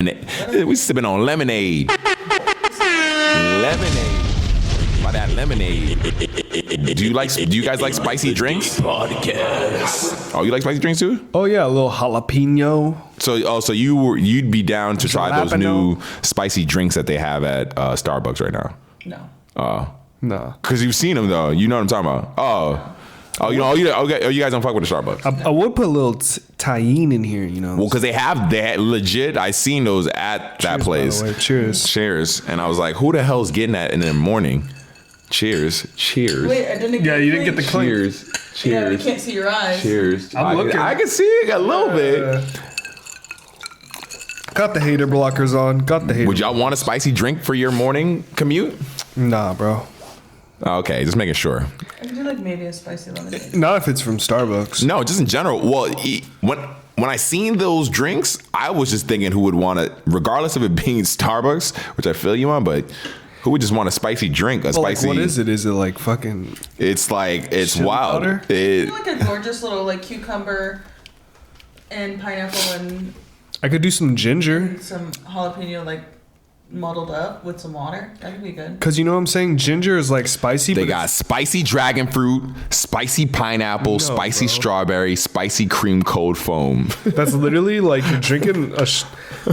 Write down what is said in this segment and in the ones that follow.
lemonade. We sipping on lemonade. Lemonade. By that lemonade. Do you guys like spicy drinks? Podcast. Oh, you like spicy drinks too? Oh yeah, a little jalapeno. So you'd be down to try those new spicy drinks that they have at Starbucks right now? No. No. Because you've seen them though. You know what I'm talking about. You guys don't fuck with the Starbucks. I would put a little tahine in here, you know. Well, because they had legit. I seen those at that place. By the way. Cheers. And I was like, who the hell's getting that in the morning? Cheers. Wait, I didn't. Yeah, you didn't get the clink. Cheers. Yeah, we can't see your eyes. Cheers. I'm looking. I can see it a little bit. Got the hater blockers on. Would y'all want a spicy drink for your morning commute? Nah, bro. Okay, just making sure. I could do like maybe a spicy lemonade. Not if it's from Starbucks. No, just in general. Well, when I seen those drinks, I was just thinking who would want to, regardless of it being Starbucks, which I feel you on, but who would just want a spicy drink? Spicy. Like, what is it? Is it like fucking? It's wild. Powder? I feel like a gorgeous little like cucumber and pineapple and I could do some ginger. some jalapeno like muddled up with some water. That could be good. Cause you know what I'm saying? Ginger is like spicy. They but got spicy dragon fruit, spicy pineapple, spicy strawberry, spicy cream cold foam. That's literally like you're drinking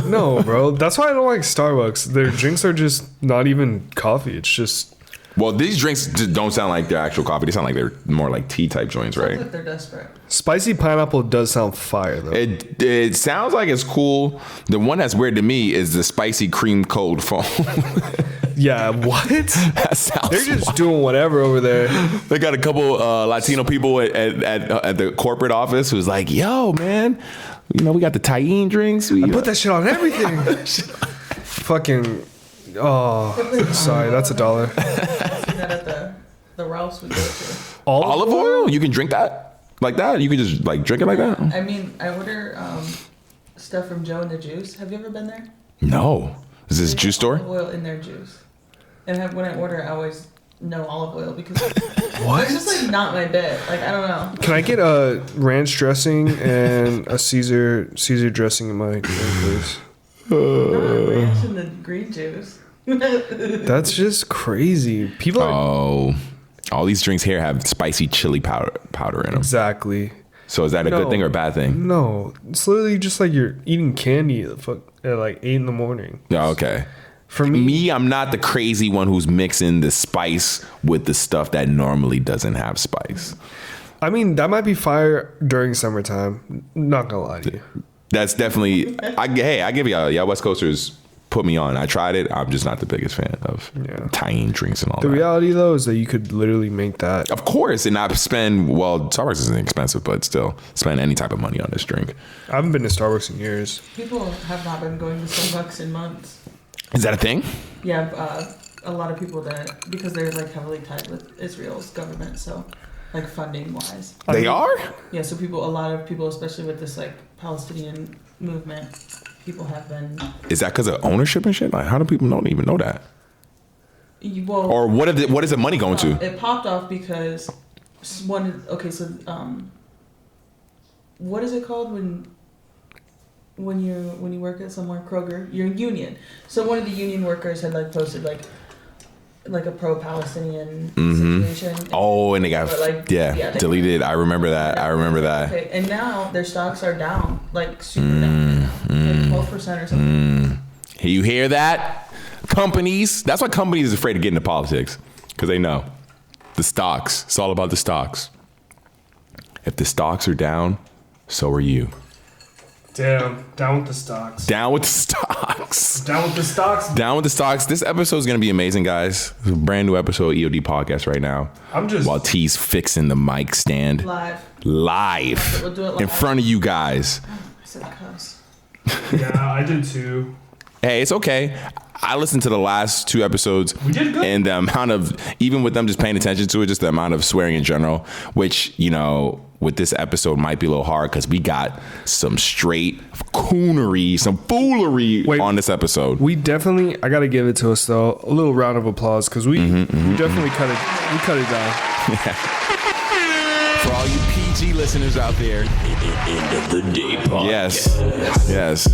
no, bro. That's why I don't like Starbucks. Their drinks are just not even coffee. It's just. Well, these drinks don't sound like they're actual coffee. They sound like they're more like tea type joints, right? Sounds like they're desperate. Spicy pineapple does sound fire though. It sounds like it's cool. The one that's weird to me is the spicy cream cold foam. Yeah, what? That sounds They're just wild. doing whatever over there. They got a couple Latino people at the corporate office who's like, "Yo, man, you know we got the tahine drinks. I put that shit on everything." Fucking. Oh, sorry. That's $1. See that at the Ralph's we go to. Olive oil? You can drink that like that? You can just like drink it like that? I mean, I order stuff from Joe and the Juice. Have you ever been there? No. Is this a juice store? Olive oil in their juice. And when I order, I always know olive oil because What? it's just like not my bit. Like I don't know. Can I get a ranch dressing and a Caesar dressing in my drink, please? Not ranch in the green juice. That's just crazy. People are All these drinks here have spicy chili powder in them. exactly. So is that a good thing or a bad thing? No, it's literally just like you're eating candy at like 8 a.m. Yeah, okay. For me, I'm not the crazy one who's mixing the spice with the stuff that normally doesn't have spice. I mean, that might be fire during summertime. Not gonna lie to you. That's definitely. I give y'all West Coasters put me on. I tried it. I'm just not the biggest fan of tahine drinks and all The that. reality though is that you could literally make that. Of course, and not spend. Well, Starbucks isn't expensive, but still spend any type of money on this drink. I haven't been to Starbucks in years. People have not been going to Starbucks in months. Is that a thing? Yeah, a lot of people that because they're like heavily tied with Israel's government, so like funding wise. They are? Yeah, so a lot of people, especially with this like Palestinian movement, people have been. Is that because of ownership and shit? Like, how do people don't even know that? Well, Or what is the money going to? It popped off because what is it called when you work at somewhere, Kroger, you're union. So one of the union workers had like posted like a pro-Palestinian situation. Oh, and they got they deleted. I remember that. Okay, and now their stocks are down, like super down, like 12% or something. You hear that? Companies. That's why companies is afraid to get into politics because they know the stocks. It's all about the stocks. If the stocks are down, so are you. Damn, down with the stocks. Down with the stocks. Down with the stocks. Down with the stocks. This episode is going to be amazing, guys. It's a brand new episode of EOD podcast right now. While T's fixing the mic stand. Live. We'll do it live. In front of you guys. I said cuss. Yeah, I did too. Hey, it's okay. I listened to the last 2 episodes. We did good. And the amount of, even with them just paying attention to it, just the amount of swearing in general, which, you know, with this episode might be a little hard because we got some straight coonery, some foolery on this episode. We definitely, I got to give it to us though. A little round of applause because we definitely cut it down. For all you PG listeners out there. End of the day podcast. Yes.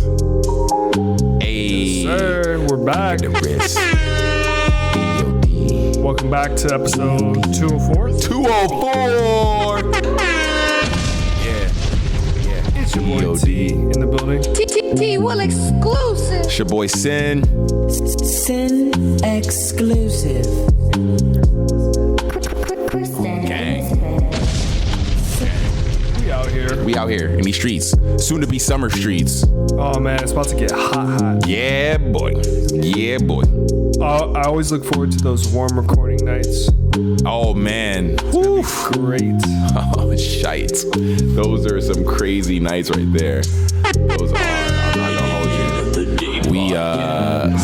back. The wrist. EOD. Welcome back to episode 204. 204. Yeah. It's your boy EOD. T in the building. T Will exclusive. It's your boy Sin. Sin exclusive. Gang. We out here. We out here in these streets. Soon to be summer streets. Oh man, it's about to get hot. Yeah, boy. Yeah, boy. I always look forward to those warm recording nights. Oh, man. Woo. Great. Oh, shite. Those are some crazy nights right there. Those are. I'm not gonna hold you. We,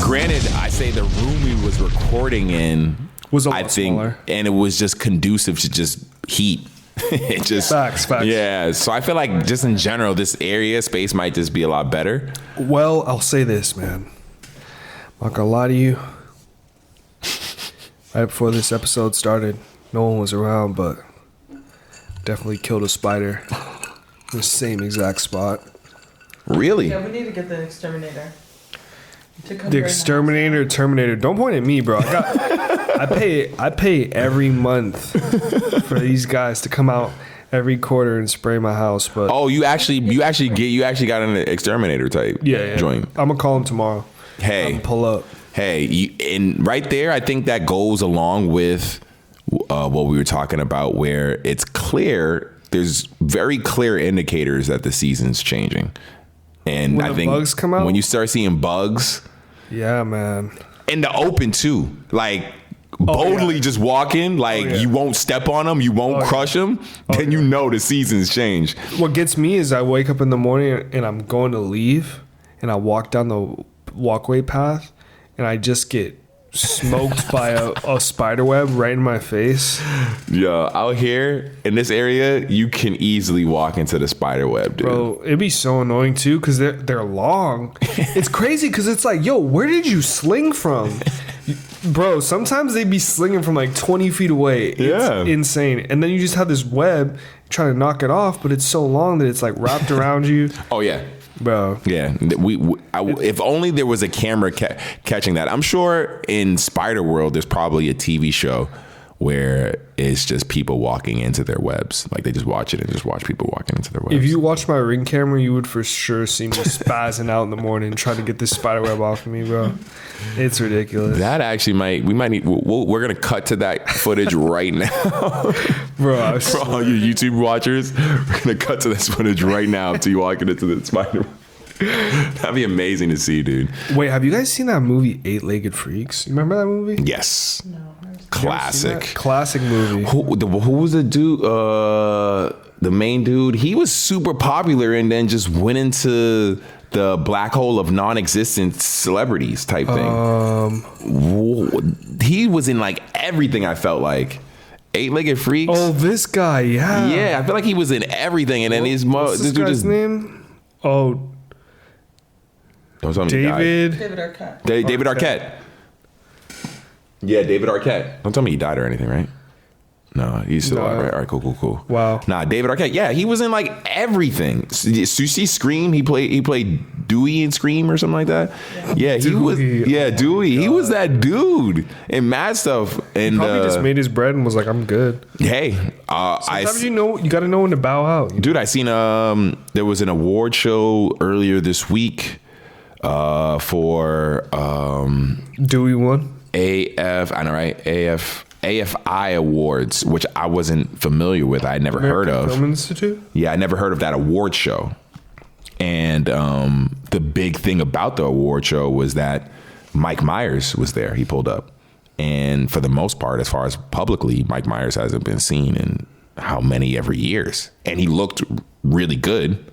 granted, I say the room we was recording in Was a lot smaller. and it was just conducive to just heat. It just Facts. Yeah, so I feel like just in general, this area space might just be a lot better. Well, I'll say this, man. I'm not gonna lie to you. Right before this episode started, no one was around, but definitely killed a spider. The same exact spot. Really? Yeah, we need to get the exterminator. To come The burn exterminator, Terminator. Don't point at me, bro. I pay every month for these guys to come out every quarter and spray my house. But Oh, you actually got an exterminator type yeah. joint. I'm gonna call him tomorrow. Hey, Pull up. and right there, I think that goes along with what we were talking about, where it's clear. There's very clear indicators that the season's changing, and When I the think bugs come out? when you start seeing bugs Yeah, man. in the open too, like boldly yeah. just walking, like yeah. you won't step on them, you won't crush them, then you know the season's changed. What gets me is I wake up in the morning and I'm going to leave, and I walk down the walkway path, and I just get smoked by a spider web right in my face. Yeah, out here in this area, you can easily walk into the spider web, dude. Bro, it'd be so annoying too because they're long. It's crazy because it's like, yo, where did you sling from? Bro, sometimes they'd be slinging from like 20 feet away. Yeah. It's insane. And then you just have this web trying to knock it off, but it's so long that it's like wrapped around you. Oh yeah. Bro. Yeah, if only there was a camera catching that. I'm sure in Spider World, there's probably a TV show where it's just people walking into their webs. Like they just watch it and just watch people walking into their webs. If you watch my Ring camera, you would for sure see me spazzing out in the morning trying to get this spider web off of me, bro. It's ridiculous. That actually we're going to cut to that footage right now. Bro, For all you YouTube watchers, we're going to cut to this footage right now to you walking into the spider. That'd be amazing to see, dude. Wait, have you guys seen that movie, Eight-Legged Freaks? You remember that movie? Yes. No. Classic. Classic movie. Who was the dude? The main dude. He was super popular and then just went into the black hole of non-existent celebrities type thing. He was in like everything. I felt like Eight-Legged Freaks. Oh, this guy, yeah. Yeah, I feel like he was in everything, and then What's this this dude guy's just name? Oh, don't tell me he died. David Arquette. David Arquette. Yeah, David Arquette. Don't tell me he died or anything, right? No, he's still alive, right? All right, cool. Wow. Nah, David Arquette. Yeah, he was in like everything. So you see Scream? He played Dewey in Scream or something like that. Yeah, he Dewey. was. Yeah, Dewey. He was that dude in mad stuff. And Probably just made his bread and was like, I'm good. hey, Sometimes you got to know when to bow out. dude, I seen there was an award show earlier this week for Dewey won. I know, right? AFI Awards, which I wasn't familiar with. I had never heard of. Film Institute? Yeah, I never heard of that award show. And the big thing about the award show was that Mike Myers was there. He pulled up. And for the most part, as far as publicly, Mike Myers hasn't been seen in how many ever years. And he looked really good.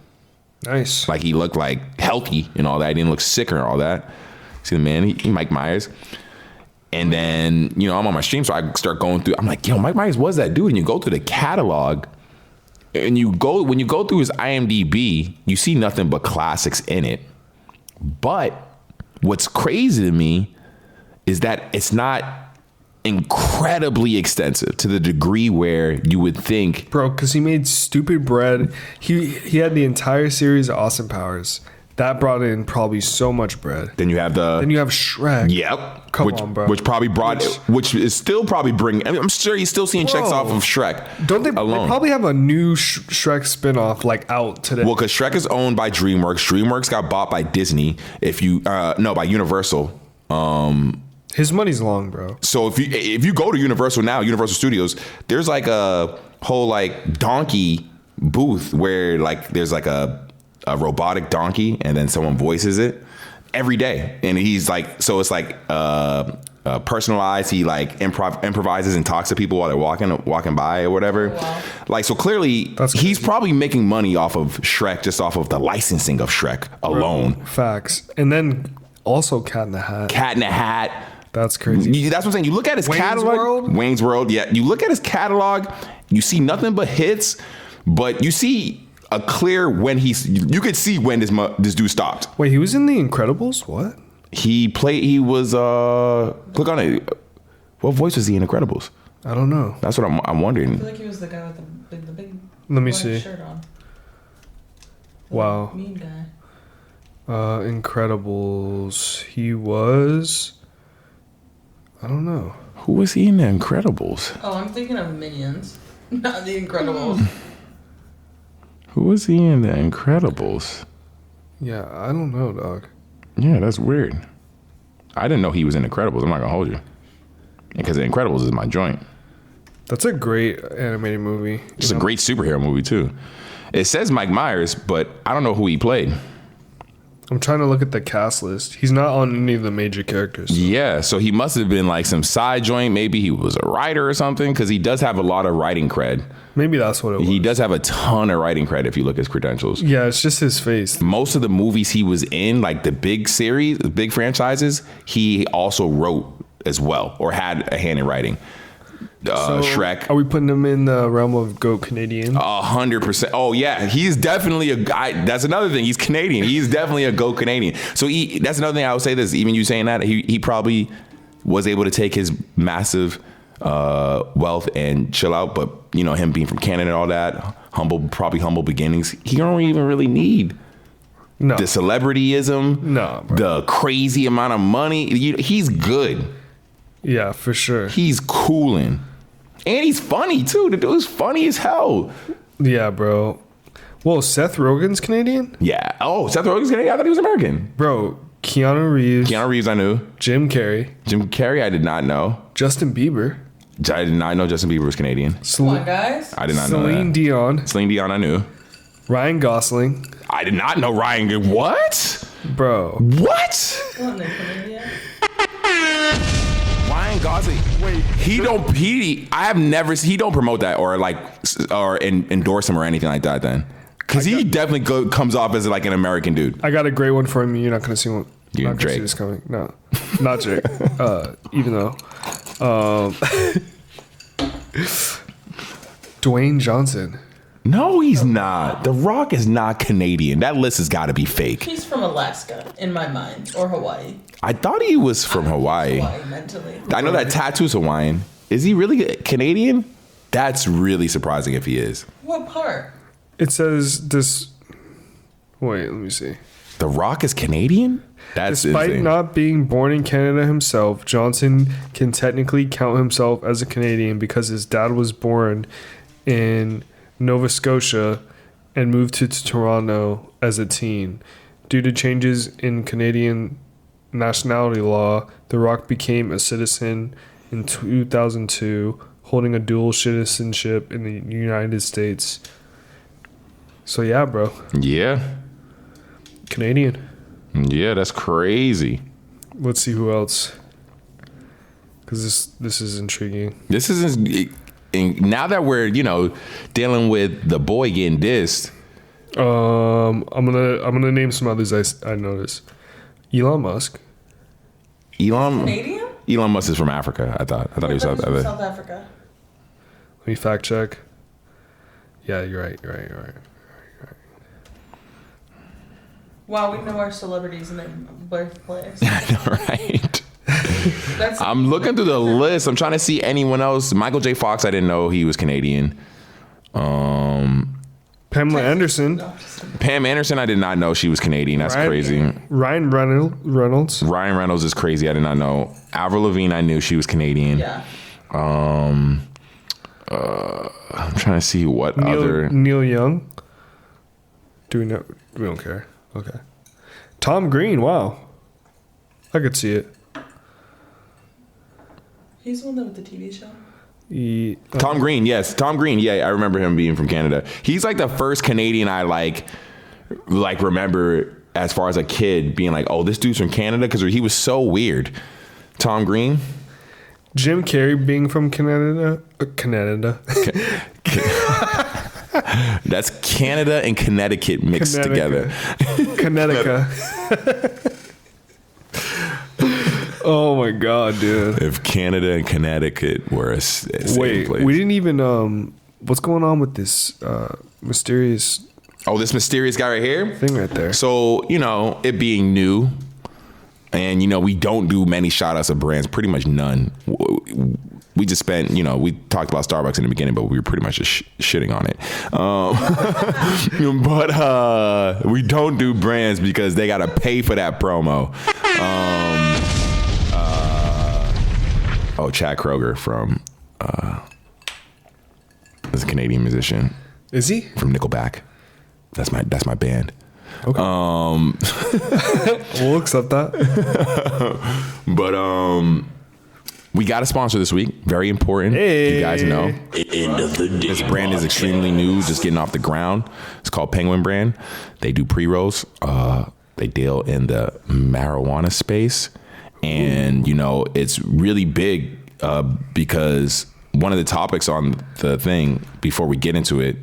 Nice. Like he looked like healthy and all that. He didn't look sick or all that. See the man, he Mike Myers. And then, I'm on my stream, so I start going through. I'm like, yo, Mike Myers was that dude. And you go through the catalog, and when you go through his IMDb, you see nothing but classics in it. But what's crazy to me is that it's not incredibly extensive to the degree where you would think. Bro, because he made stupid bread. He had the entire series of Austin Powers. That brought in probably so much bread. Then you have Shrek. Yep. Come on, bro. Which probably which is still probably bringing. I mean, I'm sure he's still seeing checks off of Shrek. Don't they? alone? They probably have a new Shrek spinoff like out today. Well, because Shrek is owned by DreamWorks. DreamWorks got bought by Disney. By Universal. His money's long, bro. So if you go to Universal now, Universal Studios, there's like a whole like donkey booth where like there's like a robotic donkey and then someone voices it every day, and he's like, so it's like personalized. He like improvises and talks to people while they're walking by or whatever. Oh, wow. Like, so clearly he's probably making money off of Shrek, just off of the licensing of Shrek alone. Bro, facts. And then also Cat in the Hat. Cat in the Hat. That's crazy. That's what I'm saying. You look at his catalog. Wayne's World. Yeah. You look at his catalog, you see nothing but hits, but you see a clear when you could see when this dude stopped. Wait, he was in The Incredibles? What? He was click on it. What voice was he in Incredibles? I don't know. That's what I'm wondering. I feel like he was the guy with the big Let me see. shirt on. Wow. Mean guy. Incredibles. He was, I don't know. Who was he in The Incredibles? Oh, I'm thinking of Minions, not The Incredibles. Who was he in The Incredibles? Yeah, I don't know, dog. Yeah, that's weird. I didn't know he was in Incredibles. I'm not gonna hold you, because The Incredibles is my joint. That's a great animated movie. It's a great superhero movie too. It says Mike Myers, but I don't know who he played. I'm trying to look at the cast list. He's not on any of the major characters. So. Yeah, so he must have been like some side joint. Maybe he was a writer or something, because he does have a lot of writing cred. Maybe that's what it was. He does have a ton of writing cred if you look at his credentials. Yeah, it's just his face. Most of the movies he was in, like the big series, the big franchises, he also wrote as well, or had a hand in writing. So Shrek. Are we putting him in the realm of GOAT Canadian? 100%. Oh yeah, he's definitely a guy. That's another thing. He's Canadian. He's definitely a GOAT Canadian. So that's another thing I would say. This, even you saying that, he probably was able to take his massive wealth and chill out. But you know, him being from Canada and all that, probably humble beginnings. He don't even really need the celebrityism. No, bro. The crazy amount of money. He's good. Yeah, for sure. He's coolin'. And he's funny, too. The dude's funny as hell. Yeah, bro. Whoa, Seth Rogen's Canadian? Yeah. Oh, Seth Rogen's Canadian? I thought he was American. Bro, Keanu Reeves. Keanu Reeves, I knew. Jim Carrey. Jim Carrey, I did not know. Justin Bieber. I did not know Justin Bieber was Canadian. Come on, guys. I did not know that. Celine Dion. Celine Dion, I knew. Ryan Gosling. I did not know Ryan. What? Bro. What? Wasn't they Canadian? Ryan Gosling. Wait. He don't promote that or endorse him or anything like that then. Because he definitely comes off as like an American dude. I got a great one for him. You're not going to see one. You're not Drake. See this coming. No, not Drake. Even though. Dwayne Johnson. No, he's not. The Rock is not Canadian. That list has got to be fake. He's from Alaska, in my mind, or Hawaii. I thought he was from Hawaii. Mentally. I know that tattoo's Hawaiian. Is he really Canadian? That's really surprising if he is. What part? It says this. Wait, let me see. The Rock is Canadian? That's Despite insane. not being born in Canada himself, Johnson can technically count himself as a Canadian because his dad was born in Nova Scotia and moved to Toronto as a teen. Due to changes in Canadian nationality law, The Rock became a citizen in 2002, holding a dual citizenship in the United States. So yeah, bro. Yeah. Canadian. Yeah, that's crazy. Let's see who else. Because this is intriguing. This is now that we're dealing with the boy getting dissed. I'm gonna name some others I noticed. Elon Musk. Canadian? Elon Musk is from Africa. I thought he was from South Africa. Let me fact check. Yeah, you're right. Wow, we know our celebrities and their birthplace. I know, right? I'm looking through the list. I'm trying to see anyone else. Michael J. Fox, I didn't know he was Canadian. Pamela Anderson. Pam Anderson, I did not know she was Canadian. That's crazy. Ryan Reynolds. Ryan Reynolds is crazy. I did not know. Avril Lavigne, I knew she was Canadian. Yeah. I'm trying to see what other. Neil Young. Do we know? We don't care. Okay. Tom Green. Wow. I could see it. He's the one that with the TV show. Tom Green, yes. Tom Green, yeah, I remember him being from Canada. He's like the first Canadian I like remember as far as a kid being like, oh, this dude's from Canada, because he was so weird. Tom Green. Jim Carrey being from Canada. Canada. That's Canada and Connecticut mixed together. Connecticut. Oh my god, dude! If Canada and Connecticut were a same place. We didn't even. What's going on with this mysterious? Oh, this mysterious guy right here? Thing right there. So, it being new, and, we don't do many shout-outs of brands, pretty much none. We just spent, we talked about Starbucks in the beginning, but we were pretty much just shitting on it. But we don't do brands because they got to pay for that promo. Chad Kroeger from is a Canadian musician. Is he? From Nickelback. That's my band. Okay. We'll accept that. But we got a sponsor this week. Very important. Hey. You guys know. This brand is extremely new, just getting off the ground. It's called Penguin Brand. They do pre-rolls. They deal in the marijuana space. And, it's really big because one of the topics on the thing, before we get into it,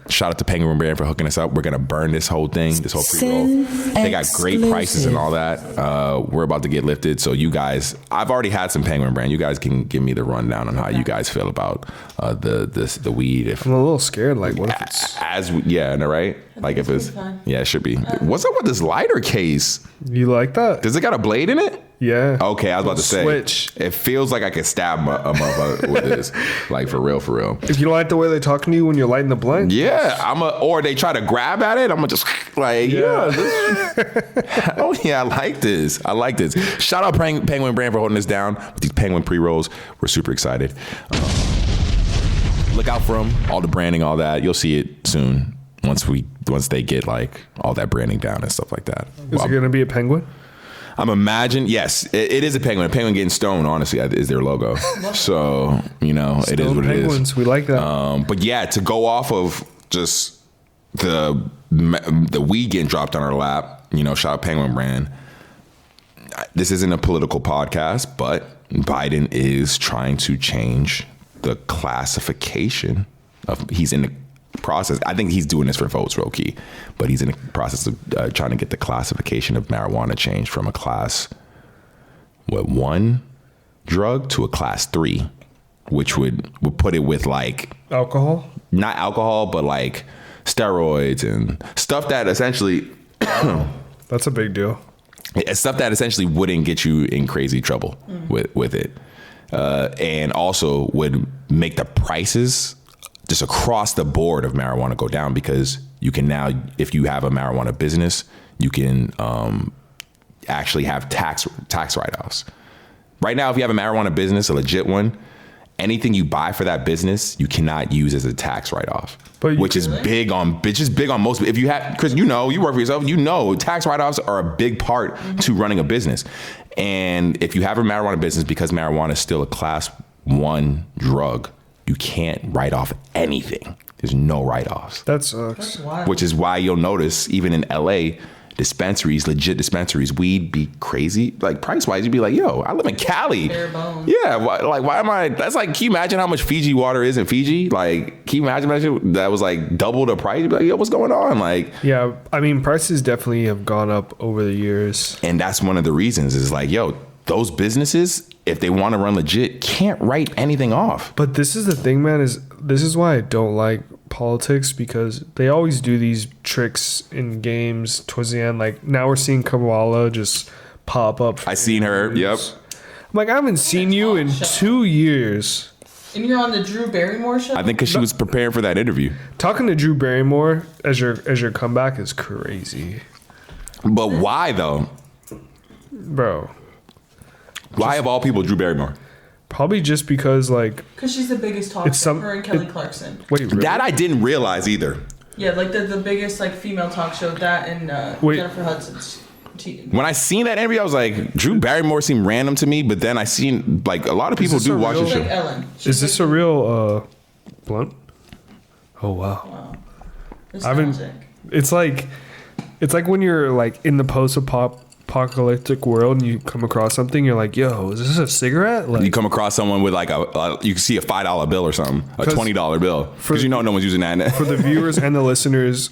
shout out to Penguin Brand for hooking us up. We're going to burn this whole thing, this whole pre-roll. They got great prices and all that. We're about to get lifted. So you guys, I've already had some Penguin Brand. You guys can give me the rundown on how you guys feel about the weed. I'm a little scared. Like, what if it's... right? Like if it's... Yeah, it should be. What's up with this lighter case? You like that? Does it got a blade in it? Yeah. Okay, I was about to say. Switch. It feels like I could stab a motherfucker with this. Like, for real. If you don't like the way they're talking to you when you're lighting the blunt. Yeah, or they try to grab at it, I'm gonna just like, oh yeah, I like this. Shout out Penguin Brand for holding this down with these Penguin pre-rolls. We're super excited. Look out for them, all the branding, all that. You'll see it soon once they get like all that branding down and stuff like that. Is it gonna be a penguin? I'm imagining, yes, it is a penguin. A penguin getting stoned, honestly, is their logo. So, it is what it is. Penguins, we like that. But yeah, to go off of just the weed getting dropped on our lap, shout out Penguin Brand. This isn't a political podcast, but Biden is trying to change the classification of, he's in the process. I think he's doing this for votes, low key, but he's in the process of trying to get the classification of marijuana changed from a class 1 drug to a class 3, which would put it with like alcohol, not alcohol, but like steroids and stuff that essentially that's a big deal. Stuff that essentially wouldn't get you in crazy trouble with it, and also would make the prices just across the board of marijuana go down, because you can now, if you have a marijuana business, you can actually have tax write-offs. Right now, if you have a marijuana business, a legit one, anything you buy for that business, you cannot use as a tax write-off, which is big on most. If you have, Chris, you work for yourself, tax write-offs are a big part to running a business. And if you have a marijuana business, because marijuana is still a class 1 drug, you can't write off anything. There's no write-offs. That sucks. Which is why you'll notice, even in LA, legit dispensaries, weed be crazy. Like, price-wise, you'd be like, yo, I live in Cali. Bare bones. Yeah, why am I... That's like, can you imagine how much Fiji water is in Fiji? Like, can you imagine that shit? That was like double the price? You'd be like, yo, what's going on? Like... Yeah, I mean, prices definitely have gone up over the years. And that's one of the reasons, is like, yo, those businesses, if they want to run legit, can't write anything off. But this is the thing, man, this is why I don't like politics, because they always do these tricks in games towards the end. Like, now we're seeing Kamala just pop up. I seen her. Yep. I'm like, I haven't seen you in 2 years. And you're on the Drew Barrymore show? I think because she was preparing for that interview. Talking to Drew Barrymore as your comeback is crazy, But why though? bro. Why of all people, Drew Barrymore? Probably just because like Because she's the biggest talk It's show. some- Her and Kelly Clarkson. wait really? That I didn't realize either. Yeah, like the biggest like female talk show. That and Wait. Jennifer Hudson's cheating. When I seen that interview, I was like, Drew Barrymore seemed random to me. But then I seen like a lot of people this do a watch real- the She's like show. Ellen. She's Is this a like, real blunt? Oh wow. Wow. I haven't- Nostalgic. It's like when you're like in the post-apocalyptic world and you come across something, you're like, yo, is this a cigarette? Like You come across someone with like you can see a $5 bill or something, a 'Cause $20 bill, because you know no one's using that. for the viewers and the listeners,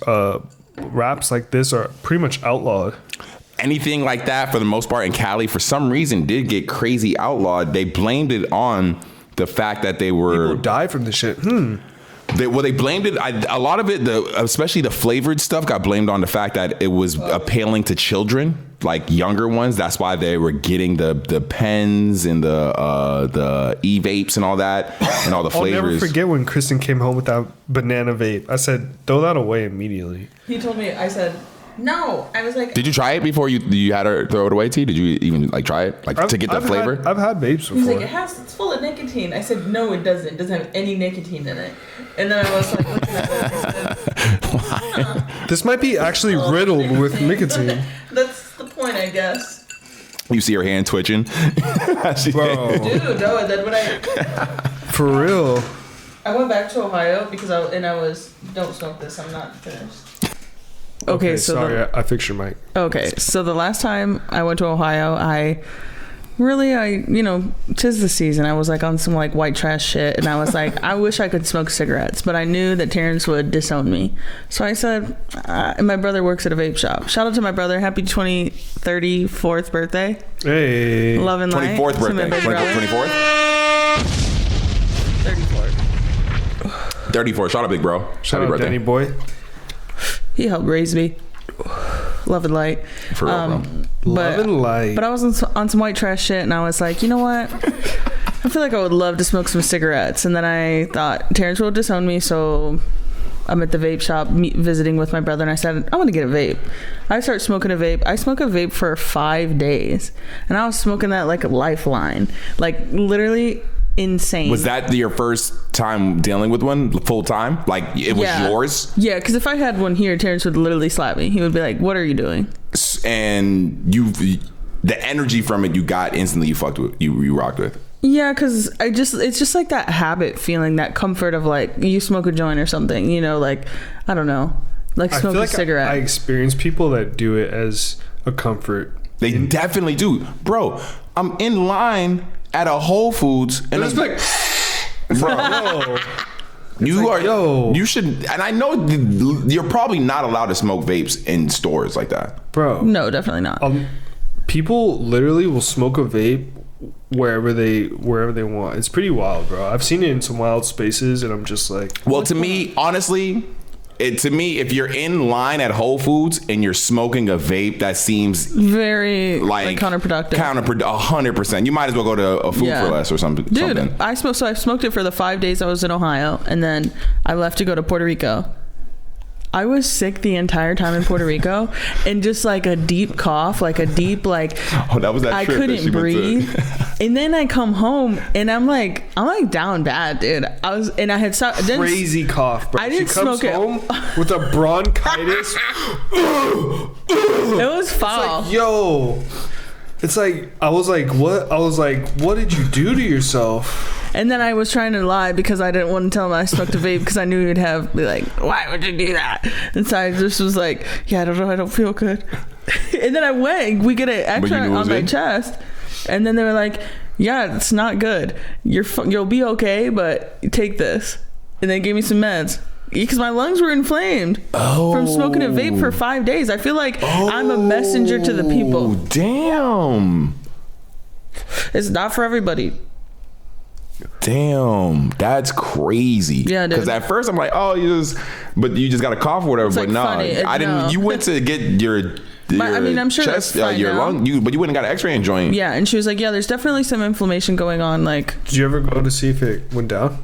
raps like this are pretty much outlawed. Anything like that, for the most part, in Cali, for some reason, did get crazy outlawed. They blamed it on the fact that they were. People die from this shit. They blamed it. A lot of it, especially the flavored stuff, got blamed on the fact that it was appealing to children, like younger ones. That's why they were getting the pens and the e-vapes and all that, and all the I'll flavors. never forget when Kristen came home with that banana vape. I said, throw that away immediately. He told me. I said no. I was like, Did you try it before you had her throw it away, T? Did you even like try it, like to get the flavor? I've had vapes he's like, before. it's full of nicotine. I said, no, it doesn't. It doesn't have any nicotine in it. And then I was like, looking at it. I said, This might be actually riddled with nicotine. That's the point, I guess. You see her hand twitching. Bro, Dude, no, then when for real. I went back to Ohio because I was don't smoke this. I'm not finished. Okay, so sorry, I fixed your mic. okay, so the last time I went to Ohio, I tis the season. I was like on some like white trash shit, and I was like, I wish I could smoke cigarettes, but I knew that Terrence would disown me. So I said, and my brother works at a vape shop. Shout out to my brother. Happy 34th birthday. Hey. Love and light. 24th to my birthday. big brother. 24th? 34th. 34. Shout out, big bro. Shout Happy out birthday. Danny boy. He helped raise me. Love and light. For real, bro. Love and light. But I was on some white trash shit, and I was like, you know what? I feel like I would love to smoke some cigarettes. And then I thought Terrence will disown me, so I'm at the vape shop visiting with my brother, and I said, I want to get a vape. I start smoking a vape. I smoke a vape for 5 days, and I was smoking that like a lifeline, like literally insane. Was that your first time dealing with one full time? Like it was yours? Yeah, because if I had one here, Terrence would literally slap me. He would be like, what are you doing? And the energy from it you got instantly, you fucked with, you rocked with. Yeah, because it's just like that habit feeling, that comfort of like you smoke a joint or something, like, I don't know, like I smoke feel a like cigarette. I experience people that do it as a comfort. They definitely do. Bro, I'm in line at a Whole Foods and It's I'm like, bro, you should, and I know you're probably not allowed to smoke vapes in stores like that. bro. No, definitely not. People literally will smoke a vape wherever they want. It's pretty wild, bro. I've seen it in some wild spaces, and I'm just like, Well, to me, honestly, if you're in line at Whole Foods and you're smoking a vape, that seems Very like counterproductive. 100%. You might as well go to a Food for Less or something. Dude, I smoked it for the 5 days I was in Ohio, and then I left to go to Puerto Rico. I was sick the entire time in Puerto Rico, and just like a deep cough, like a deep like. Oh, that was that I trip that she couldn't went to. breathe, and then I come home and I'm like down bad, dude. I had stopped. crazy cough, bro. I didn't she comes smoke it. home with a bronchitis. It was foul. Like, yo, it's like I was like, what? I was like, what did you do to yourself? And then I was trying to lie because I didn't want to tell him I smoked a vape because I knew he'd be like, why would you do that? And so I just was like, yeah, I don't know, I don't feel good. And then I went, we get an X-ray on my chest, and then they were like, yeah, it's not good. You'll be okay, but take this. And they gave me some meds because my lungs were inflamed from smoking a vape for 5 days. I feel like I'm a messenger to the people. Oh, damn. It's not for everybody. Damn, that's crazy. Yeah, dude. Because at first I'm like, oh, you just got a cough or whatever. It's but like no, funny. I didn't. No. You went to get your I mean, I'm sure that's fine your now. lung. But you wouldn't got an X-ray and joint. Yeah, and she was like, yeah, there's definitely some inflammation going on. Like, Did you ever go to see if it went down?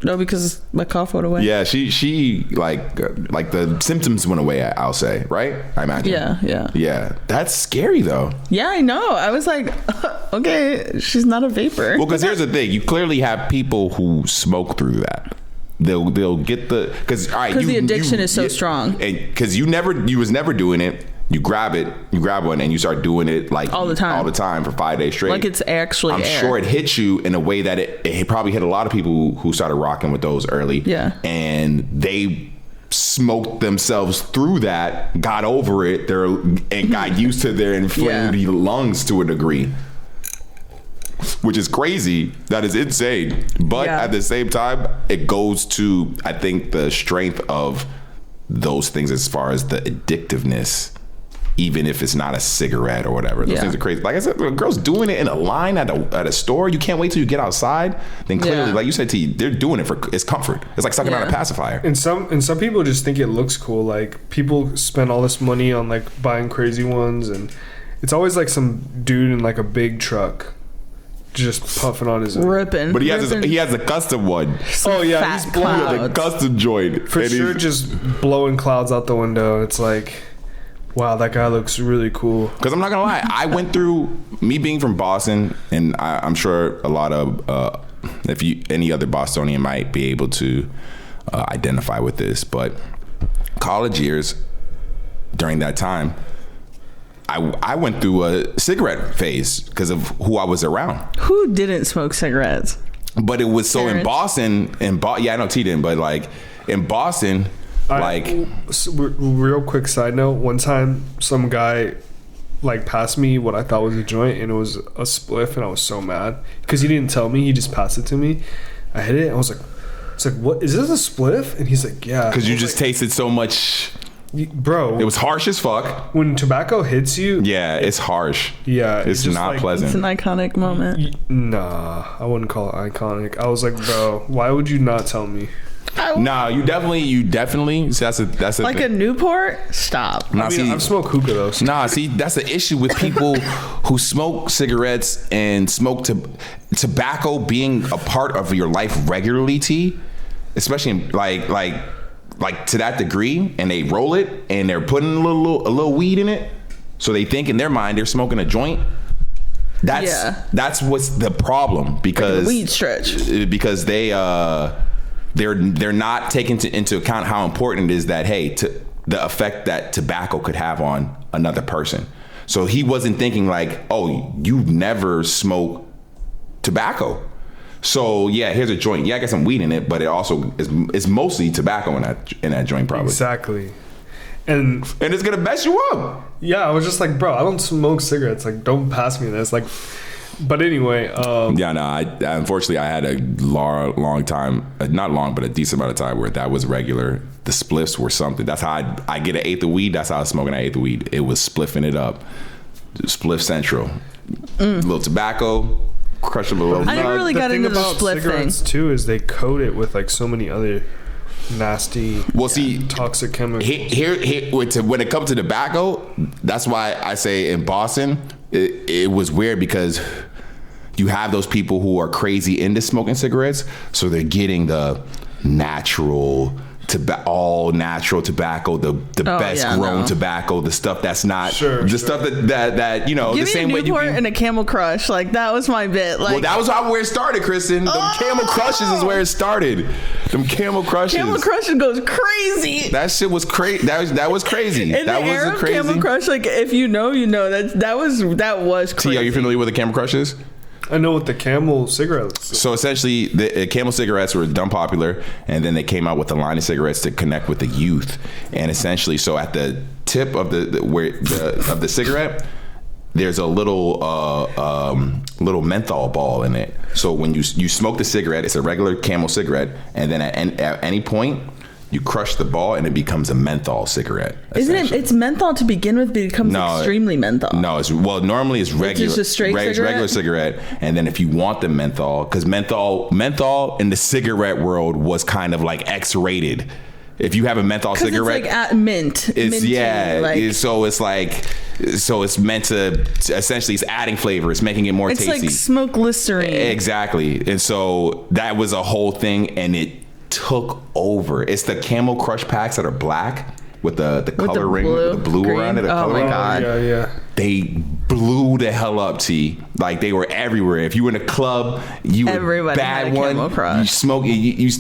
no, because my cough went away. Yeah, she like the symptoms went away. I'll say, right? I imagine. Yeah. That's scary though. Yeah, I know. I was like, okay, she's not a vapor. Well, because here's the thing: you clearly have people who smoke through that. They'll get because the addiction is so strong. Because you was never doing it. You grab one, and you start doing it like all the time for 5 days straight. Like it's actually I'm sure it hits you in a way that it probably hit a lot of people who started rocking with those early. Yeah. And they smoked themselves through that, got over it, and got used to their inflamed lungs to a degree. Which is crazy. That is insane. But at the same time, it goes to, I think, the strength of those things as far as the addictiveness. Even if it's not a cigarette or whatever, those things are crazy. Like I said, a girl's doing it in a line at a store. You can't wait till you get outside. Then clearly, like you said, T, they're doing it for it's comfort. It's like sucking on a pacifier. And some people just think it looks cool. Like people spend all this money on like buying crazy ones, and it's always like some dude in like a big truck, just puffing on his ripping. But he has a custom one. Oh yeah, he's blowing a custom joint for sure. Just blowing clouds out the window. It's like, wow, that guy looks really cool. Because I'm not gonna lie, I went through me being from Boston, and I'm sure a lot of any other Bostonian might be able to identify with this, but college years during that time, I went through a cigarette phase because of who I was around. Who didn't smoke cigarettes? But it was so Parents. in Boston, yeah, I know T didn't, but like in Boston, real quick side note, one time some guy like passed me what I thought was a joint, and it was a spliff, and I was so mad because he didn't tell me. He just passed it to me. I hit it. I was like, what is this, a spliff? And he's like, yeah. Because you just tasted so much. Bro, it was harsh as fuck. When tobacco hits you, it's harsh. Yeah, it's not like, pleasant. It's an iconic moment. Nah, I wouldn't call it iconic. I was like, bro, why would you not tell me? Nah, you definitely. So that's like a Newport. Stop. Nah, I've smoked hookah though. So. Nah, see, that's the issue with people who smoke cigarettes and smoke tobacco being a part of your life regularly. T, especially in, like to that degree, and they roll it and they're putting a little weed in it, so they think in their mind they're smoking a joint. That's what's the problem, because like a weed stretch, because they're not taking into account how important it is that the effect that tobacco could have on another person. So he wasn't thinking like, oh, you never smoke tobacco. So yeah, here's a joint. Yeah, I got some weed in it, but it also is mostly tobacco in that joint, probably. Exactly. And it's gonna mess you up. Yeah, I was just like, bro, I don't smoke cigarettes. Like, don't pass me this. Like, but anyway. Unfortunately, I had a long time, not long, but a decent amount of time where that was regular. The spliffs were something. That's how I get an eighth of weed. That's how I was smoking an eighth of weed. It was spliffing it up. Spliff Central. A little tobacco. Crush them a little. I never really got into the split thing. Too is they coat it with like so many other nasty, toxic chemicals. Here, when it comes to tobacco, that's why I say in Boston it was weird, because you have those people who are crazy into smoking cigarettes, so they're getting the all natural tobacco, the best grown tobacco, the stuff that's not stuff that Give the same way you Newport and a Camel Crush, like that was my bit. Like, well, that was where it started, Kristen. The Camel Crushes is where it started. Them Camel Crushes. Camel Crushes goes crazy. That shit was crazy. That was crazy. In that the era of Camel Crush, like if you know, that was crazy. T, are you familiar with the Camel Crushes? I know what the Camel cigarettes. So essentially, the Camel cigarettes were dumb popular, and then they came out with a line of cigarettes to connect with the youth. And essentially, so at the tip of the cigarette, there's a little menthol ball in it. So when you smoke the cigarette, it's a regular Camel cigarette, and then at any point, you crush the ball and it becomes a menthol cigarette. Isn't it? It's menthol to begin with, but it becomes extremely menthol. No, normally it's regular. It's just a straight regular cigarette. And then if you want the menthol, because menthol in the cigarette world was kind of like X-rated. If you have a menthol cigarette, it's like at mint. it's minty, like, so it's meant to essentially, it's adding flavor, it's making it more it's tasty. like smoke Listerine. Exactly. And so that was a whole thing, and it took over. It's the Camel Crush packs that are black with the color ring, with the blue green. around it. Oh my god. Yeah. They blew the hell up, T. Like, they were everywhere. If you were in a club, you Everybody were bad had a Camel one. Crush. You smoke.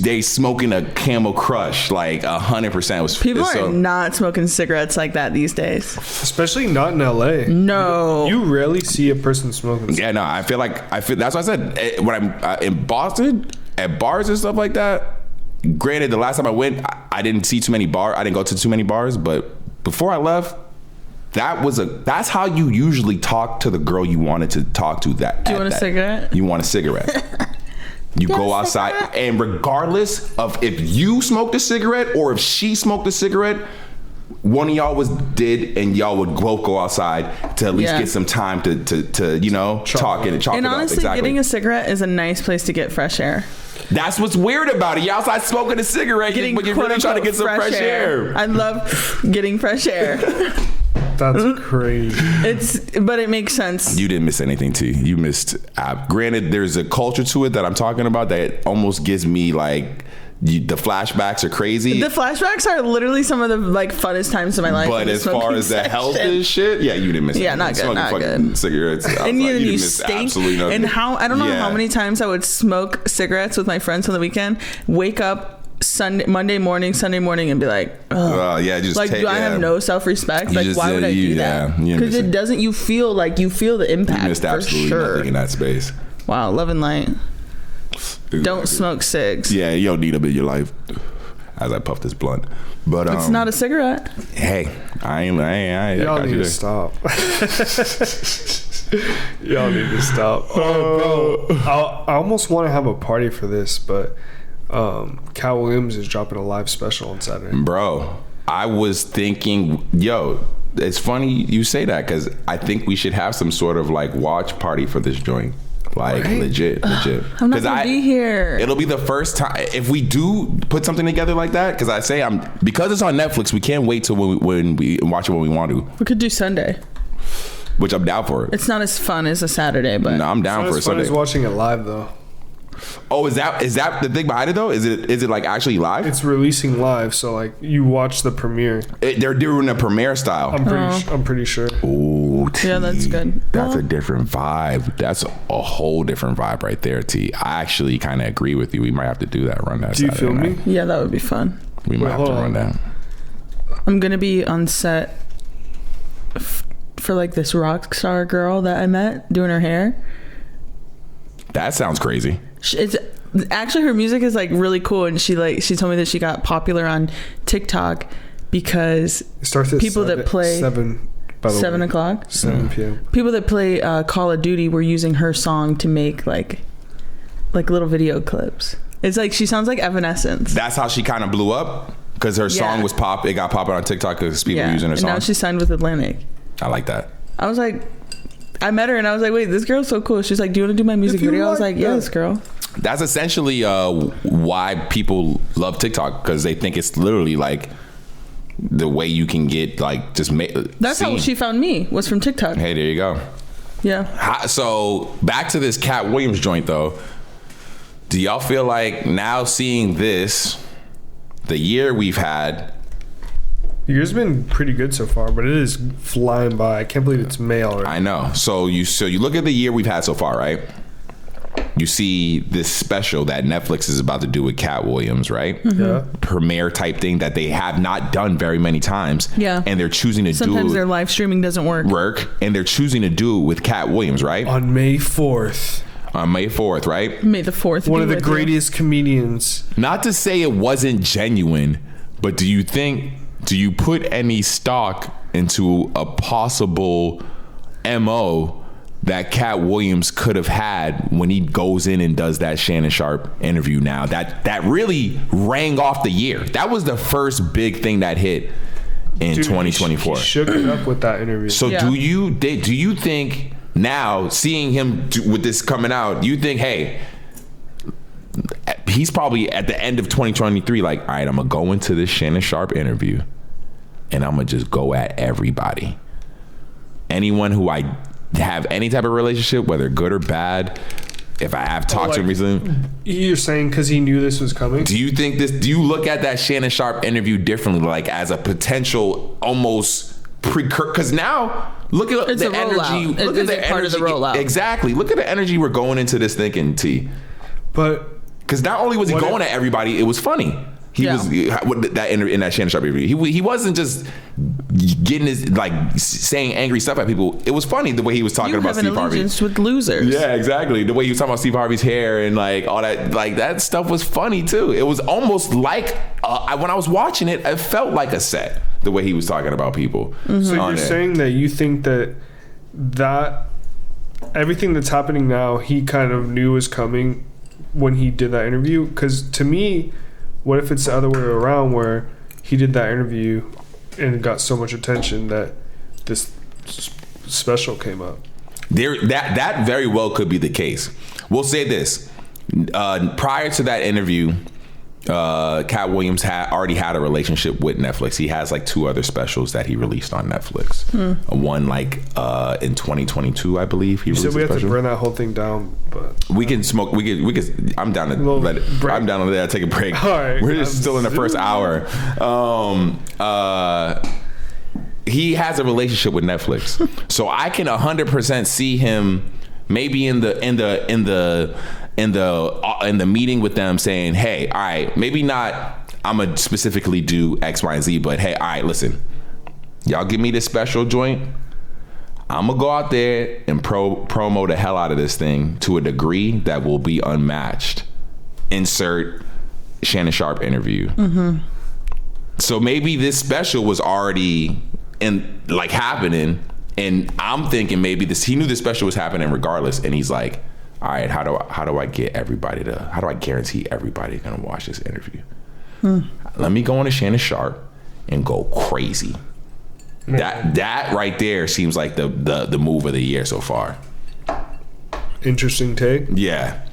They smoking a Camel Crush like 100%. People are not smoking cigarettes like that these days. Especially not in LA. No. You rarely see a person smoking. Yeah, no. I feel that's what I said when I'm in Boston at bars and stuff like that. Granted, the last time I went, I didn't see too many bars. I didn't go to too many bars, but before I left, that's how you usually talk to the girl you wanted to talk to. Do you want a cigarette? You want a cigarette. You go outside, and regardless of if you smoked a cigarette or if she smoked a cigarette, one of y'all did, and y'all would both go outside to at least get some time to talk and chalk And it up. honestly, Exactly. getting a cigarette is a nice place to get fresh air. That's what's weird about it. You're outside smoking a cigarette, but you're really trying to get some fresh air. I love getting fresh air. That's crazy. But it makes sense. You didn't miss anything, T. You missed. Granted, there's a culture to it that I'm talking about that almost gives me like the flashbacks are crazy. The flashbacks are literally some of the like funnest times of my life. But as far as the health and shit, yeah, you didn't miss. Yeah, anything. not Smoking good. fucking cigarettes. And you you missed stink. absolutely nothing. And I don't know Yeah. how many times I would smoke cigarettes with my friends on the weekend. Wake up Monday morning, Sunday morning, and be like, ugh. Yeah, just like, do I have no self-respect? Like, why would I do that? Because it doesn't. You feel the impact. You missed absolutely nothing in that space. Wow, love and light. Don't smoke cigs. Yeah, you don't need them in your life. As I puff this blunt, but It's not a cigarette. Hey, I ain't. Y'all need to stop. Y'all need to stop. Oh, bro, I almost want to have a party for this, but Cat Williams is dropping a live special on Saturday. Bro, I was thinking, it's funny you say that because I think we should have some sort of like watch party for this joint. Like, right? legit. I'm not gonna be here. It'll be the first time if we do put something together like that. Because I say because it's on Netflix, we can't wait till when we watch it when we want to. We could do Sunday, which I'm down for. It's not as fun as a Saturday, but no, I'm down for a Sunday. It's watching it live though. Oh, is that the thing behind it though? Is it like actually live? It's releasing live, so like you watch the premiere. They're doing a premiere style. I'm pretty sure. Ooh, T, yeah, that's good. That's a different vibe. That's a whole different vibe right there, T. I actually kind of agree with you. We might have to do that. Run that. Do you feel me? Yeah, that would be fun. We might have to run that. I'm gonna be on set for like this rock star girl that I met doing her hair. That sounds crazy. It's actually, her music is like really cool, and she told me that she got popular on TikTok because it starts at people that play 7 o'clock 7 p.m. People that play Call of Duty were using her song to make like little video clips. It's like she sounds like Evanescence. That's how she kind of blew up because her song was it got popular on TikTok because people were using her song. And now she's signed with Atlantic. I like that. I was like, I met her and I was like, wait, this girl's so cool. She's like, do you want to do my music video? I was like, yes, girl. That's essentially why people love TikTok, because they think it's literally like the way you can get like just that's how she found me, was from TikTok. Hey, there you go. Yeah. So back to this Cat Williams joint though. Do y'all feel like now seeing this, the year we've had, the year's been pretty good so far, but it is flying by. I can't believe it's May already. I know. So you look at the year we've had so far, right? You see this special that Netflix is about to do with Cat Williams, right? Mm-hmm. Yeah. Premiere type thing that they have not done very many times. Yeah. And they're choosing to Sometimes their live streaming doesn't work. And they're choosing to do it with Cat Williams, right? On May 4th. On May 4th, right? May the 4th. One of the greatest comedians. Not to say it wasn't genuine, but do you put any stock into a possible MO that Cat Williams could have had when he goes in and does that Shannon Sharp interview now? That really rang off the year. That was the first big thing that hit in 2024. He shook it up with that interview. So do you think now, seeing him with this coming out, you think, hey, he's probably at the end of 2023 like, all right, I'm gonna go into this Shannon Sharp interview and I'm gonna just go at everybody. Anyone who I have any type of relationship, whether good or bad, if I have talked to him recently. You're saying because he knew this was coming? Do you look at that Shannon Sharp interview differently, like as a potential almost precursor? Because now look at it's the energy. Look at the part energy. Of the rollout. Exactly. Look at the energy we're going into this thinking, T. But because not only was he going at everybody, it was funny. He was that in that Shannon Sharp interview. He wasn't just getting his like saying angry stuff at people. It was funny the way he was talking about Steve Harvey. With losers. Yeah, exactly. The way he was talking about Steve Harvey's hair and like all that, like that stuff was funny too. It was almost like when I was watching it, it felt like a set. The way he was talking about people. Mm-hmm. So you're saying that you think that everything that's happening now, he kind of knew was coming when he did that interview? Because to me, what if it's the other way around, where he did that interview and got so much attention that this special came up? That very well could be the case. We'll say this: prior to that interview, Cat Williams already had a relationship with Netflix. He has like 2 other specials that he released on Netflix. One like in 2022, I believe. He said we have to burn that whole thing down, but we can smoke. We can. I'm down to let it. I'm down to let take a break. All right, we're just still in the first hour. He has a relationship with Netflix, so I can 100% see him maybe in the meeting with them saying, hey, all right, maybe not I'm gonna specifically do X, Y, and Z, but hey, all right, listen, y'all give me this special joint, I'm gonna go out there and promo the hell out of this thing to a degree that will be unmatched. Insert Shannon Sharp interview. Mm-hmm. So maybe this special was already happening, and I'm thinking maybe he knew this special was happening regardless, and he's like, all right, how do I guarantee everybody's gonna watch this interview? Let me go on to Shannon Sharp and go crazy. That right there seems like the move of the year so far. Interesting take. Yeah,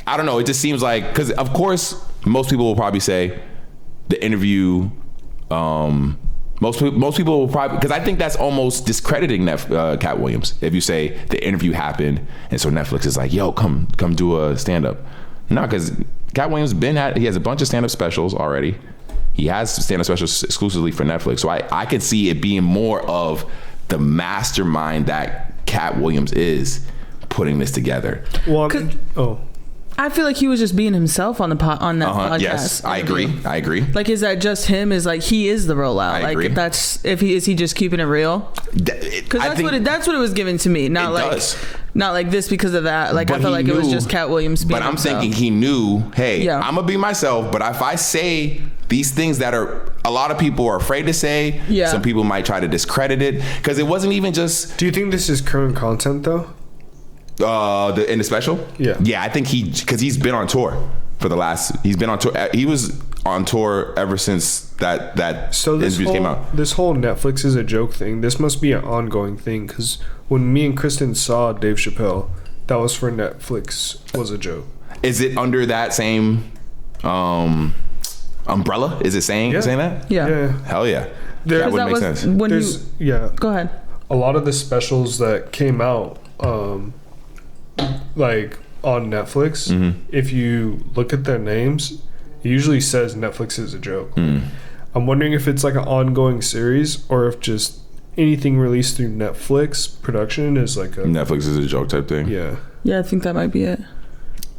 I don't know. It just seems like, because of course most people will probably say the interview. Most people will probably, because I think that's almost discrediting Cat Williams if you say the interview happened and so Netflix is like, yo, come do a stand up. No, because Cat Williams he has a bunch of stand up specials already. He has stand up specials exclusively for Netflix. So I could see it being more of the mastermind that Cat Williams is putting this together. Well, I feel like he was just being himself on that podcast. Yes, I agree. Like, is that just him? Is like he is the rollout? I agree. That's is he just keeping it real? Because that's what it was given to me. Not like this because of that. Like, but I felt like it was just Cat Williams being himself. But I'm thinking he knew, hey, I'm gonna be myself. But if I say these things that a lot of people are afraid to say, some people might try to discredit it, because it wasn't even just. Do you think this is current content though? In the special? Yeah, I think because he's been on tour he's been on tour. He was on tour ever since that interviews came out. This whole Netflix is a joke thing. This must be an ongoing thing, because when me and Kristen saw Dave Chappelle, that was for Netflix, was a joke. Is it under that same umbrella? Is it saying that? Yeah. Hell yeah. That would make sense. Go ahead. A lot of the specials that came out like on Netflix, if you look at their names, it usually says Netflix is a joke. I'm wondering if it's like an ongoing series, or if just anything released through Netflix production is like a Netflix is a joke type thing. Yeah, I think that might be it.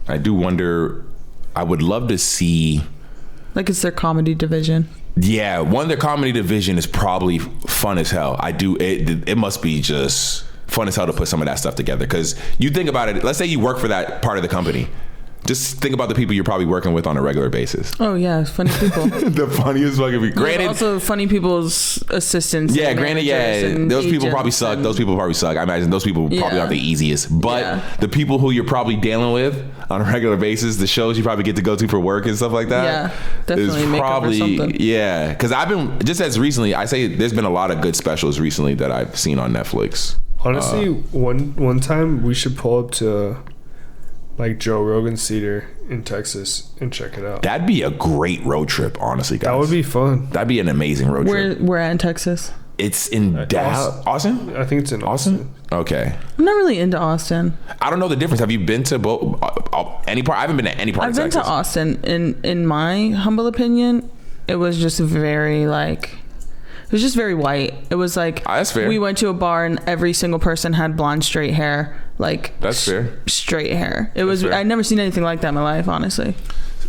I do wonder, I would love to see, like, it's their comedy division. Yeah, their comedy division is probably fun as hell. It must be just fun as hell to put some of that stuff together, because you think about it, let's say you work for that part of the company, just think about the people you're probably working with on a regular basis. Oh yeah, funny people. The funniest fucking people. Granted, also funny people's assistants. Yeah, granted, those people probably suck. I imagine those people probably aren't the easiest, but the people who you're probably dealing with on a regular basis, the shows you probably get to go to for work and stuff like that, definitely make up for something. Yeah, because I've been, just as recently, I say there's been a lot of good specials recently that I've seen on Netflix. Honestly, one time we should pull up to like Joe Rogan's theater in Texas and check it out. That'd be a great road trip, honestly, guys. That would be fun. That'd be an amazing road trip. We're at in Texas. It's in Dallas. Austin? I think it's in Austin. Okay. I'm not really into Austin. I don't know the difference. Have you been to any part? I haven't been to any part I've of been Texas. to Austin. In my humble opinion, it was just very like, it was just very white. It was like, that's fair. We went to a bar and every single person had blonde straight hair. Like, that's fair. Straight hair. It was. I'd never seen anything like that in my life, honestly.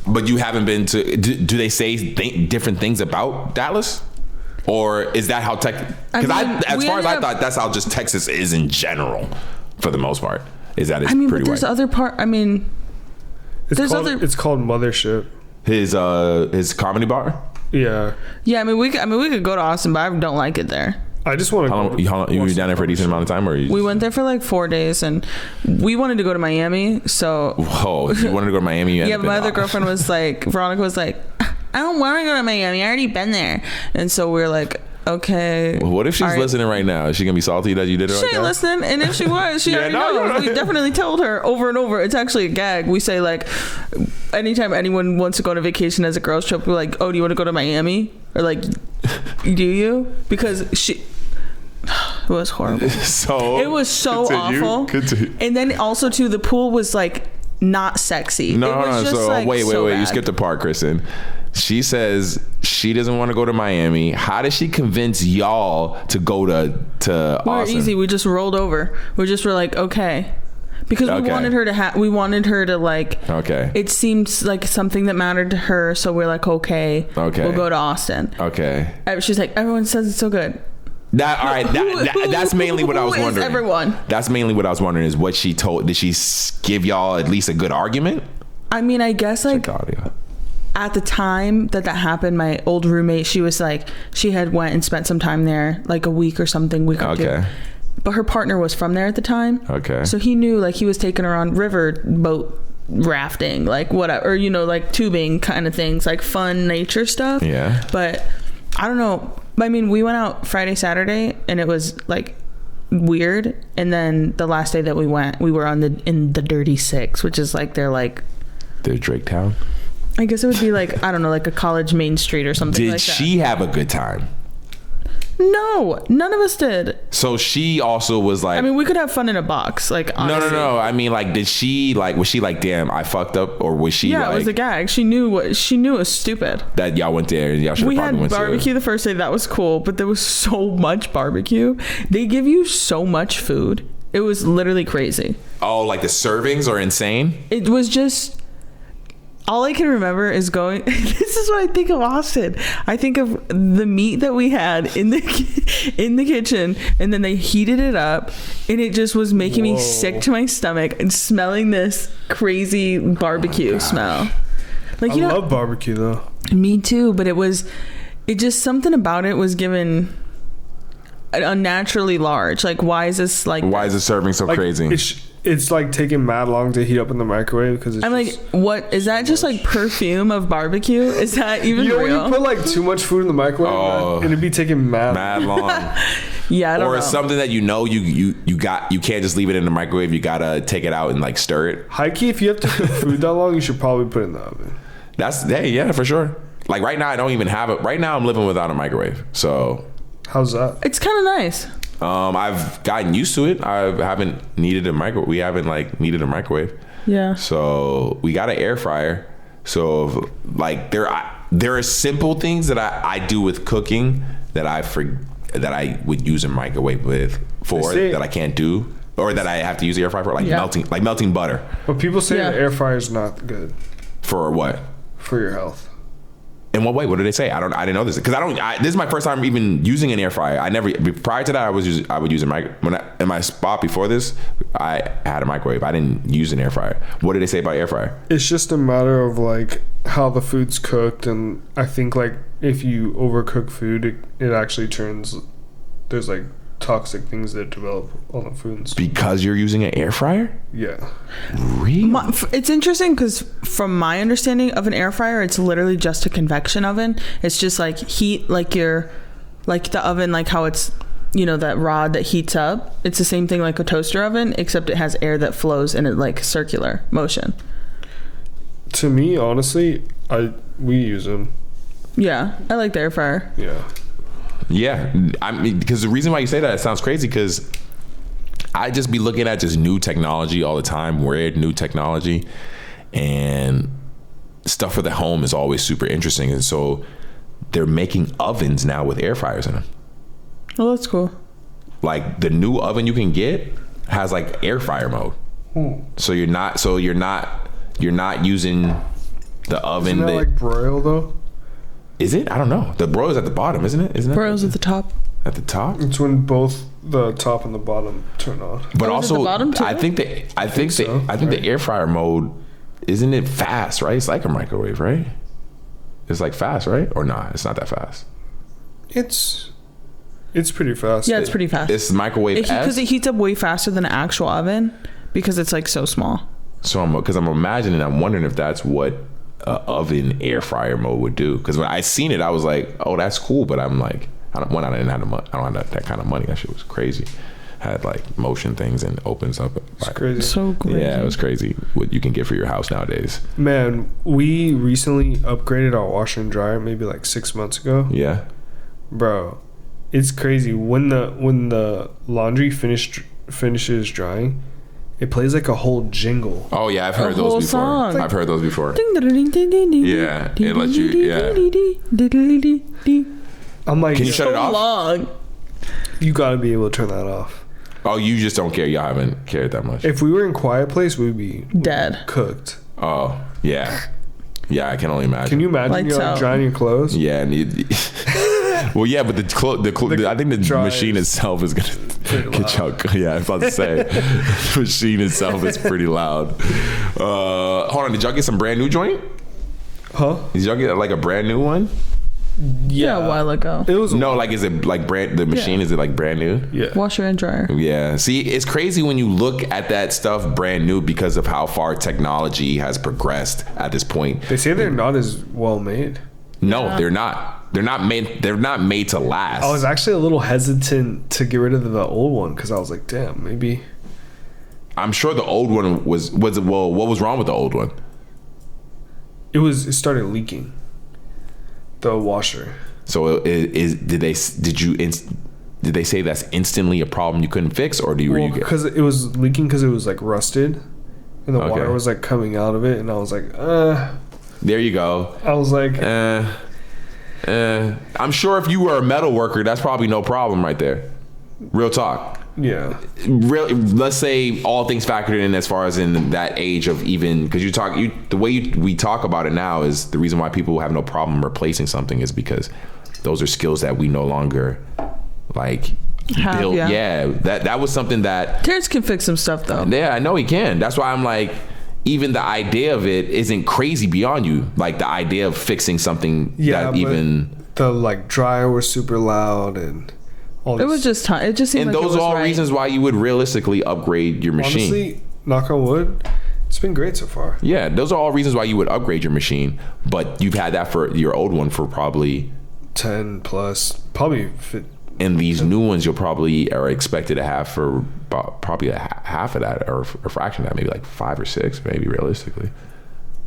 But you haven't been to? Do they say different things about Dallas? Or is that how Texas? Because as far as I thought, that's how just Texas is in general, for the most part. Is that it's pretty but there's white. other part. I mean, It's called Mothership. His comedy bar. Yeah. Yeah, I mean, we could go to Austin, but I don't like it there. I just want to. How long you were down there for a decent amount of time, or we went there for like 4 days, and we wanted to go to Miami. So you wanted to go to Miami? Yeah, but my other girlfriend was like, Veronica was like, I don't want to go to Miami. I already been there, and so we're like, okay. Well, what if she's listening right now? Is she gonna be salty that you did it? She ain't listening, and if she was, she already knows. We definitely told her over and over. It's actually a gag. We say like, anytime anyone wants to go on a vacation as a girls trip, we're like, oh, do you want to go to Miami? Or like, do you? Because it was horrible. It was so awful. And then also too, the pool was like not sexy. No. So like wait. You skipped a part, Kristen. She says she doesn't want to go to Miami. How did she convince y'all to go to Austin? We're easy. We just rolled over. We just were like, okay. Because we wanted her to we wanted her to like, okay. It seems like something that mattered to her. So we're like, okay. We'll go to Austin. Okay. She's like, everyone says it's so good. That's mainly what I was wondering. Everyone. That's mainly what I was wondering is what she told. Did she give y'all at least a good argument? I mean, I guess like at the time that happened, my old roommate, she was like, she had went and spent some time there, like a week or something. Okay. But her partner was from there at the time. Okay. So he knew like he was taking her on river boat rafting, like whatever, or, like tubing kind of things, like fun nature stuff. Yeah. But I don't know. I mean, we went out Friday, Saturday, and it was like weird. And then the last day that we went, we were in the Dirty Six, which is like their Drake Town. I guess it would be like, I don't know, like a college main street or something like that. Did she have a good time? No, none of us did. So she also was like, I mean, we could have fun in a box, like honestly. No. I mean, like, was she like, damn, I fucked up, or was she? Yeah, it was a gag. She knew it was stupid. That y'all went there and y'all should have probably went. We had barbecue the first day. That was cool, but there was so much barbecue. They give you so much food. It was literally crazy. Oh, like the servings are insane. It was just. All I can remember is going. This is what I think of Austin. I think of the meat that we had in the kitchen, and then they heated it up, and it just was making me sick to my stomach and smelling this crazy barbecue smell. Like, I love barbecue though. Me too, but it just something about it was given unnaturally large. Like, why is this like? Why is the serving so crazy? It's like taking mad long to heat up in the microwave because it's. I'm like, what is that? Just like perfume of barbecue? Is that even real? You put like too much food in the microwave, and it'd be taking mad long. Yeah, I don't know. Or something that you can't just leave it in the microwave. You gotta take it out and like stir it. High key, if you have to cook food that long, you should probably put it in the oven. Yeah, for sure. Like right now, I don't even have it. Right now, I'm living without a microwave. So. How's that? It's kind of nice. I've gotten used to it. I haven't needed a microwave. We haven't needed a microwave. Yeah. So we got an air fryer. So like there are simple things that I do with cooking that I would use a microwave that I can't do, or that I have to use the air fryer for, melting butter. But people say the air fryer is not good. For what? For your health. In what way? What did they say? I didn't know this because this is my first time even using an air fryer. Prior to that, I would use in my spot before this. I had a microwave. I didn't use an air fryer. What did they say about air fryer? It's just a matter of like how the food's cooked, and I think like if you overcook food, it actually turns. There's like toxic things that develop on the food because you're using an air fryer. Yeah, really. It's interesting because from my understanding of an air fryer, it's literally just a convection oven. It's just like heat, like the oven, like how it's that rod that heats up. It's the same thing like a toaster oven, except it has air that flows in it like circular motion. To me, honestly, we use them. Yeah, I like the air fryer. Yeah, I mean, because the reason why you say that, it sounds crazy because I just be looking at just new technology all the time, weird new technology, and stuff for the home is always super interesting. And so they're making ovens now with air fryers in them. Oh, that's cool. Like the new oven you can get has like air fryer mode. So you're not using the oven. Isn't that like broil though? Is it? I don't know. The broil's at the bottom, isn't it? Isn't it? Broil's at the top. At the top? It's when both the top and the bottom turn on. But Oh, is it also, the bottom too? I think the air fryer mode, isn't it fast? Right? It's like a microwave, right? It's like fast, right? Or not? It's not that fast. It's pretty fast. Yeah, it's pretty fast. It's microwave because it heats up way faster than an actual oven because it's like so small. So I'm imagining, I'm wondering if that's what oven air fryer mode would do. Because when I seen it, I was like, oh, that's cool. But I'm like, I don't have that kind of money. That shit was crazy. Had like motion things and opens up. It's crazy. So crazy. Yeah, it was crazy what you can get for your house nowadays. Man, we recently upgraded our washer and dryer maybe like 6 months ago. Yeah. Bro, it's crazy. When the laundry finishes drying, it plays like a whole jingle. Oh yeah, I've heard A whole those before. song. I've heard those before. Yeah, it lets you. Yeah. I'm like, Can you shut it off? Long. you gotta be able to turn that off. Oh, you just don't care. Y'all haven't cared that much. If we were in quiet place, we'd be Dead. cooked. Oh yeah, yeah. I can only imagine. Can you imagine Lights you're like out. drying your clothes? Yeah. Well, yeah, but I think the dry machine is itself is gonna get y'all. Yeah, I was about to say, the machine itself is pretty loud. Hold on, did y'all get some brand new joint? Huh? Did y'all get like a brand new one? Yeah, a while ago. It was No, like is it like the machine? Yeah. Is it like brand new? yeah. Washer and dryer. Yeah. See, it's crazy when you look at that stuff brand new because of how far technology has progressed at this point. They say they're not as well made. No, they're not. They're not made to last. I was actually a little hesitant to get rid of the old one because I was like, damn, maybe. I'm sure the old one was well. What was wrong with the old one? It started leaking. The washer. So did they say that's instantly a problem you couldn't fix, or do you? Well, because it was leaking because it was like rusted, and the water was like coming out of it, and I was like, There you go. I was like, I'm sure if you were a metal worker, that's probably no problem right there. Real talk. yeah. Let's say all things factored in as far as in that age of even, because the way we talk about it now is the reason why people have no problem replacing something is because those are skills that we no longer like build. Yeah, that was something that Terrence can fix some stuff though. Yeah, I know he can. That's why I'm like, even the idea of it isn't crazy beyond you. Like the idea of fixing something that even the like dryer was super loud and all this. It was just time. It just seemed and like those it was are all right. reasons why you would realistically upgrade your machine. Honestly, knock on wood, it's been great so far. Yeah, those are all reasons why you would upgrade your machine. But you've had that for your old one for probably 10 plus, probably. And these new ones you'll probably are expected to have for about probably half of that or a fraction of that, maybe like 5 or 6, maybe realistically,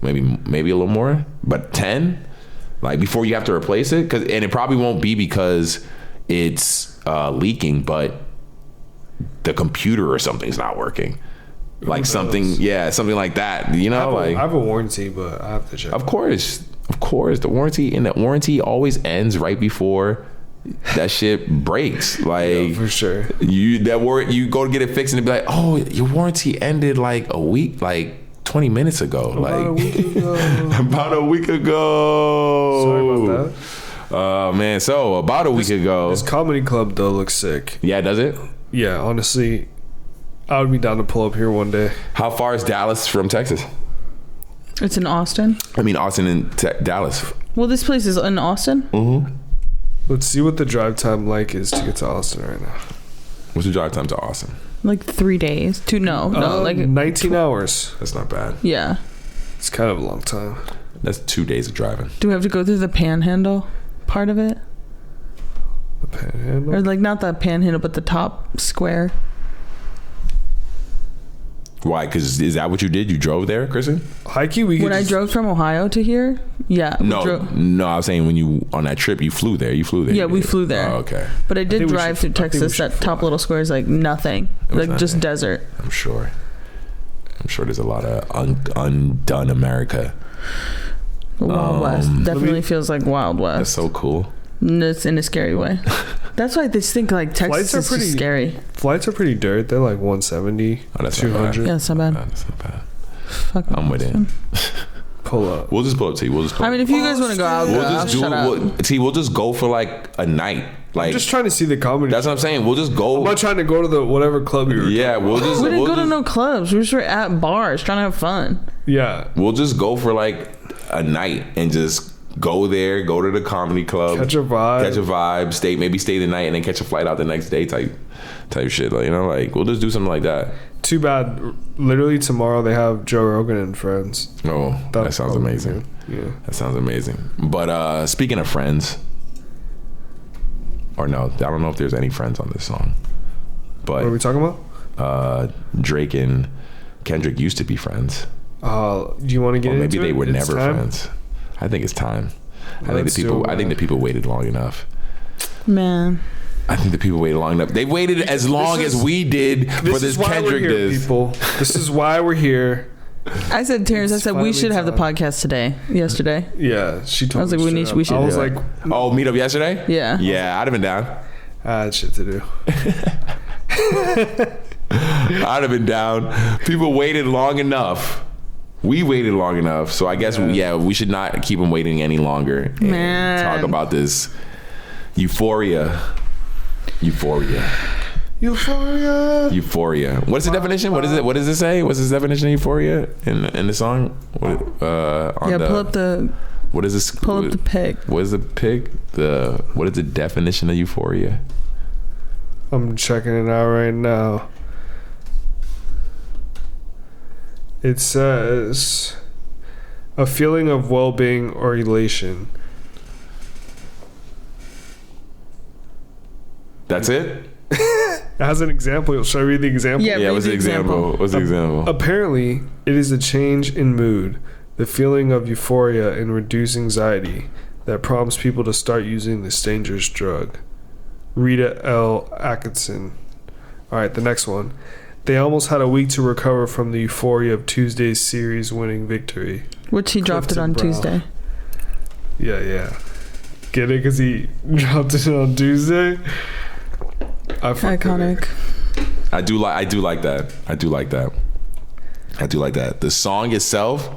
maybe a little more. But 10, like before you have to replace it, and it probably won't be because it's leaking, but the computer or something's not working. Like something like that. You know, I have a warranty, but I have to check. Of course, the warranty always ends right before that shit breaks. Like yeah, for sure. You go to get it fixed and it be like, oh, your warranty ended like a week, like 20 minutes ago. About a week ago. About a week ago. Sorry about that. Man, so about a week ago. This comedy club though looks sick. Yeah, does it? Yeah, honestly, I would be down to pull up here one day. How far is Dallas from Texas? It's in Austin. I mean, Austin and Dallas. Well, this place is in Austin. Mm-hmm. Let's see what the drive time like is to get to Austin right now. What's the drive time to Austin? Like 3 days. Like 19 hours. That's not bad. Yeah. It's kind of a long time. That's 2 days of driving. Do we have to go through the panhandle part of it? The Panhandle. Or like not the panhandle, but the top square. Why? Because is that what you did? You drove there, Kristen? Hikey, we When I drove from Ohio to here, yeah. No, I was saying when you on that trip, you flew there. Yeah, we flew there. Oh, okay. But I did drive through Texas. That top little square is like nothing, like just desert. I'm sure there's a lot of undone America. Wild West definitely feels like Wild West. That's so cool. It's in a scary way. That's why they think like Texas Flights are is pretty just scary. Flights are pretty dirt. They're like 170, that's 200. Yeah, it's not bad. That's not bad. Fuck, I'm with it. Pull up. We'll just pull up, T. I mean, if you guys want to go out, We'll just go for like a night. Like, I'm just trying to see the comedy. That's what I'm saying. We'll just go. I'm not trying to go to the whatever club you were. Yeah, we didn't go to no clubs. We were at bars trying to have fun. Yeah. We'll just go for like a night and just go there, go to the comedy club, catch a vibe, maybe stay the night and then catch a flight out the next day type shit. Like, like we'll just do something like that. Too bad. Literally tomorrow they have Joe Rogan and Friends. Oh, that sounds amazing. Yeah, that sounds amazing. But speaking of Friends, or no, I don't know if there's any Friends on this song. But what are we talking about? Drake and Kendrick used to be friends. Do you want to get into it? Maybe they were never friends. I think it's time. I think the people waited long enough. Man. I think the people waited long enough. They waited as long as we did for this Kendrick diss. People. This is why we're here. I said, Terrence, I said we should have the podcast yesterday. Yeah, she told me. I was like, we should. I was like, meet up yesterday? Yeah. Yeah, I'd have been down. I had shit to do. I'd have been down. People waited long enough. We waited long enough, so I guess we should not keep them waiting any longer and talk about this euphoria. What is the definition? What is it? What does it say? What's the definition of euphoria in the song? Pull up the. What is this? Pull up the pic. What is the pic? What is the definition of euphoria? I'm checking it out right now. It says a feeling of well-being or elation. That's it? It has an example. Should I read the example? Yeah, what's the example? What's the example? Apparently, it is a change in mood, the feeling of euphoria and reduced anxiety that prompts people to start using this dangerous drug. Rita L. Atkinson. All right, the next one. They almost had a week to recover from the euphoria of Tuesday's series-winning victory. Which he dropped it on Tuesday. Yeah. Get it? Because he dropped it on Tuesday? Iconic. I do like that. The song itself,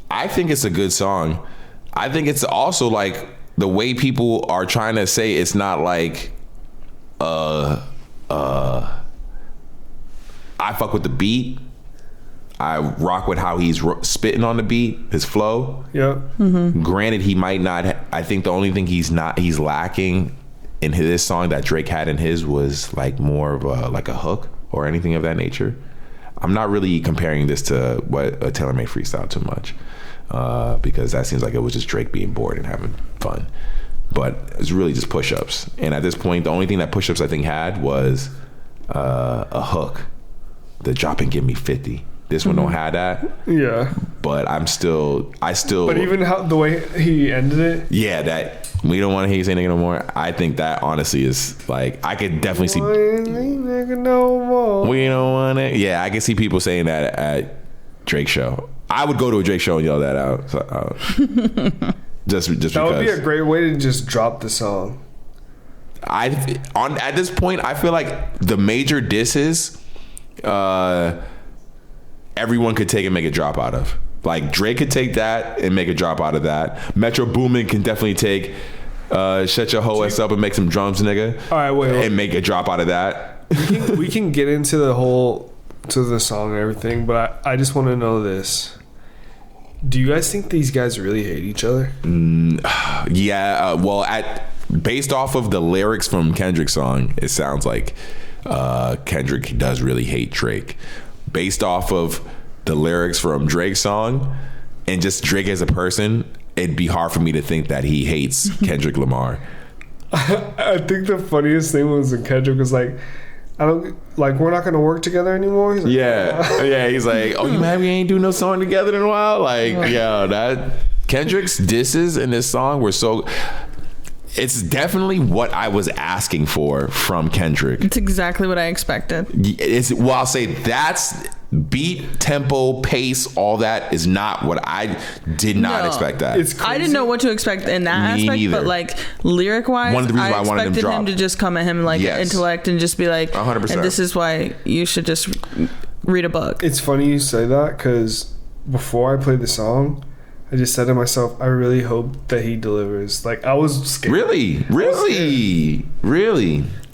I think it's a good song. I think it's also like the way people are trying to say it's not like I fuck with the beat. I rock with how he's spitting on the beat, his flow. Yeah. Mm-hmm. Granted, he might not. I think the only thing he's lacking in this song that Drake had in his was like more of a hook or anything of that nature. I'm not really comparing this to what a Taylor Made freestyle too much because that seems like it was just Drake being bored and having fun. But it's really just push-ups. And at this point, the only thing that push-ups I think had was a hook. The drop and give me 50. This one don't have that. Yeah. But I still. But even how the way he ended it. Yeah, that we don't want to hear you say nigga no more. I think that honestly is like I could definitely see. Nigga no more. We don't want it. Yeah, I can see people saying that at Drake show. I would go to a Drake show and yell that out. So, just because. That would be a great way to just drop the song. At this point, I feel like the major disses, everyone could take and make a drop out of. Like Drake could take that and make a drop out of that. Metro Boomin can definitely take shut your hoe ass up and make some drums, nigga. All right, wait. And make a drop out of that. We can get into the song and everything, but I just want to know this. Do you guys think these guys really hate each other? Yeah. Well, based off of the lyrics from Kendrick's song, it sounds like Kendrick does really hate Drake. Based off of the lyrics from Drake's song and just Drake as a person, it'd be hard for me to think that he hates Kendrick Lamar. I think the funniest thing was when Kendrick was like, I don't like, we're not gonna work together anymore. He's like, yeah. He's like, oh, you mad we ain't do no song together in a while? Like, yo, that Kendrick's disses in this song were so. It's definitely what I was asking for from Kendrick. It's exactly what I expected. I'll say that's beat, tempo, pace, all that is not what I did not expect that. It's crazy. I didn't know what to expect in that aspect, neither. but like lyric wise, One of the reasons I why I wanted him expected him dropped. to just come at him like intellect and just be like, 100%. and this is why you should just read a book. It's funny you say that because before I played the song, I just said to myself, I really hope that he delivers. Like, I was scared. Really?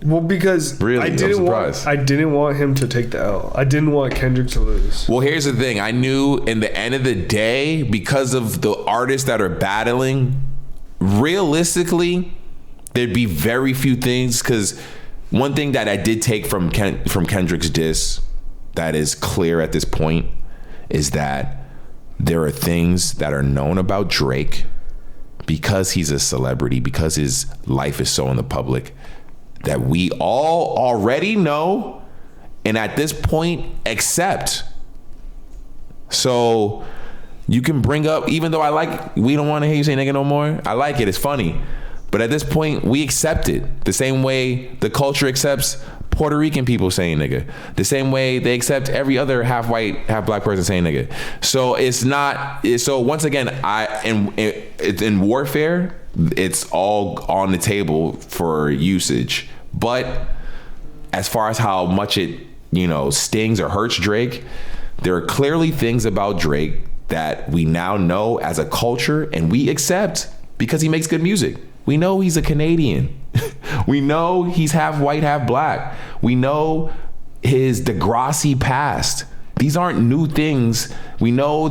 Well, because Really? I didn't want him to take the L. I didn't want Kendrick to lose. Well, here's the thing. I knew in the end of the day, because of the artists that are battling, realistically, there'd be very few things. Because one thing that I did take from Kendrick's diss that is clear at this point is that there are things that are known about Drake because he's a celebrity, because his life is so in the public, that we all already know and at this point accept. So you can bring up, even though we don't want to hear you say nigga no more. I like it. It's funny. But at this point, we accept it the same way the culture accepts Puerto Rican people saying nigga, the same way they accept every other half white, half black person saying nigga. So it's not. So once again, in warfare, it's all on the table for usage. But as far as how much it stings or hurts Drake, there are clearly things about Drake that we now know as a culture and we accept because he makes good music. We know he's a Canadian. We know he's half white, half black. We know his Degrassi past. These aren't new things. We know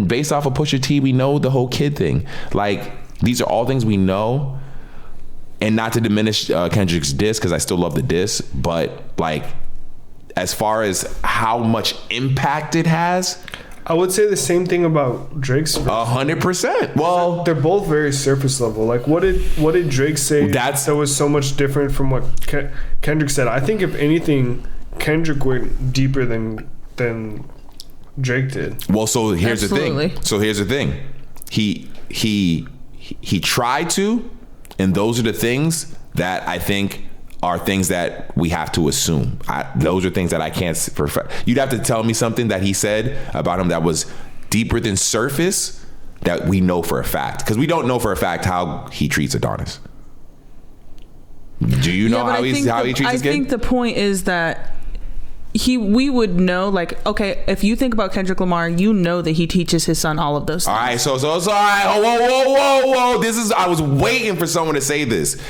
based off of Pusha T, we know the whole kid thing. Like, these are all things we know. And not to diminish Kendrick's diss, because I still love the diss, but like, as far as how much impact it has, I would say the same thing about Drake's. 100%. Well, they're both very surface level. Like, what did Drake say that was so much different from what Kendrick said? I think if anything, Kendrick went deeper than Drake did. Well, so here's Absolutely. the thing. He tried to, and those are the things that I think are things that we have to assume. Those are things that I can't perfect. You'd have to tell me something that he said about him that was deeper than surface that we know for a fact. Because we don't know for a fact how he treats Adonis. Do you know how he treats his kid? I think the point is that we would know, like, okay, if you think about Kendrick Lamar, you know that he teaches his son all of those things. All right, so all right. Whoa. I was waiting for someone to say this.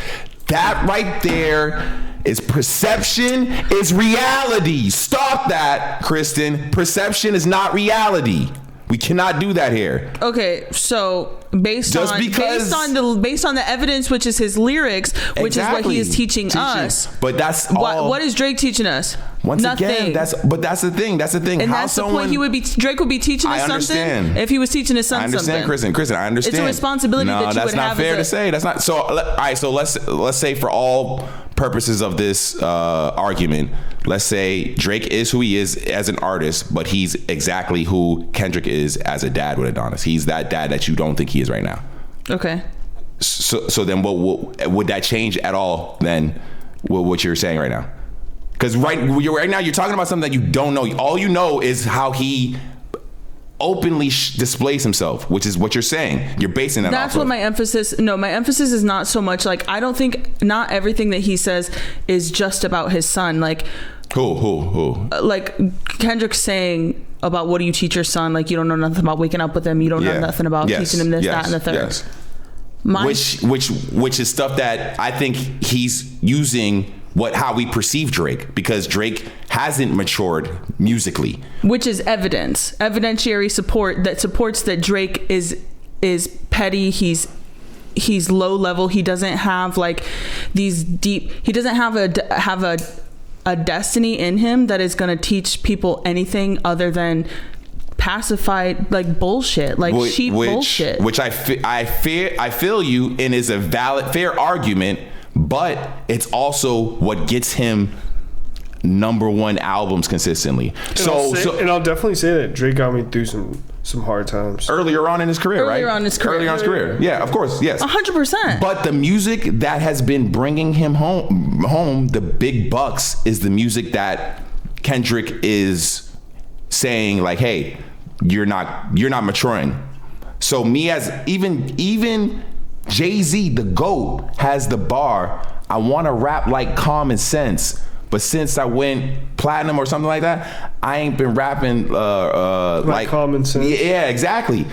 That right there is perception is reality. Stop that, Kristen. Perception is not reality. We cannot do that here. Okay, so based on the evidence, which is his lyrics, which is what he is teaching us. But that's all. What is Drake teaching us? Nothing. Again, that's the thing. And that's the point. Drake would be teaching us something if he was teaching his son something. I understand, Kristen. I understand. It's a responsibility that you would have. That's not fair to say. That's not. So all right. So let's say for all purposes of this argument, let's say Drake is who he is as an artist, but he's exactly who Kendrick is as a dad with Adonis. He's that dad that you don't think he is right now. Okay. So then what would that change at all then what you're saying right now? Because right now you're talking about something that you don't know. All you know is how he openly displays himself, which is what you're saying. You're basing that That's off what of. my emphasis is not so much like, I don't think not everything that he says is just about his son. Like who like Kendrick saying about what do you teach your son? Like, you don't know nothing about waking up with him. You don't know nothing about teaching him this, that, and the third. Yes. Which is stuff that I think he's using how we perceive Drake, because Drake hasn't matured musically. Which is evidentiary support that supports that Drake is petty. He's low level. He doesn't have like these deep. He doesn't have a destiny in him that is going to teach people anything other than pacified like bullshit, like cheap bullshit. Which I feel you, and is a fair argument. but it's also what gets him #1 albums consistently. And I'll definitely say that Drake got me through some hard times earlier on in his career, right? Earlier on in his career. Yeah, of course, yes. 100%. But the music that has been bringing him home, the big bucks, is the music that Kendrick is saying like, hey, you're not maturing. So me as even Jay-Z, the GOAT, has the bar, I want to rap like Common Sense. But since I went platinum or something like that, I ain't been rapping like Common Sense. Yeah, exactly.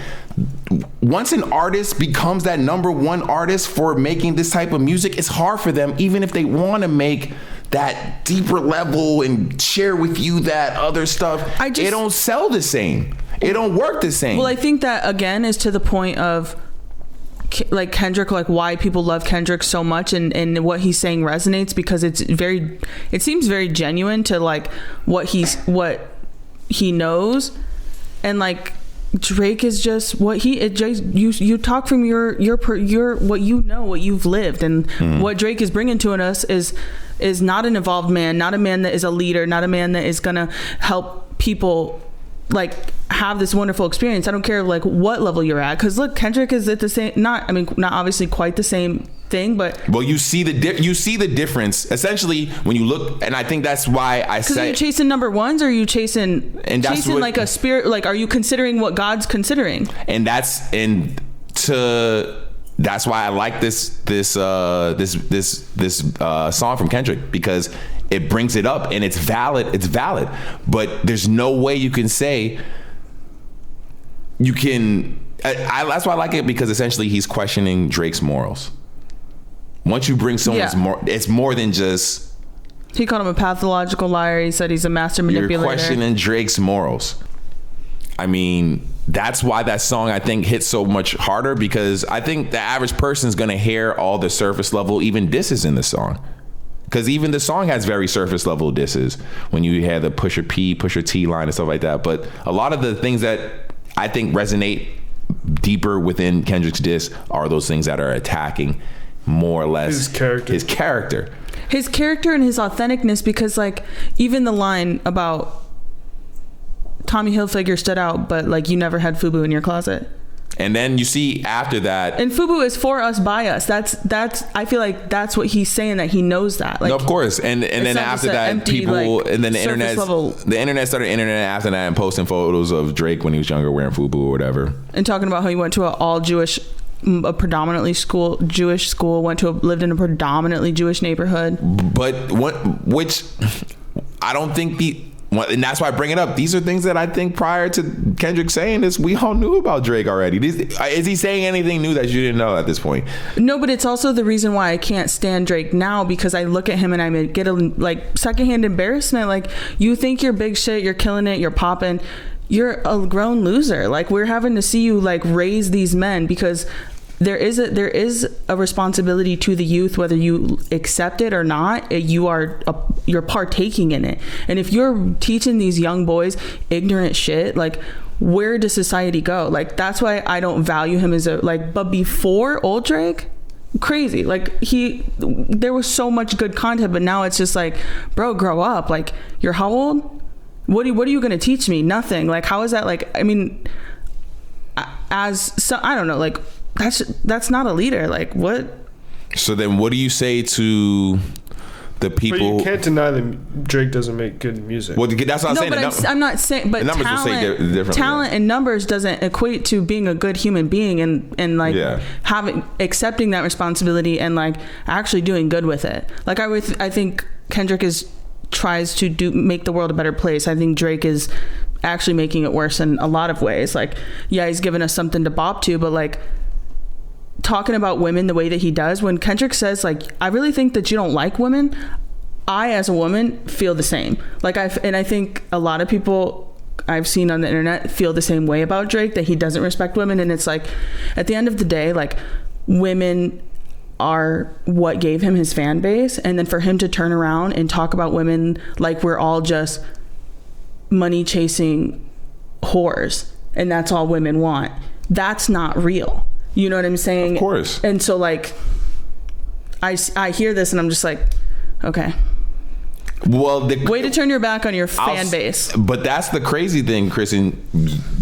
Once an artist becomes that #1 artist for making this type of music, it's hard for them, even if they want to make that deeper level and share with you that other stuff. It don't sell the same. It don't work the same. Well, I think that again is to the point of like Kendrick, like why people love Kendrick so much, and what he's saying resonates because it seems very genuine to like what he knows, and like Drake is just you talk from your what you know, what you've lived, and what Drake is bringing to us is not an evolved man, not a man that is a leader, not a man that is gonna help people like have this wonderful experience. I don't care like what level you're at, because look, Kendrick is at the same, not obviously quite the same thing, but well, you see the difference essentially when you look, and I think that's why I say, are you chasing #1s, or are you chasing like a spirit, like are you considering what God's considering? And that's why I like this song from Kendrick, because it brings it up and it's valid, but there's no way you can say that's why I like it, because essentially he's questioning Drake's morals. Once you bring someone's it's more than just, he called him a pathological liar. He said he's a master manipulator. You're questioning Drake's morals. I mean, that's why that song I think hits so much harder, because I think the average person is going to hear all the surface level even disses in the song. Because even the song has very surface level disses when you hear the Pusha P, Pusha T line and stuff like that. But a lot of the things that I think resonate deeper within Kendrick's diss are those things that are attacking more or less his character and his authenticness. Because like even the line about Tommy Hilfiger stood out, but like you never had FUBU in your closet. And then you see after that, and FUBU is for us, by us. That's I feel like that's what he's saying, that he knows that. Like, no, of course. And then after that, empty, people, like, and then the internet started after that and posting photos of Drake when he was younger wearing FUBU or whatever, and talking about how he went to a predominantly Jewish school, lived in a predominantly Jewish neighborhood. But which I don't think and that's why I bring it up. These are things that I think prior to Kendrick saying this, we all knew about Drake already. Is he saying anything new that you didn't know at this point? No, but it's also the reason why I can't stand Drake now, because I look at him and I get a like secondhand embarrassment. Like, you think you're big shit, you're killing it, you're popping. You're a grown loser. Like, we're having to see you like raise these men, because there is a responsibility to the youth, whether you accept it or not. You're partaking in it. And if you're teaching these young boys ignorant shit, like, where does society go? Like, that's why I don't value him as but before old Drake, crazy. Like, there was so much good content, but now it's just like, bro, grow up. Like, you're how old? What are you going to teach me? Nothing. Like, how is that? Like, I mean, I don't know, like, that's not a leader. Like, what? So then what do you say to the people? But you can't deny that Drake doesn't make good music. Well, that's what I'm saying. But I'm not saying, but talent and numbers doesn't equate to being a good human being and like accepting that responsibility and like actually doing good with it. Like, I think Kendrick tries to make the world a better place. I think Drake is actually making it worse in a lot of ways. Like, yeah, he's given us something to bop to, but like, talking about women the way that he does, when Kendrick says like, I really think that you don't like women, I as a woman feel the same. Like, I think a lot of people I've seen on the internet feel the same way about Drake, that he doesn't respect women. And it's like, at the end of the day, like, women are what gave him his fan base, and then for him to turn around and talk about women like we're all just money chasing whores and that's all women want, that's not real. You know what I'm saying? Of course. And so like, I hear this and I'm just like, okay. Well, way to turn your back on your fan base. But that's the crazy thing, Kristen.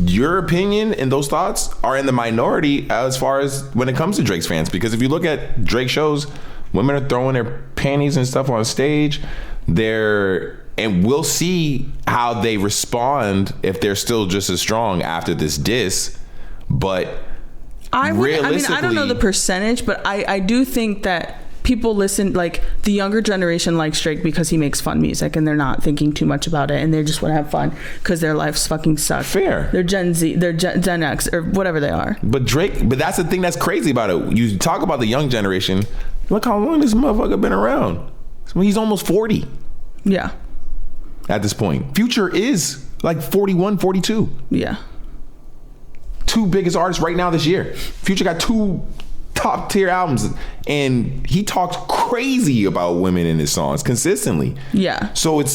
Your opinion and those thoughts are in the minority as far as when it comes to Drake's fans. Because if you look at Drake shows, women are throwing their panties and stuff on stage. And we'll see how they respond if they're still just as strong after this diss. But I don't know the percentage, but I do think that people listen, like the younger generation likes Drake because he makes fun music and they're not thinking too much about it and they just want to have fun because their lives fucking suck. Fair. They're Gen Z, they're Gen X or whatever they are. But that's the thing that's crazy about it. You talk about the young generation. Look how long this motherfucker been around. He's almost 40. Yeah. At this point. Future is like 41, 42. Yeah. 2 biggest artists right now this year. Future got 2 top tier albums and he talks crazy about women in his songs consistently. Yeah. So it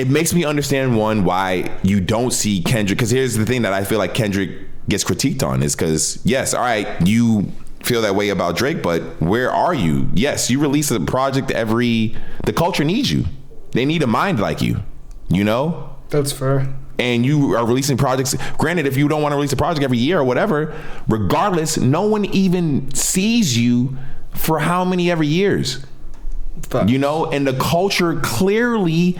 makes me understand why you don't see Kendrick, because here's the thing that I feel like Kendrick gets critiqued on is because yes, all right, you feel that way about Drake, but where are you? Yes, you release a project the culture needs you. They need a mind like you, you know? That's fair. And you are releasing projects. Granted, if you don't want to release a project every year or whatever, regardless, no one even sees you for how many ever years. Facts. You know, and the culture clearly,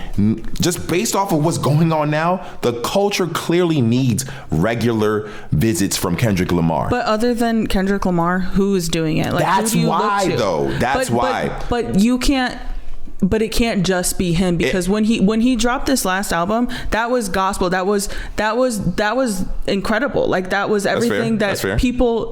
just based off of what's going on now, the culture clearly needs regular visits from Kendrick Lamar. But other than Kendrick Lamar, who is doing it? Like, that's why, though. That's why. But you can't. But it can't just be him, because when he dropped this last album, that was gospel. That was incredible. Like, that was everything that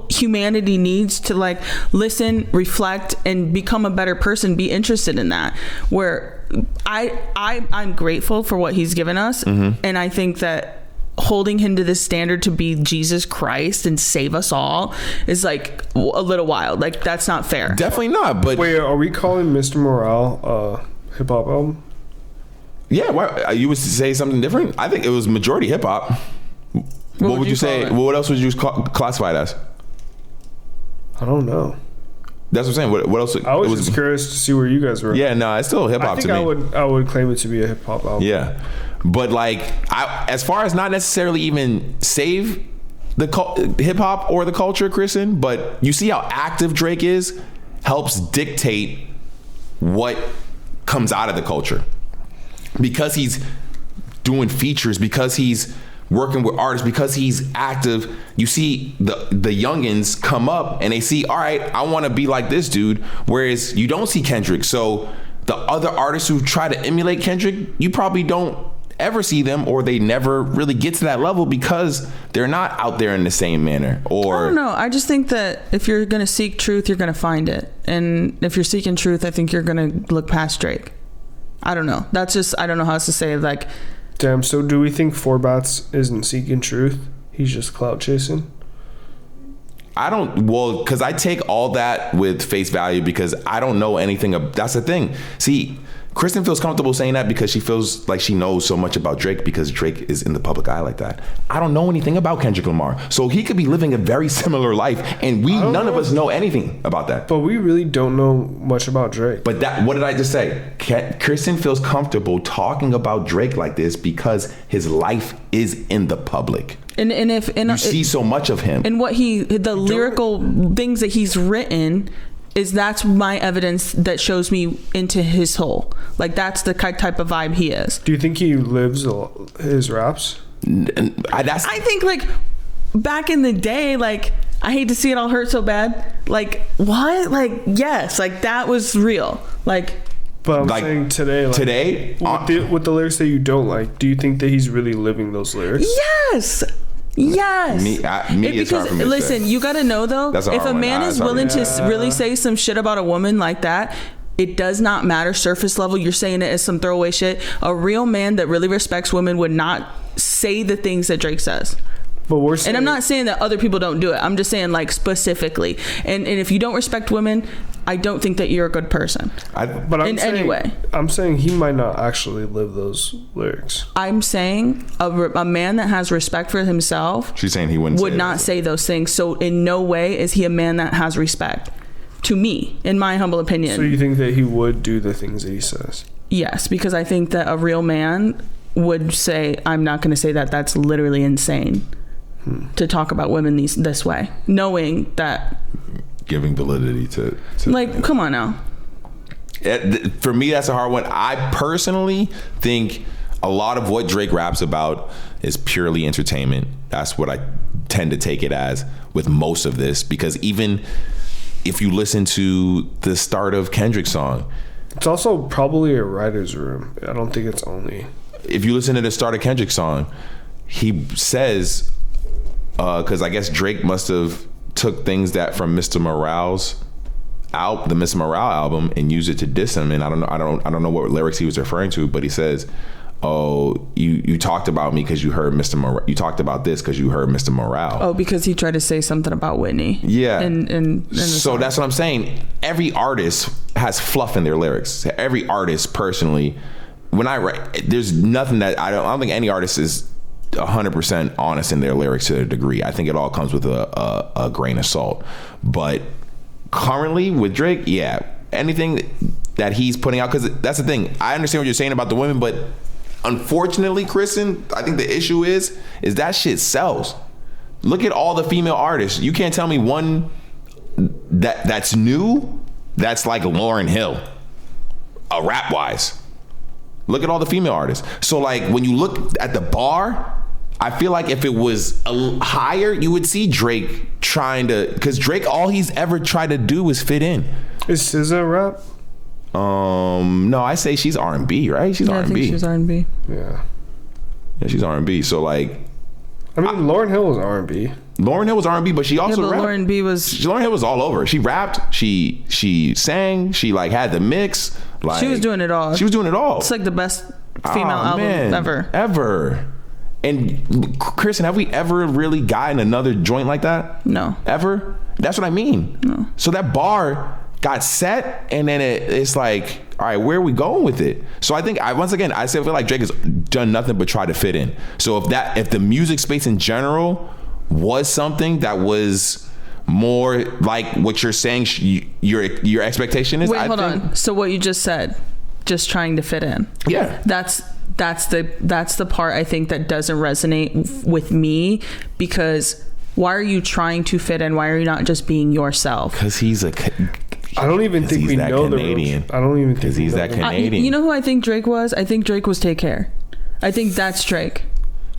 humanity needs to, like, listen, reflect, and become a better person. Be interested in that. Where I'm grateful for what he's given us, and I think that holding him to this standard to be Jesus Christ and save us all is like a little wild. Like, that's not fair. Definitely not. But wait, are we calling Mr. Morale a hip hop album? Yeah, why, you would say something different? I think it was majority hip hop. What would you say? What else would you classify it as? I don't know. That's what I'm saying. What else? I was just curious to see where you guys were. Yeah, no, it's still hip hop to me. I would claim it to be a hip hop album. Yeah. But like, as far as not necessarily even save the hip hop or the culture, Kristen, but you see how active Drake is, helps dictate what comes out of the culture, because he's doing features, because he's working with artists, because he's active. You see the youngins come up and they see, all right, I want to be like this dude, whereas you don't see Kendrick. So the other artists who try to emulate Kendrick, you probably don't ever see them, or they never really get to that level because they're not out there in the same manner. Or I don't know. I just think that if you're going to seek truth, you're going to find it. And if you're seeking truth, I think you're going to look past Drake. I don't know. That's just, I don't know how else to say. Like, damn. So do we think Four Bats isn't seeking truth? He's just clout chasing? I don't, well, because I take all that with face value, because I don't know anything. That's the thing. See, Kristen feels comfortable saying that because she feels like she knows so much about Drake, because Drake is in the public eye like that. I don't know anything about Kendrick Lamar, so he could be living a very similar life, and none of us know anything about that. But we really don't know much about Drake. But what did I just say? Kristen feels comfortable talking about Drake like this because his life is in the public. And you see so much of him, and the lyrical things that he's written. That's my evidence that shows me into his soul. Like, that's the type of vibe he is. Do you think he lives his raps? I think, like, back in the day, like, I hate to see it all hurt so bad. Like, what? Like, yes, like, that was real. Like, but I'm saying today, with the lyrics that you don't like, do you think that he's really living those lyrics? Yes. Yes. It's hard for me to say. You got to know, though, if a man is willing to really say some shit about a woman like that, it does not matter surface level. You're saying it as some throwaway shit. A real man that really respects women would not say the things that Drake says. But we're saying, and I'm not saying that other people don't do it. I'm just saying, like, specifically. And if you don't respect women, I don't think that you're a good person. Any way. I'm saying he might not actually live those lyrics. I'm saying a man that has respect for himself. She's saying he would not say those things. So in no way is he a man that has respect. To me, in my humble opinion. So you think that he would do the things that he says? Yes, because I think that a real man would say, I'm not going to say that. That's literally insane to talk about women this way, knowing that. Giving validity to like, come on now. For me, that's a hard one. I personally think a lot of what Drake raps about is purely entertainment. That's what I tend to take it as with most of this, because even if you listen to the start of Kendrick's song, it's also probably a writer's room. I don't think it's only. If you listen to the start of Kendrick's song, he says, because I guess Drake must have took things that from Mr. Morale's the Mr. Morale album and used it to diss him. And I don't know what lyrics he was referring to, but he says, "Oh, you talked about me because you heard Mr. Morale. You talked about this because you heard Mr. Morale." Oh, because he tried to say something about Whitney. Yeah. And so that's what I'm saying. Every artist has fluff in their lyrics. Every artist, personally, when I write, there's nothing that I don't think any artist is 100% honest in their lyrics to a degree. I think it all comes with a grain of salt. But currently with Drake, yeah, anything that he's putting out, because that's the thing. I understand what you're saying about the women, but unfortunately, Kristen, I think the issue is that shit sells. Look at all the female artists. You can't tell me one that's new that's like Lauryn Hill, rap wise. Look at all the female artists. So like when you look at the bar, I feel like if it was higher, you would see Drake trying to, because Drake, all he's ever tried to do is fit in. Is SZA rap? No, I say she's R&B, right? She's R&B. I think she's R&B. Yeah, she's R&B. So like, I mean, Lauryn Hill was R&B. Lauryn Hill was R&B, but she also rapped. Lauryn Hill was all over. She rapped. She sang. She like had the mix. Like, she was doing it all. She was doing it all. It's like the best female album ever. And Kristen, have we ever really gotten another joint like that? No. Ever? That's what I mean. No. So that bar got set, and then it's like, all right, where are we going with it? So I think I feel like Drake has done nothing but try to fit in. So if the music space in general was something that was more like what you're saying, your expectation is. Wait, hold on. So what you just said, just trying to fit in. Yeah. That's the part I think that doesn't resonate with me, because why are you trying to fit in? Why are you not just being yourself? Because he's a. I don't even think we know Canadian. I don't even think because he's that Canadian. You know who I think Drake was? I think Drake was Take Care. I think that's Drake.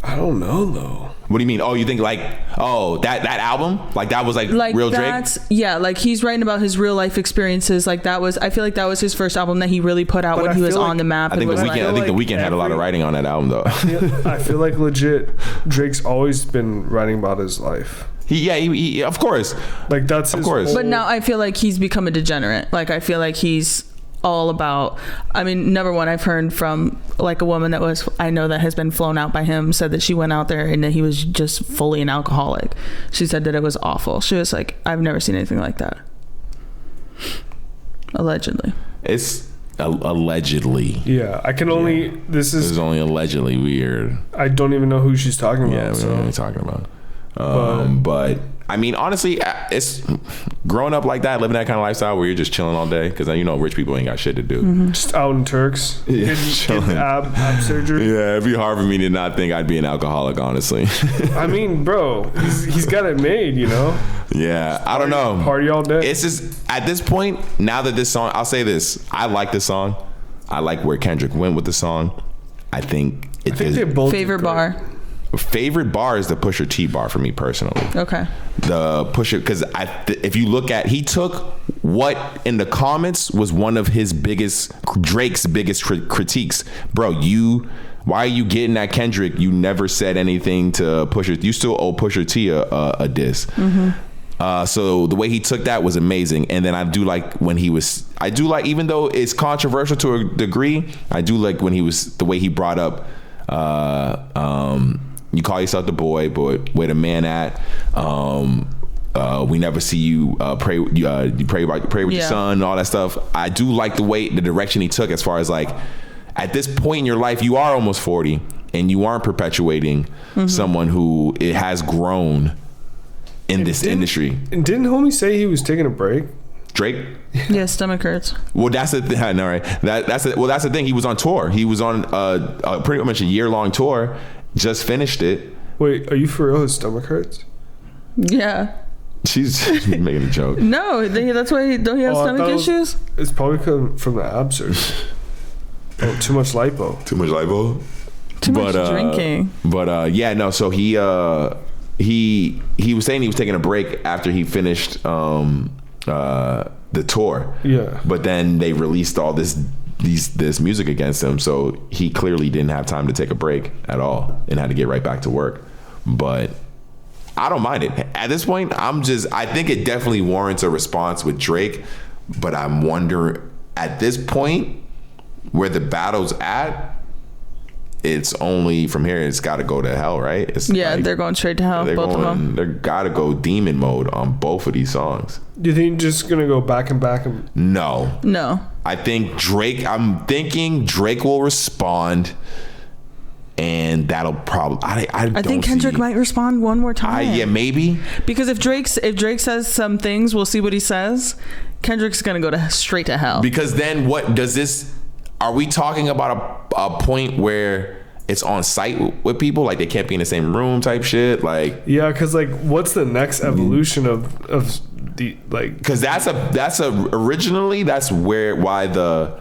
I don't know though. What do you mean? Oh, you think like, that album? Like that was like real Drake? Yeah, like he's writing about his real life experiences. Like I feel like that was his first album that he really put out when he was on the map. I think The Weeknd had a lot of writing on that album though. I feel like legit Drake's always been writing about his life. He of course. Like that's his course. But now I feel like he's become a degenerate. Like I feel like he's all about, I mean, number one, I've heard from like a woman I know that has been flown out by him, said that she went out there and that he was just fully an alcoholic. She said that it was awful. She was like, I've never seen anything like that. Allegedly. It's allegedly. Yeah, I can only. This is only allegedly weird. I don't even know who she's talking about. Yeah, we don't know what you're talking about. But I mean, honestly, it's growing up like that, living that kind of lifestyle where you're just chilling all day, because rich people ain't got shit to do. Mm-hmm. Just out in Turks, getting ab surgery. Yeah, it'd be hard for me to not think I'd be an alcoholic, honestly. I mean, bro, he's got it made, you know. Yeah, I don't know. Party all day. It's just at this point, now that this song, I'll say this: I like this song. I like where Kendrick went with the song. I think they both favorite bar. Favorite bar is the Pusha T bar for me personally. Okay. The Pusha, because if you look at, he took what in the comments was one of Drake's biggest critiques. Bro, why are you getting at Kendrick? You never said anything to Pusha. You still owe Pusha T a diss. Mm-hmm. So the way he took that was amazing. And then I do like even though it's controversial to a degree, I do like when the way he brought up you call yourself the boy, but where the man at? we never see you pray. You pray with your son, all that stuff. I do like the direction he took as far as like, at this point in your life, you are almost 40, and you aren't perpetuating someone who it has grown in this industry. And didn't homie say he was taking a break? Drake? Yeah, stomach hurts. Well, that's the thing. I know, right? That's the thing. He was on tour. He was on pretty much a year-long tour. Just finished it. Wait, are you for real? His stomach hurts? Yeah. She's making a joke. No, that's why don't he have stomach issues? It's probably from the abscess. Too much lipo. Too much lipo. Too much drinking. But yeah, no. So he was saying he was taking a break after he finished the tour. Yeah. But then they released all this music against him, so he clearly didn't have time to take a break at all and had to get right back to work. But I don't mind it. At this point, I think it definitely warrants a response with Drake, but I'm wondering at this point where the battle's at, it's only from here. It's got to go to hell, right? They're going straight to hell. Both of them. They got to go demon mode on both of these songs. Do you think just gonna go back and back? No. I think Drake. I'm thinking Drake will respond, and that'll probably. I think Kendrick might respond one more time. Yeah, maybe. Because if Drake says some things, we'll see what he says. Kendrick's gonna go straight to hell. Because then what does this? Are we talking about a point where it's on site with people, like they can't be in the same room type shit? Like, yeah, because like, what's the next evolution of the like? Because originally that's why the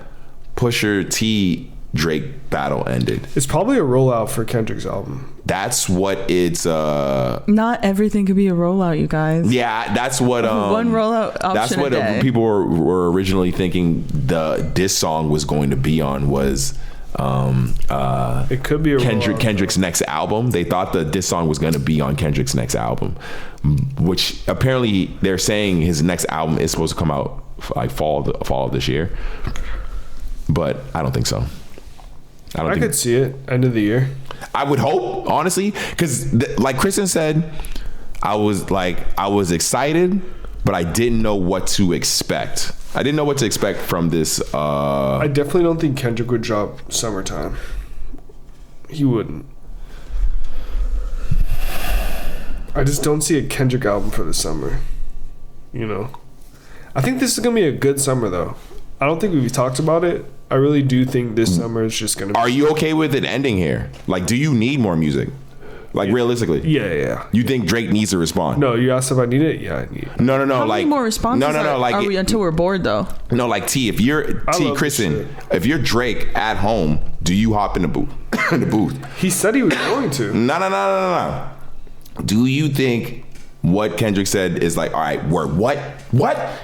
Pusha T Drake battle ended. It's probably a rollout for Kendrick's album. That's what it's. Not everything could be a rollout, you guys. Yeah, that's what. One rollout option. That's what people were originally thinking. This song was going to be on was. It could be a Kendrick's next album. They thought that this song was going to be on Kendrick's next album, which apparently they're saying his next album is supposed to come out like fall of this year. But I don't think so. I could see it end of the year. I would hope, honestly, because like Kristen said, I was excited, but I didn't know what to expect. I didn't know what to expect from this. I definitely don't think Kendrick would drop Summertime. He wouldn't. I just don't see a Kendrick album for the summer. You know? I think this is going to be a good summer, though. I don't think we've talked about it. I really do think this summer is just going to be... Are you okay with it ending here? Like, do you need more music? Like, realistically? Yeah. You think Drake needs to respond? No, you asked if I need it? Yeah, I need it. No. How many more responses are we until we're bored, though? No, like, Kristen, if you're Drake at home, do you hop in the booth? He said he was going to. No. Do you think what Kendrick said is like, all right, word, what?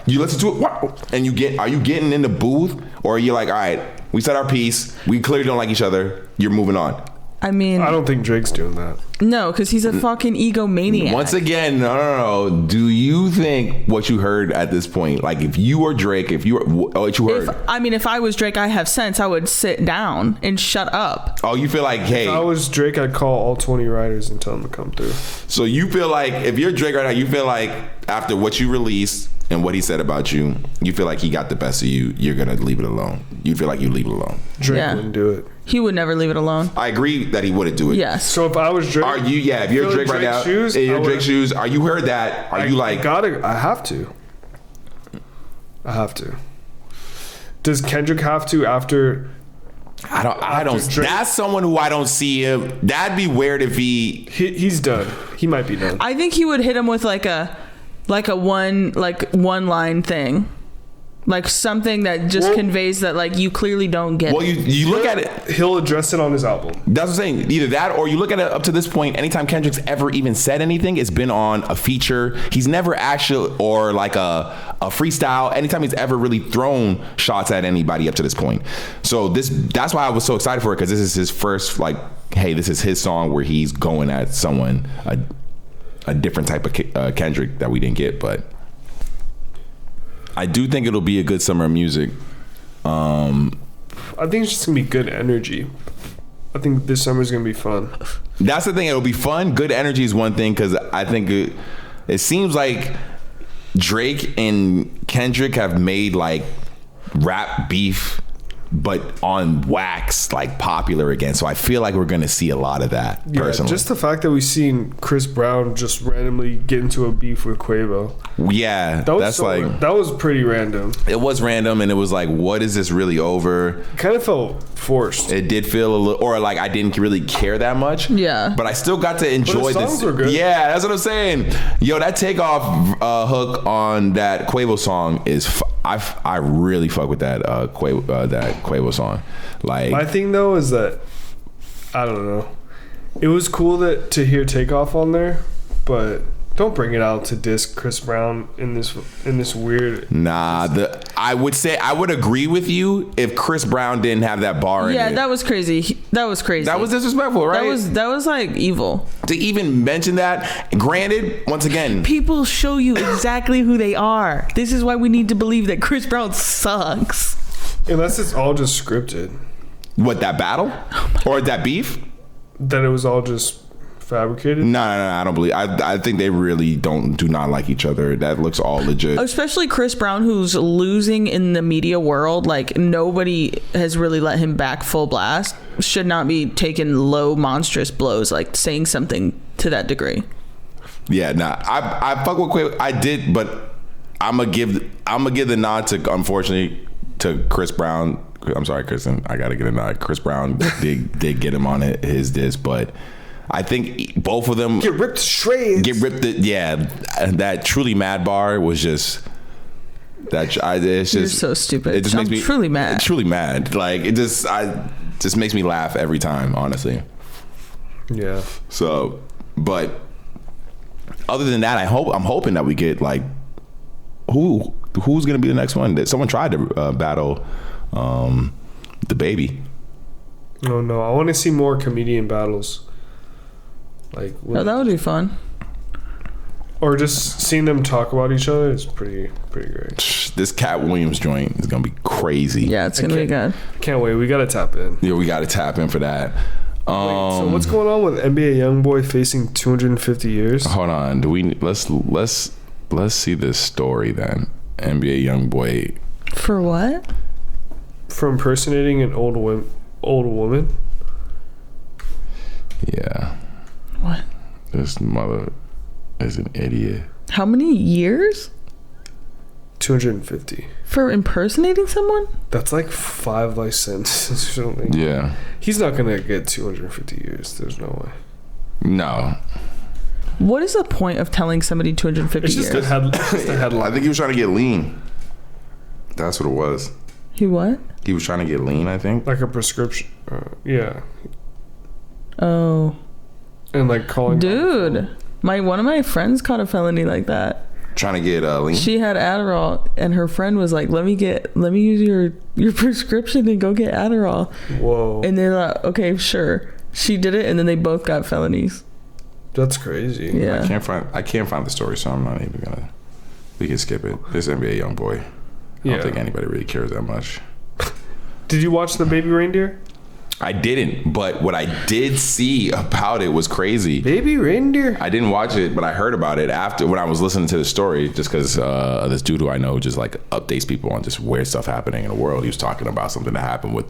You listen to it, what? And are you getting in the booth? Or are you like, all right, we said our piece, we clearly don't like each other, you're moving on? I mean, I don't think Drake's doing that. No, because he's a fucking egomaniac. Once again, no. Do you think what you heard at this point, like if you were Drake, what you heard? If I was Drake, I have sense. I would sit down and shut up. Oh, you feel like, hey. If I was Drake, I'd call all 20 writers and tell them to come through. So you feel like, if you're Drake right now, you feel like after what you released and what he said about you, you feel like he got the best of you, you're going to leave it alone. You feel like you leave it alone. Drake wouldn't do it. He would never leave it alone. I agree that he wouldn't do it. Yes. So if I was Drake, if you're Drake right now, in your Drake shoes, are you heard that? Are you like? I have to. Does Kendrick have to after? I don't. That's someone who I don't see him. That'd be weird if he's done. He might be done. I think he would hit him with like a one line thing. Like something that just conveys that like you clearly don't get. Well, you look at it. He'll address it on his album. That's what I'm saying. Either that or you look at it up to this point. Anytime Kendrick's ever even said anything, it's been on a feature. He's never actually or like a freestyle. Anytime he's ever really thrown shots at anybody up to this point. So that's why I was so excited for it, because this is his first like, hey, this is his song where he's going at someone a different type of Kendrick that we didn't get, but. I do think it'll be a good summer of music. I think it's just gonna be good energy. I think this summer's gonna be fun. That's the thing. It'll be fun. Good energy is one thing, because I think It seems like Drake and Kendrick have made like rap beef, but on wax, like popular again. So I feel like we're gonna see a lot of that. Personally, just the fact that we've seen Chris Brown just randomly get into a beef with Quavo. Yeah, that's like that was pretty random. It was random, and it was like, what is this really over? It kind of felt forced. It did feel a little, or like I didn't really care that much. Yeah, but I still got to enjoy the songs this. were good. Yeah, that's what I'm saying. Yo, that takeoff hook on that Quavo song is. I really fuck with that Quavo song. Like, my thing though is that I don't know. It was cool to hear Takeoff on there, but don't bring it out to diss Chris Brown in this weird. Nah, I would agree with you if Chris Brown didn't have that bar in it. Yeah, that was crazy. That was crazy. That was disrespectful, right? That was like evil. To even mention that, granted, once again, people show you exactly who they are. This is why we need to believe that Chris Brown sucks. Unless it's all just scripted. What, that battle? Or that beef? That it was all just fabricated? No, I don't believe. I think they really do not like each other. That looks all legit. Especially Chris Brown, who's losing in the media world. Like, nobody has really let him back full blast. Should not be taking low, monstrous blows, like saying something to that degree. Yeah, nah. I fuck with Quavo. I did, but I'm gonna give the nod to, unfortunately, to Chris Brown. I'm sorry, Kristen. I gotta get a nod. Chris Brown did get him on his diss, but I think both of them get ripped to shreds. That Truly Mad bar was just that. It's just, you're so stupid. It just makes me truly mad. Truly mad. Like, it just makes me laugh every time. Honestly. Yeah. So, but other than that, I'm hoping that we get like who's gonna be the next one. That someone tried to battle the baby. Oh no, I want to see more comedian battles. Like, that would be fun. Or just seeing them talk about each other is pretty great. This Cat Williams joint is gonna be crazy. Yeah, it's gonna be good. Can't wait. We gotta tap in. Yeah, we gotta tap in for that. Wait, so what's going on with NBA YoungBoy facing 250 years? Hold on. Let's see this story then. NBA YoungBoy. For what? For impersonating an old woman. Yeah. What? This mother is an idiot. How many years? 250. For impersonating someone? That's like 5 life sentences or something. Yeah. He's not gonna get 250 years. There's no way. No. What is the point of telling somebody 250 it's years? just the headline. I think he was trying to get lean. That's what it was. He what? He was trying to get lean, I think. Like a prescription. Yeah. Oh. And like calling. Dude, one of my friends caught a felony like that. Trying to get lean. She had Adderall, and her friend was like, "Let me use your prescription and go get Adderall." Whoa. And they're like, "Okay, sure." She did it, and then they both got felonies. That's crazy. Yeah. I can't find the story, so I'm not even gonna. We can skip it. This NBA YoungBoy. I don't think anybody really cares that much. Did you watch the Baby Reindeer? I didn't, but what I did see about it was crazy. Baby Reindeer? I didn't watch it, but I heard about it after when I was listening to the story, just because this dude who I know just like updates people on just weird stuff happening in the world. He was talking about something that happened with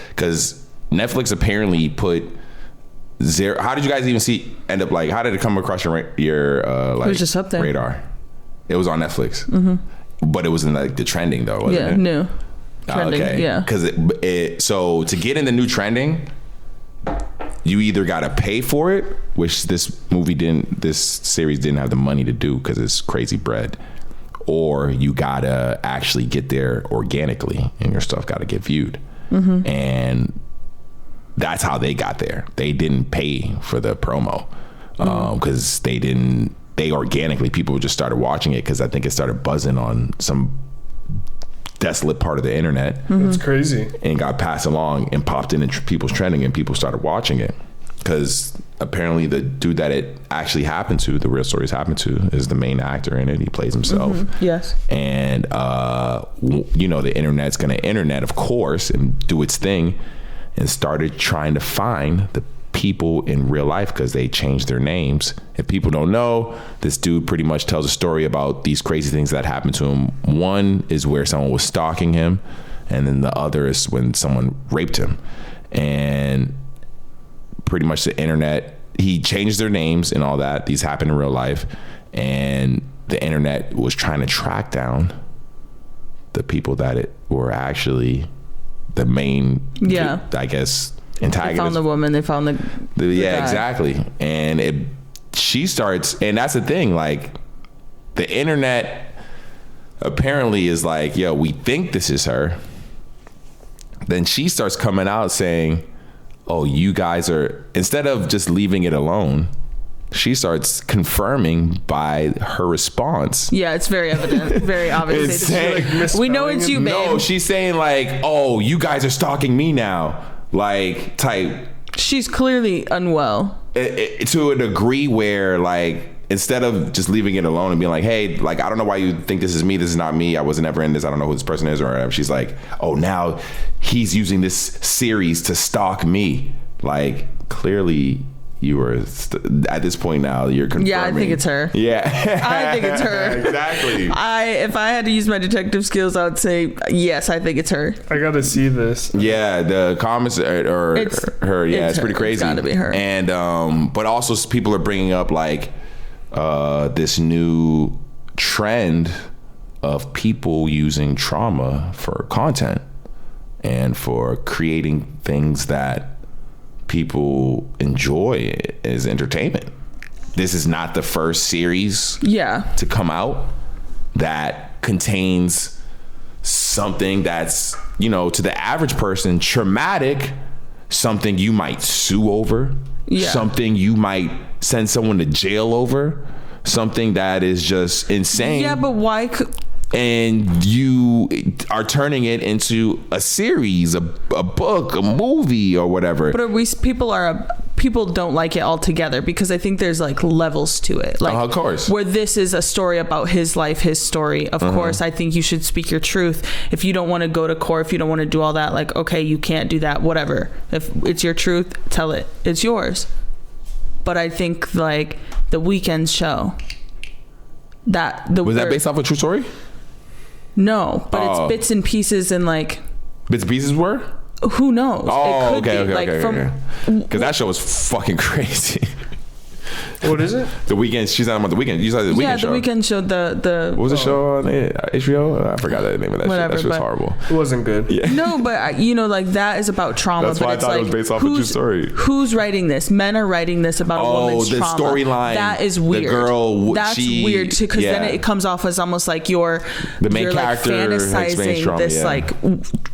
because Netflix apparently put zero. How did you guys even end up like? How did it come across your like it was just up there. radar? It was on Netflix, but it was in like the trending though, wasn't it? No. Trending, okay. yeah. Because so to get in the new trending, you either got to pay for it, which this series didn't have the money to do because it's crazy bread, or you got to actually get there organically and your stuff got to get viewed. And that's how they got there. They didn't pay for the promo because they organically, people just started watching it because I think it started buzzing on some desolate part of the internet. That's crazy. And got passed along and popped into people's trending, and people started watching it because apparently the dude that it actually happened to, the real stories happened to, is the main actor in it. He plays himself. Yes. And the internet's gonna internet, of course, and do its thing, and started trying to find the people in real life because they changed their names. If people don't know, this dude pretty much tells a story about these crazy things that happened to him. One is where someone was stalking him, and then the other is when someone raped him. And pretty much the internet, he changed their names and all that. These happened in real life, and the internet was trying to track down the people that it were actually the main, I guess, antagonist. They found the woman. They found the guy. Exactly. And she starts, and that's the thing. Like, the internet apparently is like, yo, we think this is her. Then she starts coming out saying, oh, you guys are, instead of just leaving it alone, she starts confirming by her response. Yeah, it's very evident, very obvious. We know it's you, babe. No, she's saying like, oh, you guys are stalking me now. Like, type. She's clearly unwell. To a degree where, like, instead of just leaving it alone and being like, hey, like, I don't know why you think this is me. This is not me. I wasn't ever in this. I don't know who this person is or whatever. She's like, oh, now he's using this series to stalk me. Like, clearly you were at this point now you're confirming. Yeah, I think it's her. Yeah. I think it's her. Exactly. If I had to use my detective skills, I would say yes, I think it's her. I gotta see this. Yeah, the comments or her. Yeah, it's pretty crazy. It's gotta be her. And but also people are bringing up like this new trend of people using trauma for content and for creating things that people enjoy as entertainment. This is not the first series to come out that contains something that's, you know, to the average person traumatic, something you might sue over, something you might send someone to jail over, something that is just insane. Yeah, but why and you are turning it into a series, a book, a movie, or whatever. But people don't like it altogether because I think there's like levels to it. Like, of course, where this is a story about his life, his story. Of course, I think you should speak your truth. If you don't want to go to court, if you don't want to do all that, like, okay, you can't do that. Whatever. If it's your truth, tell it. It's yours. But I think like the Weeknd show. Was that based off a true story? No, but it's bits and pieces and like bits and pieces were. Who knows? Oh, it could okay. Because that show was fucking crazy. What is it? The Weeknd. She's on The Weeknd. You saw the Weeknd show. Yeah, the Weeknd show. The what was the show on HBO? I forgot the name of that. Whatever, shit. That shit was horrible. It wasn't good. Yeah. No, but you know, like that is about trauma. That's why I thought it was based off a true story. Who's writing this? Men are writing this about a woman's trauma. Oh, the storyline. That is weird. The girl. That's weird too, because then it comes off as almost like the main character fantasizing trauma, this like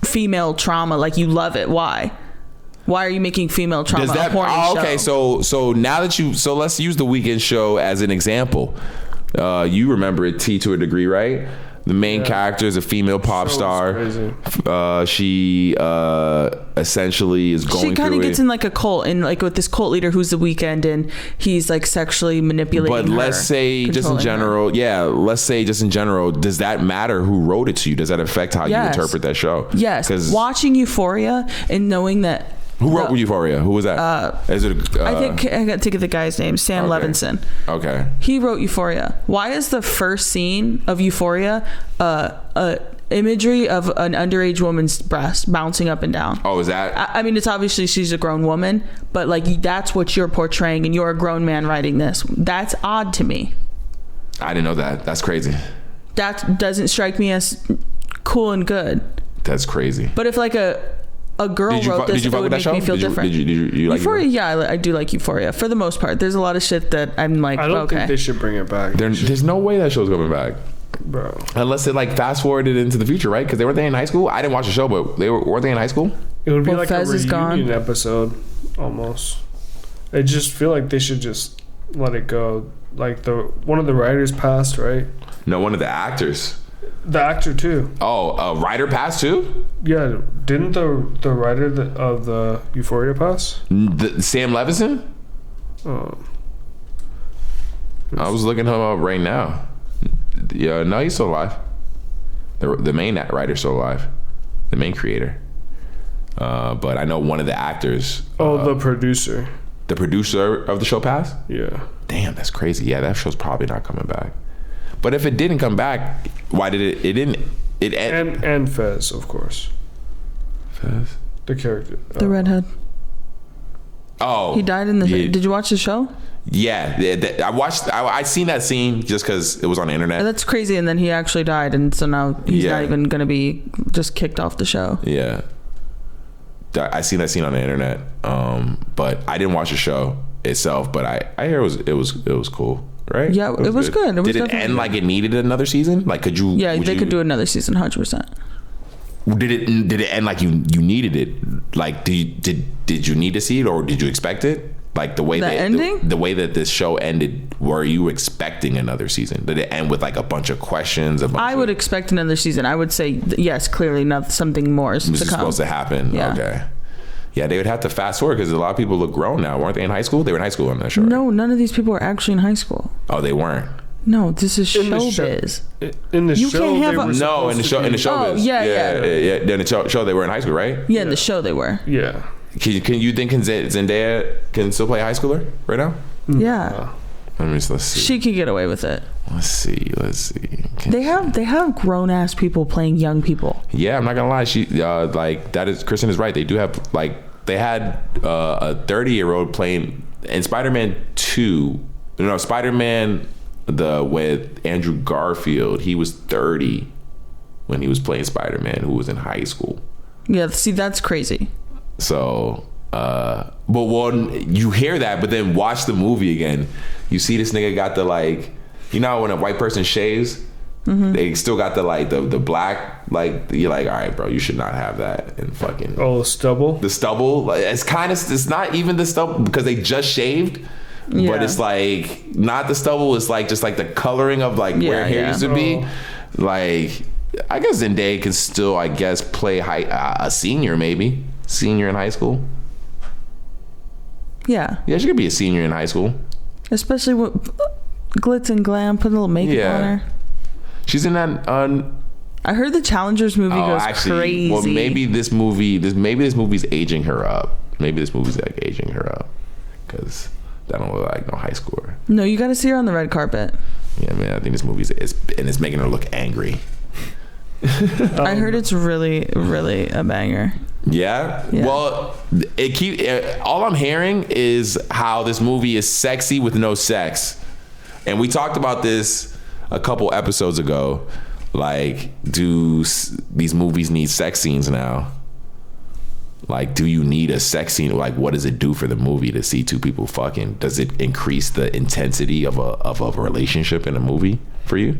female trauma. Like you love it. Why? Why are you making female trauma a horny okay, show? So now that let's use the Weeknd show as an example. You remember it, T, to a degree, right? The main character is a female pop star. She essentially is going. She kind of gets in like a cult, and like with this cult leader who's the Weeknd, and he's like sexually manipulating. But let's say just in general, does that matter who wrote it to you? Does that affect how you interpret that show? Yes. Because watching Euphoria and knowing that. Who wrote Euphoria? Who was that? Is it? I think I got to get the guy's name. Sam Levinson. Okay. He wrote Euphoria. Why is the first scene of Euphoria imagery of an underage woman's breast bouncing up and down? Oh, is that? I mean, it's obviously she's a grown woman, but like that's what you're portraying, and you're a grown man writing this. That's odd to me. I didn't know that. That's crazy. That doesn't strike me as cool and good. That's crazy. But if like a girl wrote this, it would make me feel different. Did you like Euphoria? Yeah, I do like Euphoria for the most part. There's a lot of shit that I'm like, I don't think they should bring it back. There's no way that show's coming back, bro. Unless it like fast forwarded into the future, right? Because weren't they in high school? I didn't watch the show, but weren't they in high school? It would be like Fez a reunion episode, almost. I just feel like they should just let it go. Like one of the writers passed, right? No, one of the actors. The actor too. Oh, a writer passed too? Yeah, didn't the writer of the Euphoria pass? Sam Levinson? Oh, I was looking him up right now. Yeah, no, he's still alive. The main writer's still alive. The main creator. But I know one of the actors. the producer. The producer of the show passed? Yeah. Damn, that's crazy. Yeah, that show's probably not coming back. But if it didn't come back, why did it didn't it And Fez, of course. Fez? The character. The redhead. Oh. He died in the Did you watch the show? Yeah, I seen that scene just because it was on the internet. That's crazy. And then he actually died, and so now he's not even going to be just kicked off the show. Yeah, I seen that scene on the internet, but I didn't watch the show itself. But I hear it was cool, right? Yeah, it was good. Did it end like it needed another season? Like, could you? Yeah, they could do another season, 100%. Did it end like you needed it? Like, did you need to see it, or did you expect it? Like the way the way that this show ended, were you expecting another season? Did it end with like a bunch of questions? I would expect another season. I would say yes, clearly something more is supposed to happen. Yeah. Okay. Yeah, they would have to fast forward because a lot of people look grown now. Weren't they in high school? They were in high school on that show. Right? No, none of these people were actually in high school. Oh, they weren't. No, this is showbiz. In the show, in the show. Oh, yeah. In the show, they were in high school, right? Yeah, in the show they were. Yeah. Can you think Zendaya can still play a high schooler right now? Yeah. Let's see. She could get away with it. Let's see. They have grown ass people playing young people. Yeah, I'm not gonna lie. She like that is Kristen is right. They do have they had a 30-year-old playing in Spider-Man 2. No, Spider-Man with Andrew Garfield. He was 30 when he was playing Spider-Man, who was in high school. Yeah, see, that's crazy. So, but when you hear that, but then watch the movie again, you see this nigga got the when a white person shaves, they still got the black, you're like, all right, bro, you should not have that in fucking. Oh, stubble. The stubble, it's not even the stubble because they just shaved. Yeah. But it's like not the stubble. It's like just like the coloring of where hair used to be. Like, I guess Zendaya can still, play a senior, maybe senior in high school. Yeah, she could be a senior in high school, especially with glitz and glam. Put a little makeup on her. She's in that. I heard the Challengers movie goes crazy. Well, maybe this movie's aging her up. Maybe this movie's aging her up because. I don't look like no high schooler. No, you got to see her on the red carpet. Yeah, man. I think this movie it's making her look angry. I heard it's really, really a banger. Yeah. Well, all I'm hearing is how this movie is sexy with no sex, and we talked about this a couple episodes ago. Like, do these movies need sex scenes now? Like, do you need a sex scene? Like, what does it do for the movie to see two people fucking? Does it increase the intensity of a relationship in a movie for you?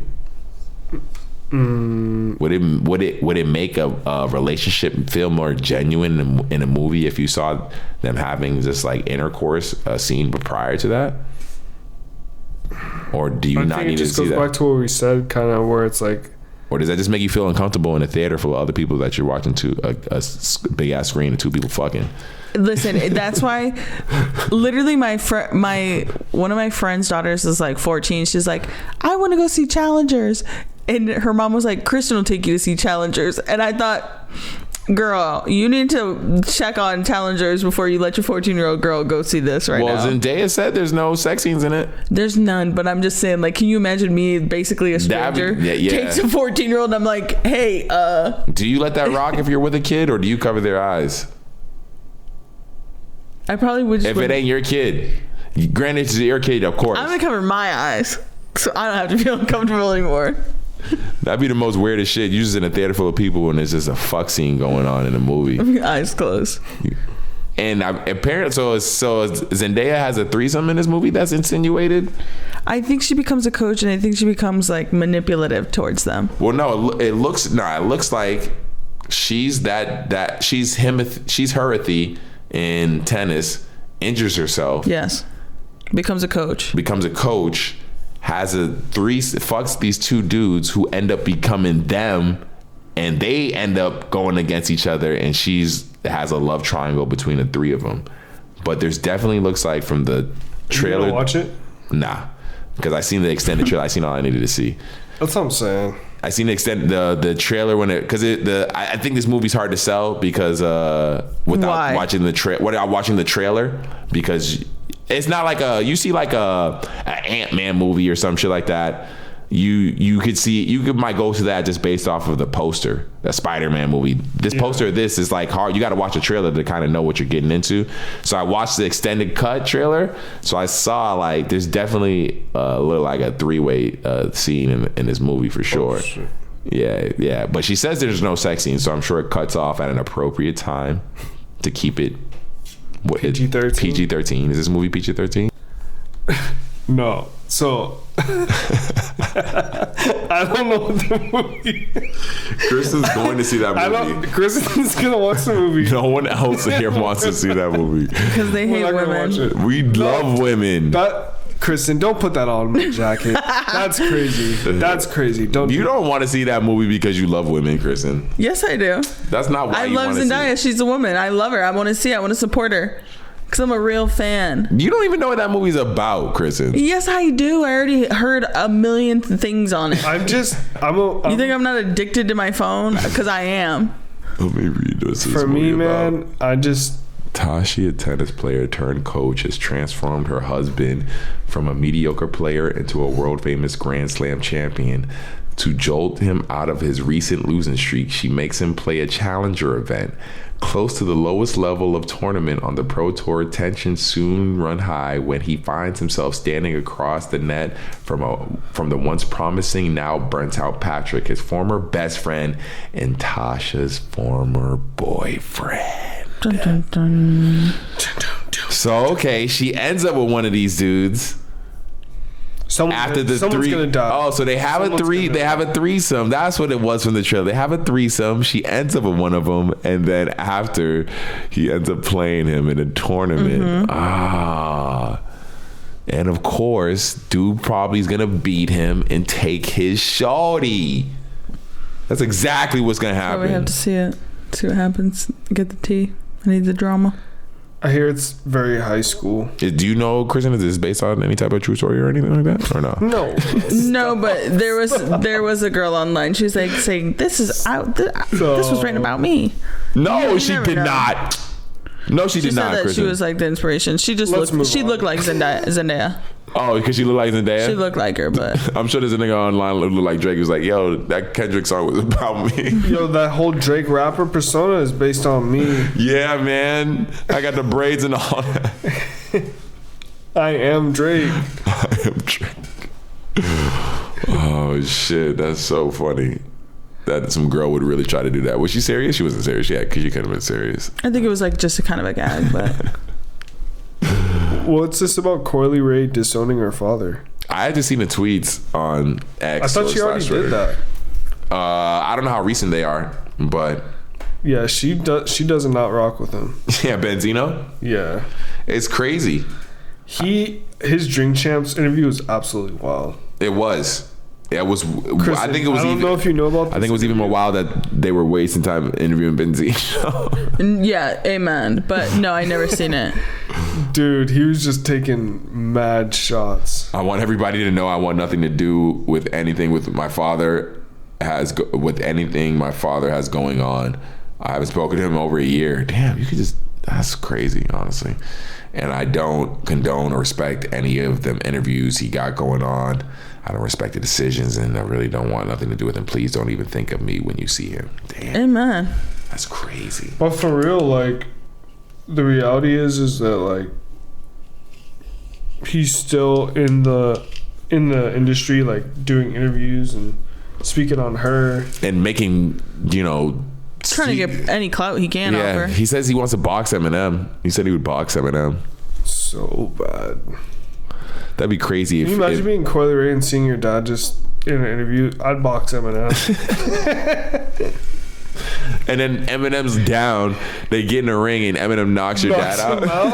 Would it make a relationship feel more genuine in a movie if you saw them having just intercourse scene prior to that? Or do you not need to see that? I think it just goes back to what we said, kind of where it's like. Or does that just make you feel uncomfortable in a theater full of other people that you're watching to a big ass screen and two people fucking? Listen, that's why literally one of my friend's daughters is 14. She's like, I want to go see Challengers. And her mom was like, Kristen will take you to see Challengers. And I thought, girl, you need to check on Challengers before you let your 14-year-old girl go see this now. Well, Zendaya said there's no sex scenes in it. There's none, but I'm just saying, can you imagine me, basically a stranger, takes a 14-year-old and I'm like, hey, do you let that rock if you're with a kid, or do you cover their eyes? I probably would just... If it ain't your kid. Granted, it's your kid, of course. I'm going to cover my eyes, so I don't have to feel uncomfortable anymore. That'd be the most weirdest shit. You're just in a theater full of people and there's just a fuck scene going on in a movie. Eyes closed. And apparently, so Zendaya has a threesome in this movie that's insinuated. I think she becomes a coach, and I think she becomes manipulative towards them. Well, no, it looks like she's she's Herothy in tennis, injures herself. Yes, becomes a coach. Fucks these two dudes who end up becoming them, and they end up going against each other, and has a love triangle between the three of them. But there's definitely looks like from the trailer. You gonna watch it? Nah, because I seen the extended trailer. I seen all I needed to see. That's what I'm saying. I seen the trailer I think this movie's hard to sell because without watching the trailer because It's not like you see like a Ant-Man movie or some shit like that. You might go to that just based off of the poster, that Spider-Man movie. This poster of this is like hard. You got to watch a trailer to kind of know what you're getting into. So I watched the extended cut trailer. So I saw like there's definitely a little like a 3-way scene in this movie for sure. Oh, yeah. But she says there's no sex scene, so I'm sure it cuts off at an appropriate time to keep it PG-13. PG-13. Is this movie PG-13? No. So I don't know what the movie. Kristen's going to see that movie. Kristen's gonna watch the movie. No one else here wants to see that movie because they hate women. We love women. Kristen, don't put that on my jacket. That's crazy. That's crazy. You don't want to see that movie because you love women, Kristen. Yes, I do. That's not why I love Zendaya. She's a woman. I love her. I want to see. I want to support her. Because I'm a real fan. You don't even know what that movie's about, Kristen. Yes, I do. I already heard a million things on it. You think I'm not addicted to my phone? Because I am. Let me read this. For me, man, Tashi, a tennis player turned coach, has transformed her husband from a mediocre player into a world-famous Grand Slam champion. To jolt him out of his recent losing streak, she makes him play a challenger event. Close to the lowest level of tournament on the Pro Tour, tensions soon run high when he finds himself standing across the net from the once promising, now burnt out Patrick, his former best friend and Tasha's former boyfriend. Dun, dun, dun. So okay, she ends up with one of these dudes. Someone's gonna die. Oh, so they have a threesome. That's what it was from the trailer. They have a threesome. She ends up with one of them, and then after he ends up playing him in a tournament. And of course, dude probably is gonna beat him and take his shorty. That's exactly what's gonna happen. We have to see it. See what happens. Get the tea. I need the drama. I hear it's very high school. Do you know, Kristen, is this based on any type of true story or anything like that, or no? No, but there was a girl online. She was like saying, "This is out. This was written about me." No, she did not. No, she did not. She said that Kristen. she was like the inspiration. She just looked. She looked like Zendaya. Oh, because she looked like Zendaya? She looked like her, but I'm sure there's a nigga online that looked like Drake who's like, yo, that Kendrick song was about me. Yo, that whole Drake rapper persona is based on me. Yeah, man. I got the braids and all that. I am Drake. I am Drake. Oh, shit. That's so funny. That some girl would really try to do that. Was she serious? She wasn't serious yet, because she could have been serious. I think it was like just a kind of a gag, but... What's this about Coily Ray disowning her father? I had just seen the tweets on X. I thought she already did that. I don't know how recent they are, but yeah, she does not rock with him. Yeah, Benzino. Yeah, it's crazy. His Drink Champs interview was absolutely wild. It was. It was. Kristen, I think it was. I don't know if you know about this. I think it was even more wild that they were wasting time interviewing Benzino. Yeah, amen. But no, I never seen it. Dude, he was just taking mad shots. I want everybody to know I want nothing to do with anything with my father with anything my father has going on. I haven't spoken to him in over a year. Damn, you could just. That's crazy, honestly. And I don't condone or respect any of them interviews he got going on. I don't respect the decisions, and I really don't want nothing to do with him. Please don't even think of me when you see him. Damn. Amen. That's crazy. But for real, like, the reality is that, like, he's still in the industry, like, doing interviews and speaking on her. And making, trying to get any clout he can off her. He says he wants to box Eminem. He said he would box Eminem. So bad. That'd be crazy. Can you imagine being Coily Ray and seeing your dad just in an interview? I'd box Eminem. And then Eminem's down. They get in a ring and Eminem knocks your dad out.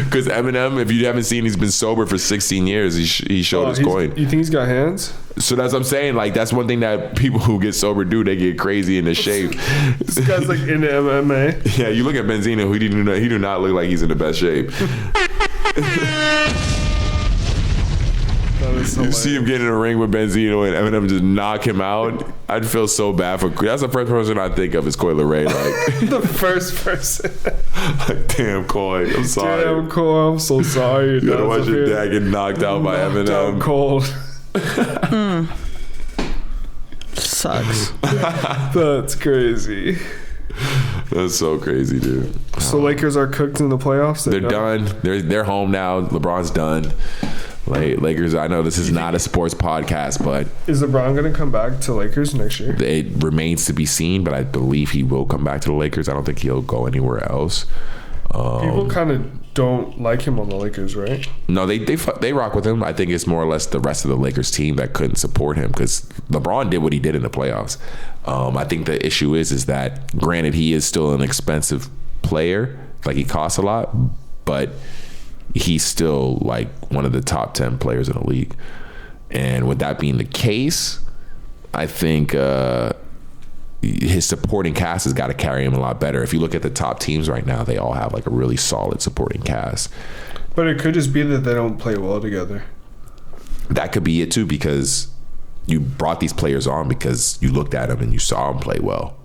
Because Eminem, if you haven't seen, he's been sober for 16 years. He showed his coin. You think he's got hands? So that's what I'm saying. Like, that's one thing that people who get sober do. They get crazy in the shape. This guy's like into MMA. Yeah, you look at Benzino. He do not look like he's in the best shape. That is You see him get in a ring with Benzino and Eminem just knock him out. I'd feel so bad for. That's the first person I think of is Coyle Ray. Like the first person. like, damn, Coy, I'm sorry. Damn, Cole, I'm so sorry. You gotta watch your dad get knocked out by Eminem. Down cold. Sucks. That's crazy. That's so crazy, dude. So Lakers are cooked in the playoffs. They're done. They're home now. LeBron's done. Lakers. I know this is not a sports podcast, but is LeBron going to come back to Lakers next year? It remains to be seen. But I believe he will come back to the Lakers. I don't think he'll go anywhere else. People kind of don't like him on the Lakers, right? No, they rock with him. I think it's more or less the rest of the Lakers team that couldn't support him because LeBron did what he did in the playoffs. I think the issue is that granted he is still an expensive player, like he costs a lot, but he's still like one of the top 10 players in the league. And with that being the case, I think his supporting cast has got to carry him a lot better. If you look at the top teams right now, they all have like a really solid supporting cast. But it could just be that they don't play well together. That could be it too, because you brought these players on because you looked at them and you saw them play well.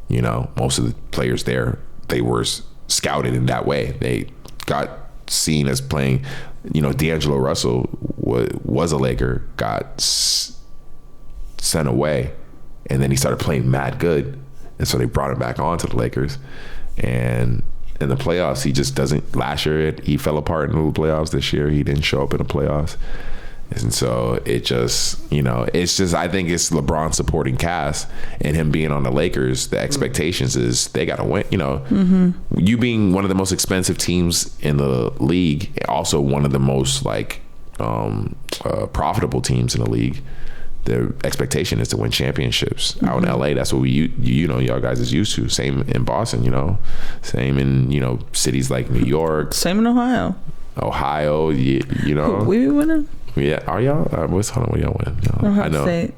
You know, most of the players there, they were scouted in that way. They got seen as playing, you know, D'Angelo Russell was a Laker, got sent away, and then he started playing mad good, and so they brought him back on to the Lakers. And in the playoffs, he just doesn't. Last year, he fell apart in the playoffs. This year, he didn't show up in the playoffs. And so it just, you know, it's just, I think it's LeBron's supporting cast and him being on the Lakers. The expectations is they got to win, you know. You being one of the most expensive teams in the league, also one of the most like profitable teams in the league. The expectation is to win championships. Out in LA, that's what you know, y'all guys is used to. Same in Boston, you know. Same in, you know, cities like New York. Same in Ohio. You know. We be winning. Yeah, are y'all? What's hold on? What y'all win? Ohio I know. State.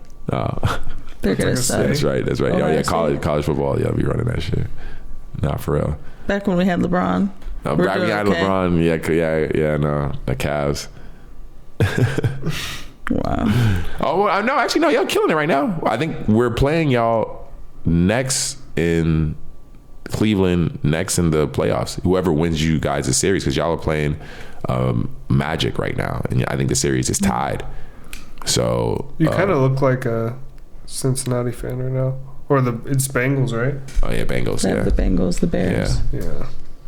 They're gonna suck. That's right. Ohio Yeah, State. college football. Yeah, be running that shit. Not for real. Back when we had LeBron. Back We're when we doing had okay. LeBron. Yeah. No, the Cavs. Wow. Oh well, no, actually, no, y'all killing it right now. I think we're playing y'all next in Cleveland, next in the playoffs. Whoever wins you guys a series, because y'all are playing Magic right now, and I think the series is tied. So you kind of look like a Cincinnati fan right now, or it's Bengals, right? Oh yeah, Bengals. They have the Bengals, the Bears.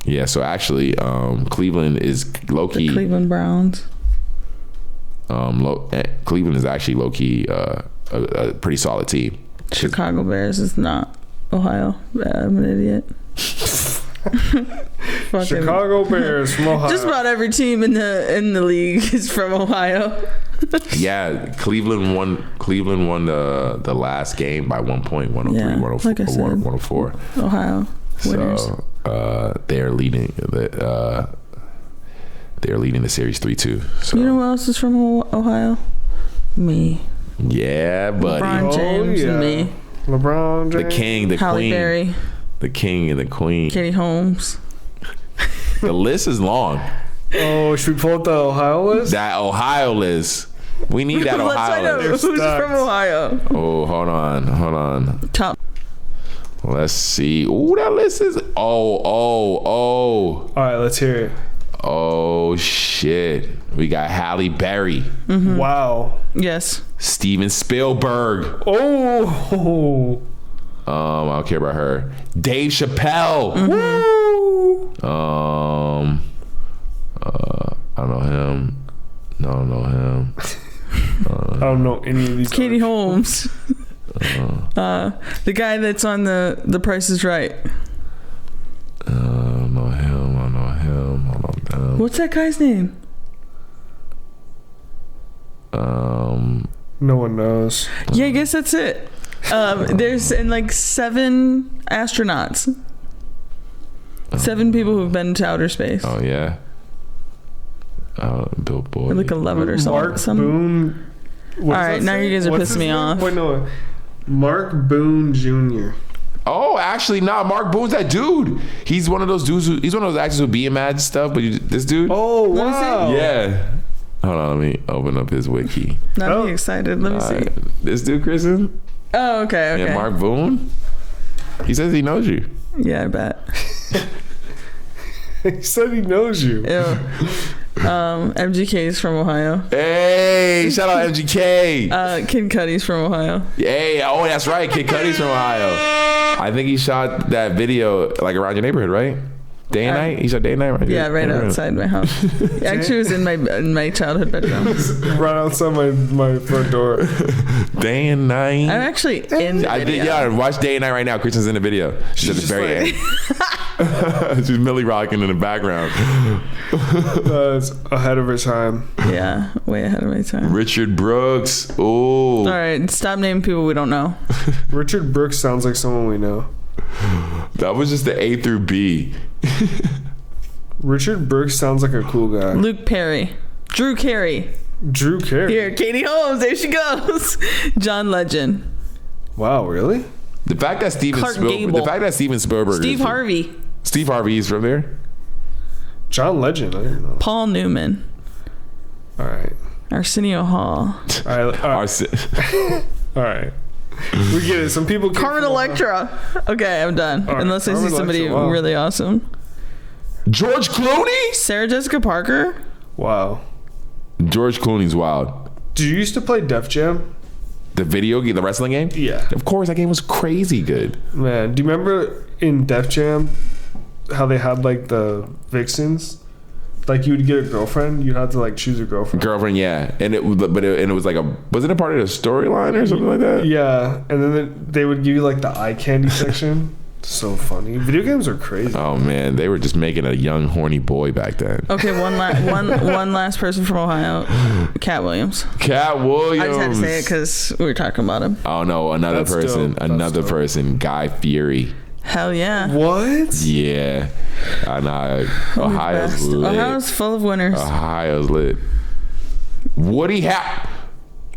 Yeah. So actually, Cleveland is low key. The Cleveland Browns. Cleveland is actually low key a pretty solid team. Chicago Bears is not Ohio. I'm an idiot. Chicago Bears from Ohio. Just about every team in the league is from Ohio. Yeah, Cleveland won the last game by 1 point, 103, Yeah, 104, like I said. 104. Ohio winners. So they're leading the series 3-2. So You know who else is from Ohio? Me. yeah, buddy. LeBron James and me. LeBron James. The king, the Halle queen, Berry. the king and the queen. Katie Holmes. The list is long. Oh, should we pull up the Ohio list? That Ohio list. We need that Let's Ohio find out list. who's stacked. from Ohio. Oh, hold on. Top. Let's see. Ooh, that list is. Oh. All right, let's hear it. Oh shit. We got Halle Berry. Wow. Yes. Steven Spielberg. Oh. I don't care about her. Dave Chappelle. Woo. I don't know him. No, I don't know him. I don't know any of these. Katie Holmes. The guy that's on the Price is Right. I don't know him. Hold on. What's that guy's name? No one knows. Yeah, I guess that's it. There's 7 astronauts. 7 people who've been to outer space. Oh yeah. Bill Boy. Or like 11 or Mark something. Boone. All right, now you guys are pissing me off. Wait, no. Mark Boone Jr. Oh, actually, nah. Mark Boone's that dude. He's one of those dudes. He's one of those actors who be in mad stuff. But this dude. Oh, wow. Yeah. Hold on, let me open up his wiki. Not be excited. Let me see. This dude, Kristen. Oh, okay. Yeah, Mark Boone. He says he knows you. Yeah, I bet. He said he knows you. Ew. MGK's from Ohio. Hey, shout out MGK. Kid Cudi's from Ohio. Hey, oh, that's right. Kid Cudi's from Ohio. I think he shot that video like around your neighborhood, right? Day and night? He shot day and night, right? Yeah, right outside my house. Actually, it was in my childhood bedroom. Right outside my front door. Day and night. I'm actually in the video. Watch Day and Night right now. Kristen's in the video. She's at the very end. She's Millie rocking in the background. That's ahead of her time. Yeah, way ahead of my time. Richard Brooks. Ooh. All right, stop naming people we don't know. Richard Brooks sounds like someone we know. That was just the A through B. Richard Brooks sounds like a cool guy. Luke Perry. Drew Carey. Drew Carey. Here, Katie Holmes. There she goes. John Legend. Wow, really? The fact that Steven Spielberg. Steve Harvey. Steve Harvey is from there. John Legend. I didn't know. Paul Newman. All right. Arsenio Hall. All right. We get it. Some people. Carmen Electra. Okay, I'm done. Right. Unless I see somebody really awesome. George Clooney. Sarah Jessica Parker. Wow. George Clooney's wild. Did you used to play Def Jam? The video game, the wrestling game? Yeah. Of course, that game was crazy good. Man, do you remember in Def Jam how they had like the vixens? Like you would get a girlfriend, you'd have to like choose a girlfriend. Yeah, and it was like was it a part of the storyline or something like that? Yeah, and then they would give you like the eye candy section. So funny. Video games are crazy. Oh man, they were just making a young horny boy back then. Okay, one last person from Ohio, Cat Williams. Cat Williams. I just had to say it because we were talking about him. Oh no, another That's person, Guy Fieri. Hell yeah. What? Yeah, I know. Ohio's lit. Ohio's full of winners. Ohio's lit. Woody All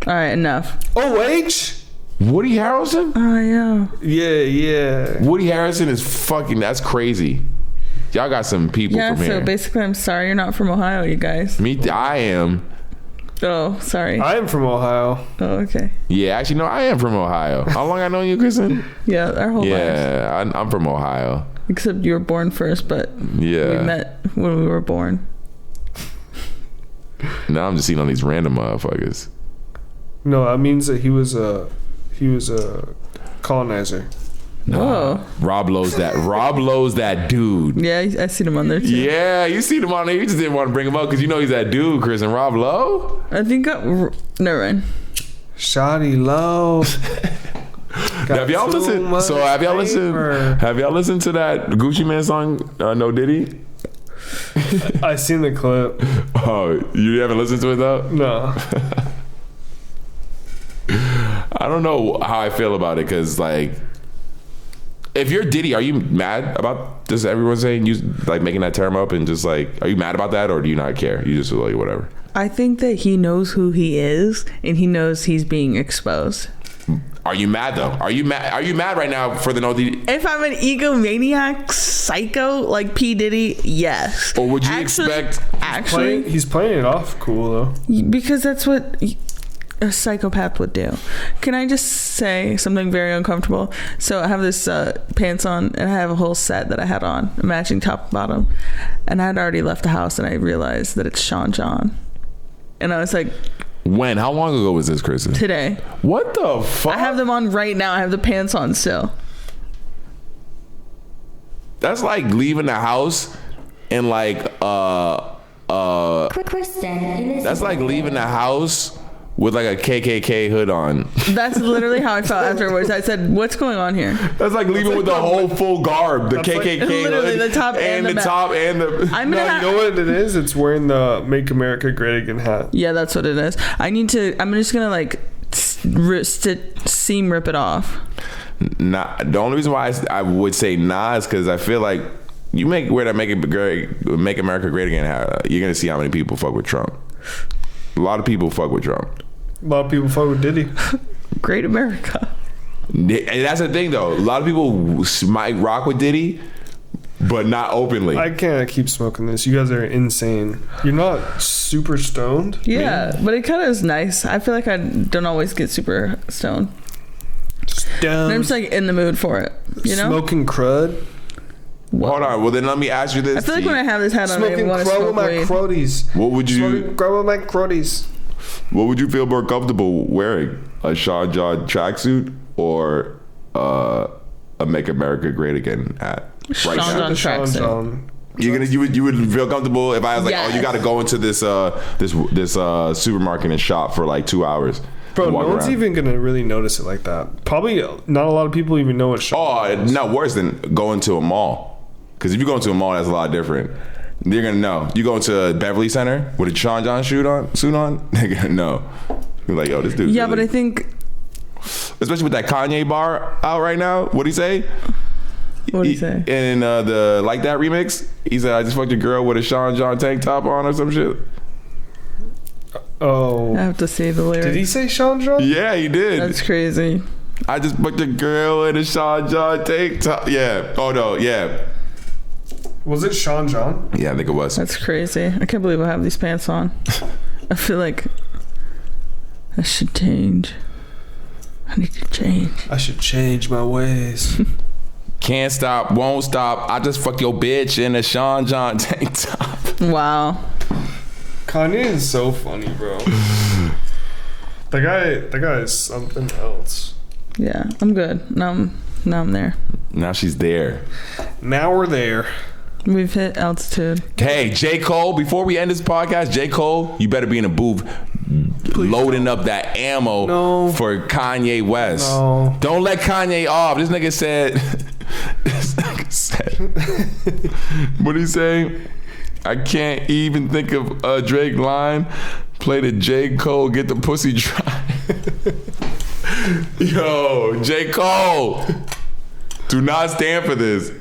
right, enough. OH? Woody Harrelson? Oh yeah. Yeah. Woody Harrelson is fucking. That's crazy. Y'all got some people from here. Yeah, so basically, I'm sorry you're not from Ohio, you guys. I am. Oh, sorry. I am from Ohio. Oh, okay. Yeah, actually, no, I am from Ohio. How long I known you, Kristen? Yeah, our whole lives. Yeah, I'm from Ohio. Except you were born first, but yeah, we met when we were born. Now I'm just seeing all these random motherfuckers. No, that means that he was a colonizer. Whoa. Rob Lowe's that dude. Yeah, I seen him on there too. Yeah, you seen him on there. You just didn't want to bring him up because you know he's that dude, Chris. And Rob Lowe? I think never mind. Shoddy Lowe. Have y'all listened to that Gucci Mane song, No Diddy? I seen the clip. Oh, you haven't listened to it though? No. I don't know how I feel about it because, like, if you're Diddy, are you mad about just everyone saying you like making that term up and just like, are you mad about that or do you not care? You just like whatever. I think that he knows who he is and he knows he's being exposed. Are you mad though? Are you mad? Are you mad right now for the No Diddy? If I'm an egomaniac psycho like P Diddy, yes. Or would you expect? He's playing it off cool though. Because that's what a psychopath would do. Can I just say something very uncomfortable? So I have this pants on and I have a whole set that I had on, a matching top and bottom, and I had already left the house and I realized that it's Sean John, and I was like, when? How long ago was this, Kristen? Today. What the fuck? I have them on right now. I have the pants on still. That's like leaving the house and like Kristen. that's like leaving the house with like a KKK hood on. That's literally how I felt afterwards. I said, what's going on here? That's like leaving with the whole full garb, the KKK like, literally hood, the top and the top and the. I'm gonna you know what it is? It's wearing the Make America Great Again hat. Yeah, that's what it is. I'm just gonna like seam rip it off. Nah, the only reason why I would say nah is because I feel like you wear that Make America Great Again hat, you're gonna see how many people fuck with Trump. A lot of people fuck with Trump. A lot of people fuck with Diddy. Great America. And that's the thing though. A lot of people might rock with Diddy, but not openly. I can't keep smoking this. You guys are insane. You're not super stoned. Yeah, but it kind of is nice. I feel like I don't always get super stoned. Just down. I'm just like in the mood for it. You know, smoking crud. Hold on. Well, then let me ask you this. I feel like when I have this hat on, I Smoking want to crud smoke with my weed. cruddies. What would you? Smoking crud with my cruddies. What would you feel more comfortable wearing? A Sean John tracksuit or a Make America Great Again hat? Sean now. John tracksuit. John. You would feel comfortable if I was like, Yes. oh, you got to go into this supermarket and shop for like 2 hours. Bro, walk no one's around. even gonna really notice it like that. Probably not a lot of people even know what Sean Oh, is. no, worse than going to a mall. Because if you go into a mall, that's a lot different. They're gonna know. You go into Beverly Center with a Sean John suit on, they're gonna know. You're like, yo, this dude. Yeah, but I think. especially with that Kanye bar out right now. What'd he say? What'd he say? In the Like That remix, he said, I just fucked a girl with a Sean John tank top on or some shit. Oh. I have to see the lyrics. Did he say Sean John? Yeah, he did. That's crazy. I just fucked a girl in a Sean John tank top. Yeah. Oh, no. Yeah. Was it Sean John? Yeah, I think it was. That's crazy. I can't believe I have these pants on. I feel like I should change. I need to change. I should change my ways. Can't stop, won't stop. I just fucked your bitch in a Sean John tank top. Wow. Kanye is so funny, bro. That guy is something else. Yeah, I'm good. Now I'm there. Now she's there. Now we're there. We've hit altitude. Hey, J. Cole, before we end this podcast, J. Cole, you better be in the booth loading up that ammo for Kanye West. No. Don't let Kanye off. This nigga said, what did he say? I can't even think of a Drake line. Play the J. Cole, get the pussy dry. Yo, J. Cole. Do not stand for this.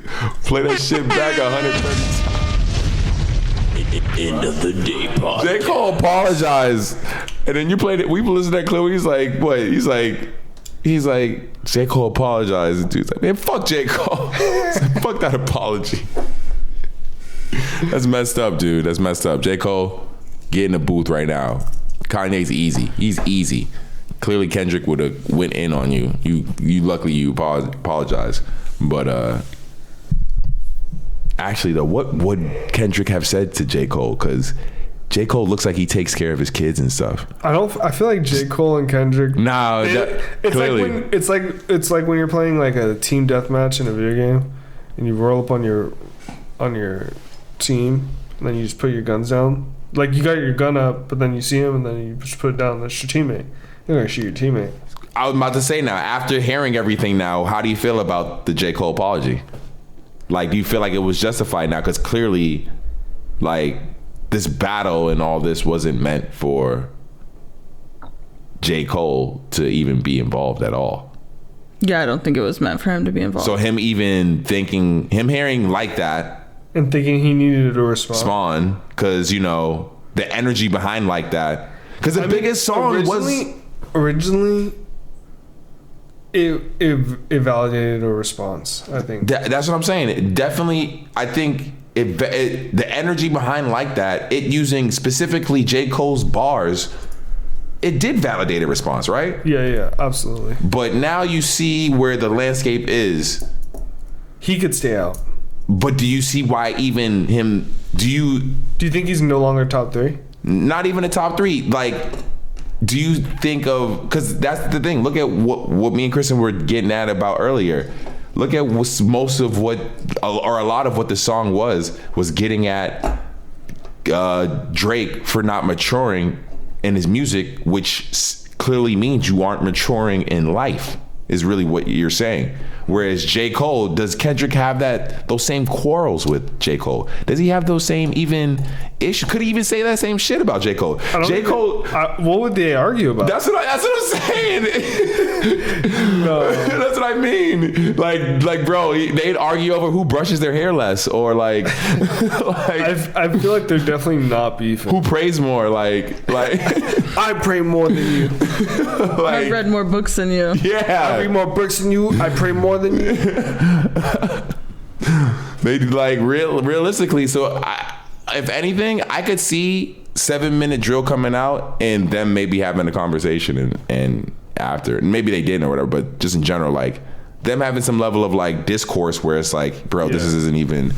Play that shit back 130 times. End of the day podcast. J. Cole apologized. And then you played it. We listened to that clip. He's like, what? He's like, J. Cole apologized. And dude's like, man, fuck J. Cole. Like, fuck that apology. That's messed up, dude. That's messed up. J. Cole, get in the booth right now. Kanye's easy. He's easy. Clearly Kendrick would have went in on you. You luckily you apologize. But actually though, what would Kendrick have said to J. Cole? Because J. Cole looks like he takes care of his kids and stuff. I feel like J. Cole and Kendrick. No, it's clearly. like it's like when you're playing like a team deathmatch in a video game, and you roll up on your team, and then you just put your guns down. Like you got your gun up, but then you see him, and then you just put it down. That's your teammate. You're gonna shoot your teammate. I was about to say now, after hearing everything now, how do you feel about the J. Cole apology? Like, do you feel like it was justified now? Because clearly, like, this battle and all this wasn't meant for J. Cole to even be involved at all. Yeah, I don't think it was meant for him to be involved. So him hearing like that, And thinking he needed to respond. because, you know, the energy behind like that. Because the biggest song Originally, it validated a response, I think. That's what I'm saying. It definitely, I think the energy behind like that, it using specifically J. Cole's bars, it did validate a response, right? Yeah, absolutely. But now you see where the landscape is. He could stay out. But do you see why even him? Do you think he's no longer top 3? Not even a top 3. Like, do you think of, because that's the thing, look at what me and Kristen were getting at about earlier. Look at most of what, or a lot of what the song was getting at Drake for not maturing in his music, which clearly means you aren't maturing in life, is really what you're saying. Whereas J. Cole, does Kendrick have those same quarrels with J. Cole? Does he have those same even issue? Could he even say that same shit about J. Cole? Cole. What would they argue about? That's what I'm saying. No. That's what I mean. Like, bro, they'd argue over who brushes their hair less, or like I feel like they're definitely not beefing. who prays more. Like I pray more than you. I've read more books than you. I Yeah. read more books than you. I pray more than you. They like realistically. So if anything, I could see 7-minute drill coming out and them maybe having a conversation and after, and maybe they didn't or whatever. But just in general, like them having some level of like discourse where it's like, bro, this isn't even.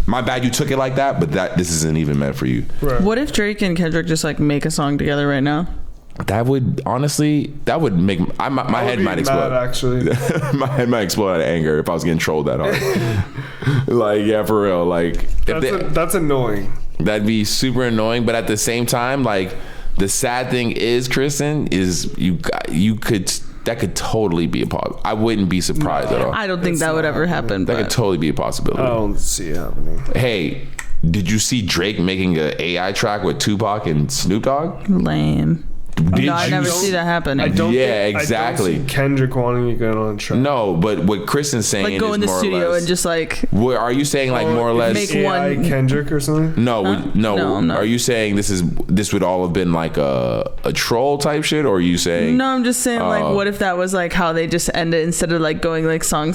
My bad, you took it like that, but this isn't even meant for you. Right. What if Drake and Kendrick just like make a song together right now? That would make my head might explode. Actually, my head might explode out of anger if I was getting trolled that hard. Like, yeah, for real. Like, that's annoying. That'd be super annoying. But at the same time, like, the sad thing is, Kristen, is you could. That could totally be a possibility. I wouldn't be surprised at all. I don't think that would ever happen. That could totally be a possibility. I don't see it happening. Hey, did you see Drake making an AI track with Tupac and Snoop Dogg? Lame. No, I never see that happen. Yeah, exactly. I don't see Kendrick wanting to get on a track. No, but what Kristen's saying like go is in the more studio or less, and just like. What, are you saying like more or less? Make AI one Kendrick or something? No, No, I'm not. Are you saying this would all have been like a troll type shit, or are you saying? No, I'm just saying like, what if that was like how they just end it instead of like going like song,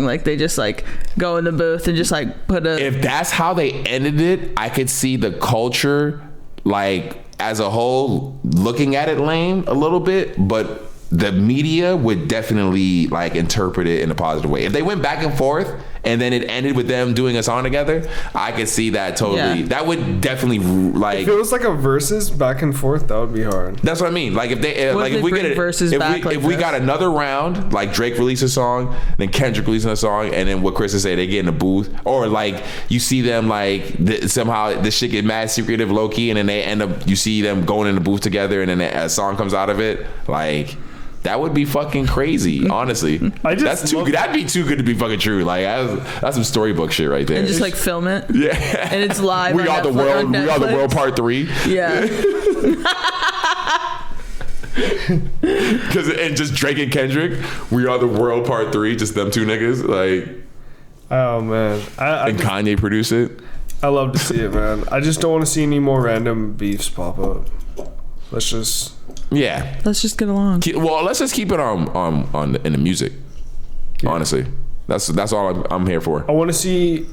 like they just like go in the booth and just like put a. If that's how they ended it, I could see the culture like as a whole looking at it lame a little bit, but the media would definitely like interpret it in a positive way. If they went back and forth and then it ended with them doing a song together, I could see that totally. Yeah. That would definitely like. If it was like a versus back and forth, that would be hard. That's what I mean. Like if they like if we get if we got another round, like Drake released a song, then Kendrick releasing a song, and then what Chris said, they get in a booth, or like you see them like somehow this shit get mad secretive, low key, and then they end up you see them going in the booth together, and then a song comes out of it, like. That would be fucking crazy, honestly. That'd be too good to be fucking true. Like that's some storybook shit right there. And just like film it. Yeah. And it's live. We Are the World. We Are the World Part 3. Yeah. And just Drake and Kendrick. We Are the World Part 3. Just them two niggas. Like. Oh man. And Kanye produce it. I love to see it, man. I just don't want to see any more random beefs pop up. Let's just get along. Well, let's just keep it on in the music. Yeah. Honestly, that's all I'm here for. I want to see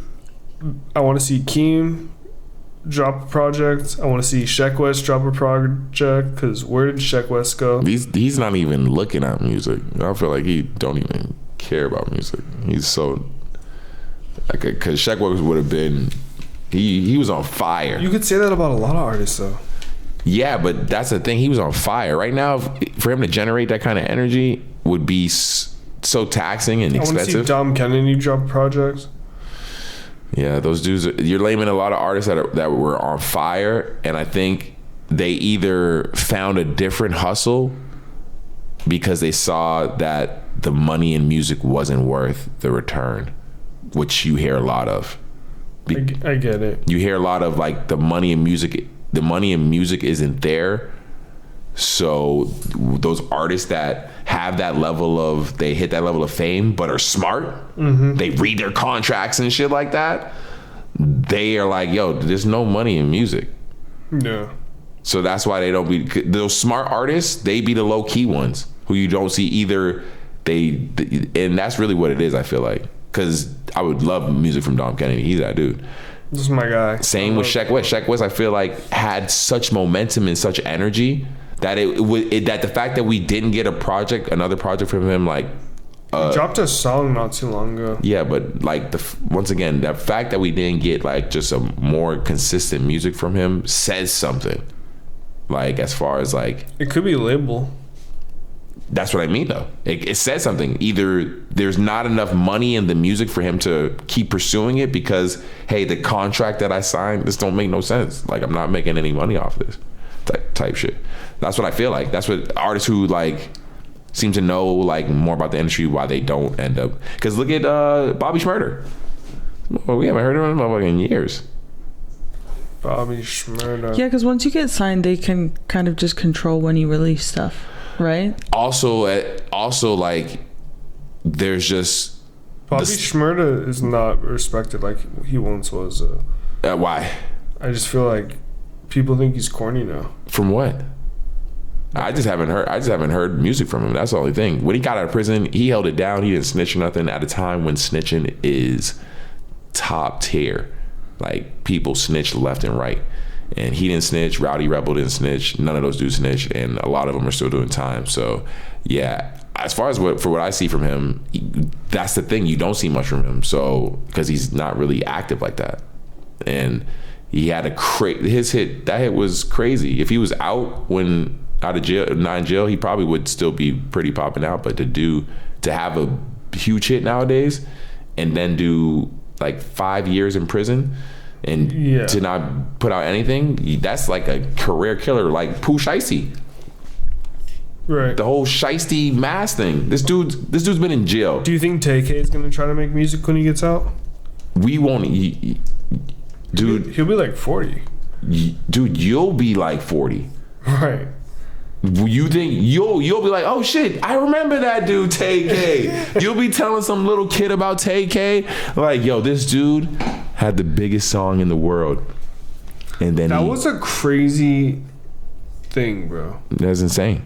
Keem drop a project. I want to see Sheck West drop a project. Because where did Sheck West go? He's not even looking at music. I feel like he don't even care about music. He's so like because Sheck West would have been. He was on fire. You could say that about a lot of artists, though. Yeah, but that's the thing. He was on fire. Right now, for him to generate that kind of energy would be so taxing and expensive. I want to see Dom Kennedy drop projects. Yeah, those dudes. You're naming a lot of artists that were on fire, and I think they either found a different hustle because they saw that the money in music wasn't worth the return, which you hear a lot of. I get it. You hear a lot of like the money in music isn't there. So those artists that have that level of, they hit that level of fame but are smart, they read their contracts and shit like that, they are like, yo, there's no money in music. No. So that's why they don't be, those smart artists, they be the low key ones who you don't see either. And that's really what it is, I feel like. Because I would love music from Dom Kennedy. He's that dude. This is my guy. Same with Sheck West. Sheck West, I feel like, had such momentum and such energy that that the fact that we didn't get another project from him, like he dropped a song not too long ago. Yeah, but like once again, the fact that we didn't get like just a more consistent music from him says something. Like as far as like, it could be a label. That's what I mean, though. It says something. Either there's not enough money in the music for him to keep pursuing it because, hey, the contract that I signed, this don't make no sense. Like, I'm not making any money off of this type shit. That's what I feel like. That's what artists who, like, seem to know, like, more about the industry, why they don't end up. Because look at Bobby Shmurda. Well, we haven't heard of him in years. Bobby Shmurda. Yeah, because once you get signed, they can kind of just control when you release stuff. Right. Also, like, there's just Bobby Shmurda is not respected like he once was. Why? I just feel like people think he's corny now. From what? I just haven't heard music from him. That's the only thing. When he got out of prison, he held it down. He didn't snitch or nothing at a time when snitching is top tier. Like, people snitch left and right. And he didn't snitch. Rowdy Rebel didn't snitch. None of those dudes snitched. And a lot of them are still doing time. So, yeah, as far as what I see from him, that's the thing. You don't see much from him. So, because he's not really active like that. And he had his hit. That hit was crazy. If he was out of jail, not in jail, he probably would still be pretty popping out. But to have a huge hit nowadays and then do like 5 years in prison and to not put out anything, that's like a career killer, like Pooh Shiesty. Right. The whole Shiesty mask thing. This dude's been in jail. Do you think TK is gonna try to make music when he gets out? We won't. Dude, he'll be like 40. Dude, you'll be like 40. Right. You think you'll be like, oh shit, I remember that dude, TK. You'll be telling some little kid about TK, like, yo, this dude had the biggest song in the world, and then that was a crazy thing, bro. That's insane.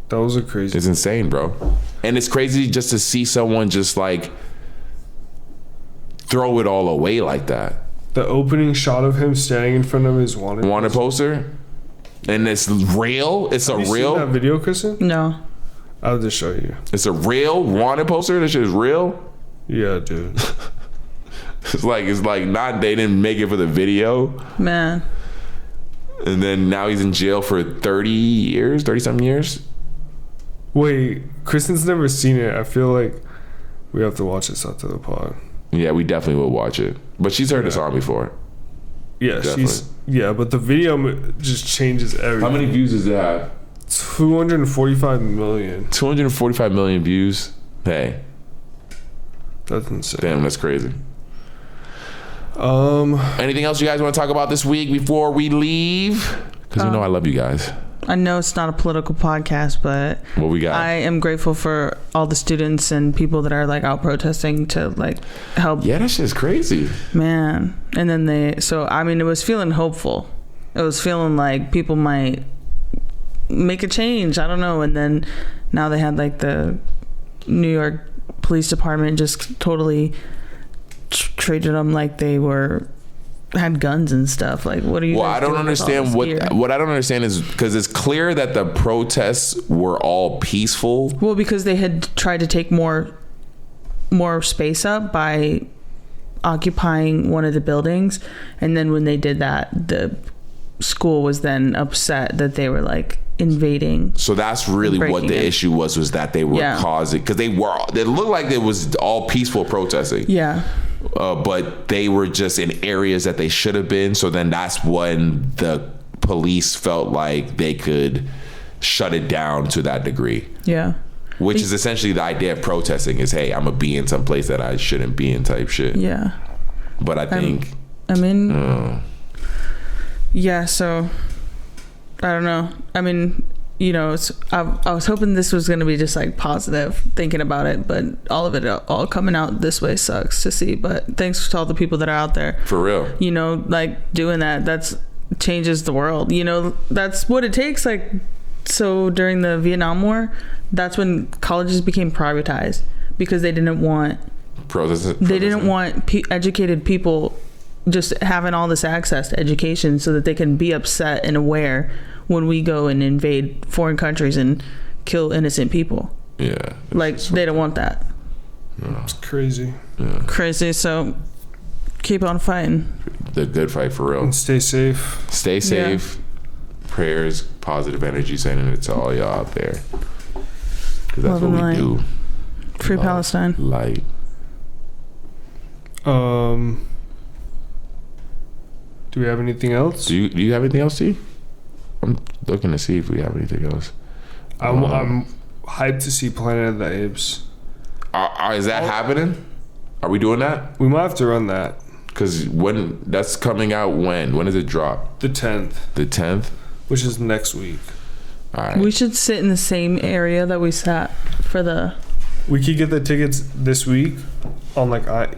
That was a crazy. It's insane, bro, and it's crazy just to see someone just like throw it all away like that. The opening shot of him standing in front of his wanted poster. And it's real. It's Have a you real. Seen that video, Kristen? No. I'll just show you. It's a real wanted poster. This shit is real. Yeah, dude. It's like not. They didn't make it for the video. Man. And then now he's in jail for 30 something years. Wait, Kristen's never seen it. I feel like we have to watch this after the pod. Yeah, we definitely will watch it. But she's heard the song before. Yeah, Definitely. but the video just changes everything. How many views does it have? 245 million. 245 million views. Hey, that's insane. Damn, that's crazy. Anything else you guys want to talk about this week before we leave? Because you know I love you guys. I know it's not a political podcast, but what we got? I am grateful for all the students and people that are like out protesting to like help. Yeah, that shit's crazy, man. And then it was feeling hopeful. It was feeling like people might make a change. I don't know. And then now they had like the New York Police Department just totally treated them like they had guns and stuff. Like, what are you? Well, I don't understand what I don't understand is because it's clear that the protests were all peaceful. Well, because they had tried to take more space up by occupying one of the buildings, and then when they did that, the school was then upset that they were like invading. So that's really what the issue was that they were causing, because they looked like it was all peaceful protesting. Yeah. But they were just in areas that they should have been. So then that's when the police felt like they could shut it down to that degree. Yeah. Which is essentially the idea of protesting is, hey, I'm going to be in some place that I shouldn't be in type shit. Yeah. But I think... yeah, so... I don't know. I mean... You know, I was hoping this was going to be just like positive thinking about it, but all of it all coming out this way sucks to see. But thanks to all the people that are out there. For real. You know, like doing that's changes the world. You know, that's what it takes. Like, so during the Vietnam War, that's when colleges became privatized because they didn't want educated people just having all this access to education so that they can be upset and aware when we go and invade foreign countries and kill innocent people. Yeah. Like, they don't want that. Yeah. It's crazy. Yeah. Crazy. So keep on fighting. The good fight for real. And stay safe. Stay safe. Yeah. Prayers, positive energy, sending it to all y'all out there. Because that's what we do. Free Palestine. Light. Do we have anything else? Do you have anything else, T? I'm looking to see if we have anything else. I'm hyped to see Planet of the Apes. Is that happening? Are we doing that? We might have to run that. Because when that's coming out, when does it drop? The 10th. The 10th? Which is next week. All right. We should sit in the same area that we sat for the... We could get the tickets this week on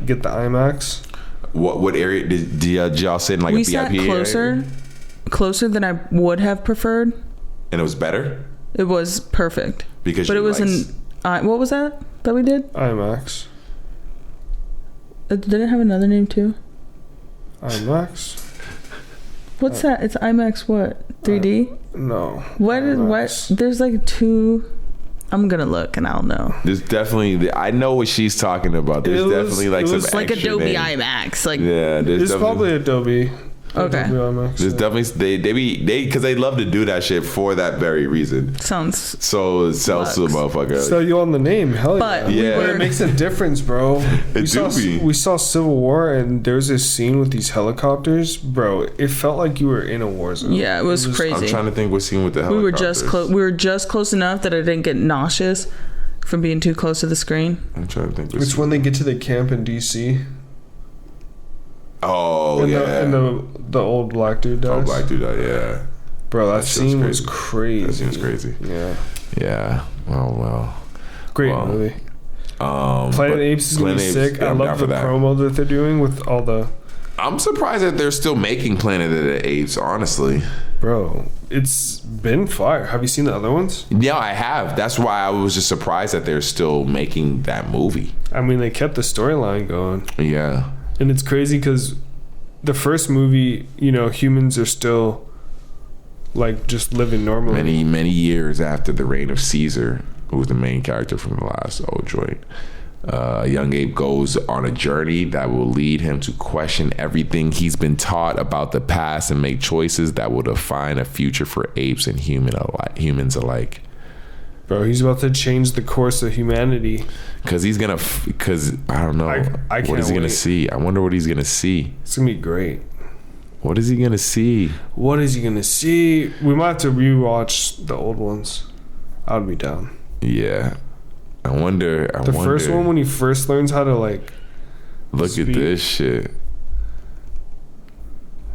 get the IMAX. What area did y'all sit in, like we a VIP sat closer than I would have preferred. And it was better? It was perfect. Because it was in what was that we did? IMAX. Did it have another name too? IMAX? What's that? It's IMAX what? 3D? No. What is what? There's like two. I'm gonna look and I'll know. There's definitely. I know what she's talking about. There's definitely like some like extra Adobe name. IMAX. Like Yeah, It's probably Adobe. Okay. Adobe IMAX, There's yeah. definitely they because they love to do that shit for that very reason. sounds. So it sells to the motherfucker. So you on the name, hell But yeah. we Yeah. But were. it makes a difference, bro. It do be. We saw Civil War, and there's this scene with these helicopters, bro. It felt like you were in a war zone. Yeah, it was I'm crazy. trying to think what scene with the We helicopters. were just close. We were just close enough that I didn't get nauseous from being too close to the screen. I'm trying to think. What It's scene. when they get to the camp in DC. Oh and yeah. and the old black dude dies. Oh, black dude. Yeah. Bro, that That shit was scene was crazy. crazy. That scene was crazy. Yeah. Yeah. Well. Great Well, movie. But Planet Apes is going to be Planet Apes, sick. yeah, I I'm down love for the that. promo that they're doing with all the... I'm surprised that they're still making Planet of the Apes. Honestly. Bro, it's been fire. Have you seen the other ones? Yeah, I have. That's why I was just surprised that they're still making that movie. I mean, they kept the storyline going. Yeah. And it's crazy because the first movie, you know, humans are still like just living normally. Many years after the reign of Caesar, who was the main character from the last old joint, a young ape goes on a journey that will lead him to question everything he's been taught about the past and make choices that will define a future for apes and humans alike. Bro, he's about to change the course of humanity. Because he's gonna, because I don't know, I what can't is he gonna wait. see? I wonder what he's gonna see. It's going to be great. What is he gonna see? What is he going to see? We might have to rewatch the old ones. I would be down. Yeah, I wonder. The first one, when he first learns how to like... Look speak. at this shit.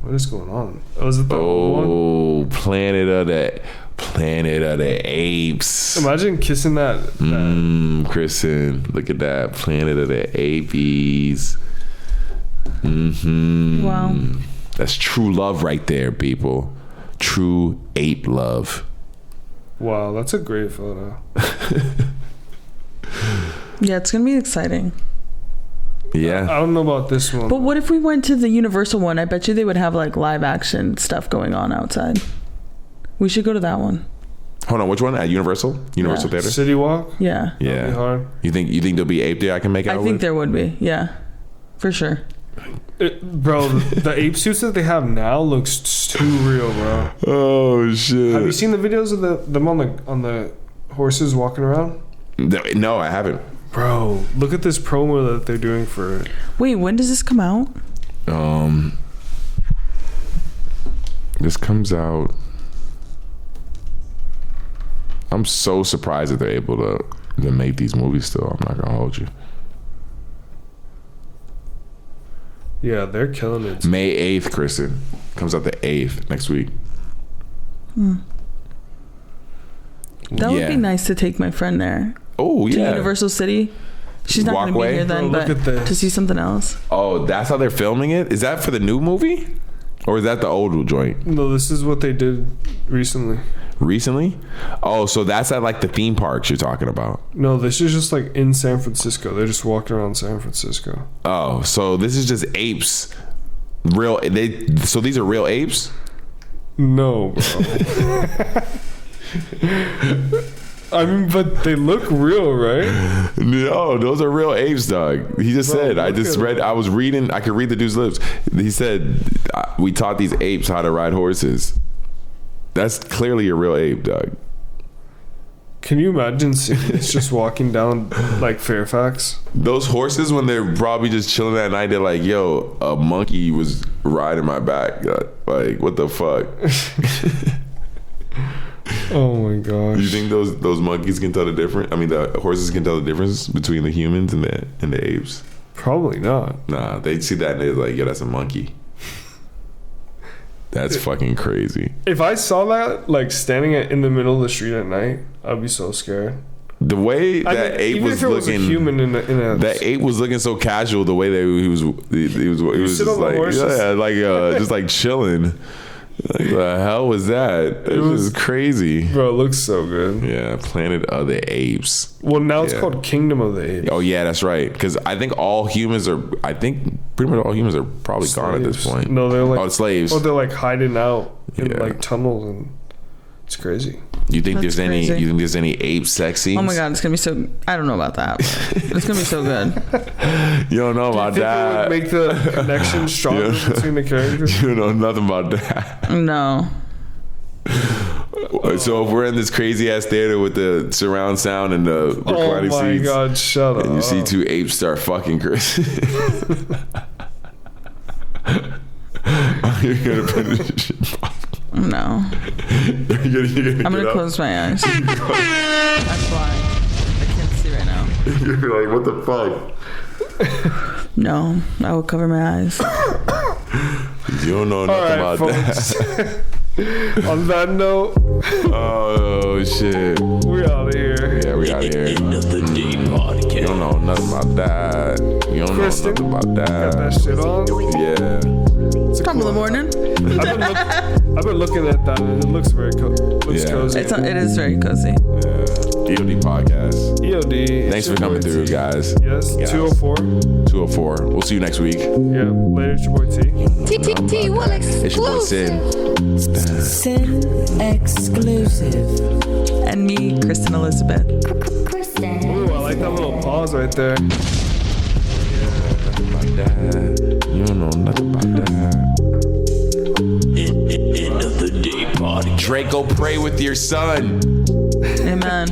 What is going on? Oh, is it the old one? Oh, Planet of the Apes. Imagine kissing that. Kristen, look at that. Planet of the Apes. Wow. That's true love right there, people. True ape love. Wow, that's a great photo. Yeah, it's gonna be exciting. Yeah. I don't know about this one. But what if we went to the Universal one? I bet you they would have like live action stuff going on outside. We should go to that one. Hold on, which one? At Universal? Universal Yeah. Theater? City Walk? Yeah. That'd be Yeah. hard. You think there'll be ape there I can make out I think with? there would be. Yeah. For sure. Bro, the ape suits that they have now looks too real, bro. Oh shit. Have you seen the videos of them on the horses walking around? No, I haven't. Bro, look at this promo that they're doing for it. Wait, when does this come out? This comes out. I'm so surprised that they're able to make these movies still. I'm not gonna hold you. Yeah, they're killing it. May 8th, Kristen. Comes out the 8th next week. That would be nice to take my friend there. Oh, To yeah. Universal City. She's not going to be Walkway? here then, Bro, look but at this. to see something else. Oh, that's how they're filming it? Is that for the new movie? Or is that the old joint? No, this is what they did recently. Recently? Oh, so that's at like the theme parks you're talking about. No, this is just like in San Francisco. They're just walking around San Francisco. Oh, so this is just apes. So these are real apes? No, bro. I mean, but they look real, right? No, those are real apes, dog. He just Bro, said. I look just at read. him. I was reading. I could read the dude's lips. He said, "We taught these apes how to ride horses." That's clearly a real ape, dog. Can you imagine seeing this just walking down like Fairfax? Those horses, when they're probably just chilling at night, they're like, "Yo, a monkey was riding my back." Like, what the fuck? Oh my gosh. Do you think those monkeys can tell the difference? I mean, the horses can tell the difference between the humans and the apes. Probably not. Nah, they see that and they're like, "Yo, that's a monkey." That's fucking crazy. If I saw that like standing in the middle of the street at night, I'd be so scared. The way I that mean, ape even was if it was looking, a human in a that ape was looking so casual. The way that he was sit just on the like, horses? yeah, like just like chilling. Like, the hell was that? It was crazy. Bro, it looks so good. Yeah, Planet of the Apes. Well, now it's called Kingdom of the Apes. Oh yeah, that's right. Because I think pretty much all humans are probably gone at this point. No, they're like slaves. Oh, they're like hiding out in like tunnels, and it's crazy. You think That's there's crazy. any ape sex scenes? Oh my god, it's gonna be so. I don't know about that. But it's gonna be so good. You don't know about Think it that. would make the connection stronger between the characters? You don't know nothing about that. No. So if we're in this crazy ass theater with the surround sound and the Oh reclining my seats, god, shut up. and you see two apes start fucking, Chris, you're gonna finish it. No. You're I'm gonna close my eyes. That's why I can't see right now. You're like, what the fuck? No, I will cover my eyes. You don't know nothing about that. On that note, Oh shit. we're out of here. Yeah, we out here. You don't know nothing about that. You don't Kristen, know nothing about Got that. that shit on. Yeah. It's top of the morning. I've been looking at that, and it looks very Yeah. cozy. It is very cozy. EOD podcast. EOD. Thanks for coming through, guys. Yes, Guys. 204. 204. We'll see you next week. Yeah, later, it's your boy T. T will It's your boy exclusive. Sid. Sin exclusive. And me, Kristen Elizabeth. Ooh, I like that little pause right there. About that. You don't know nothing about that. End of the day podcast. Draco, pray with your son. Amen.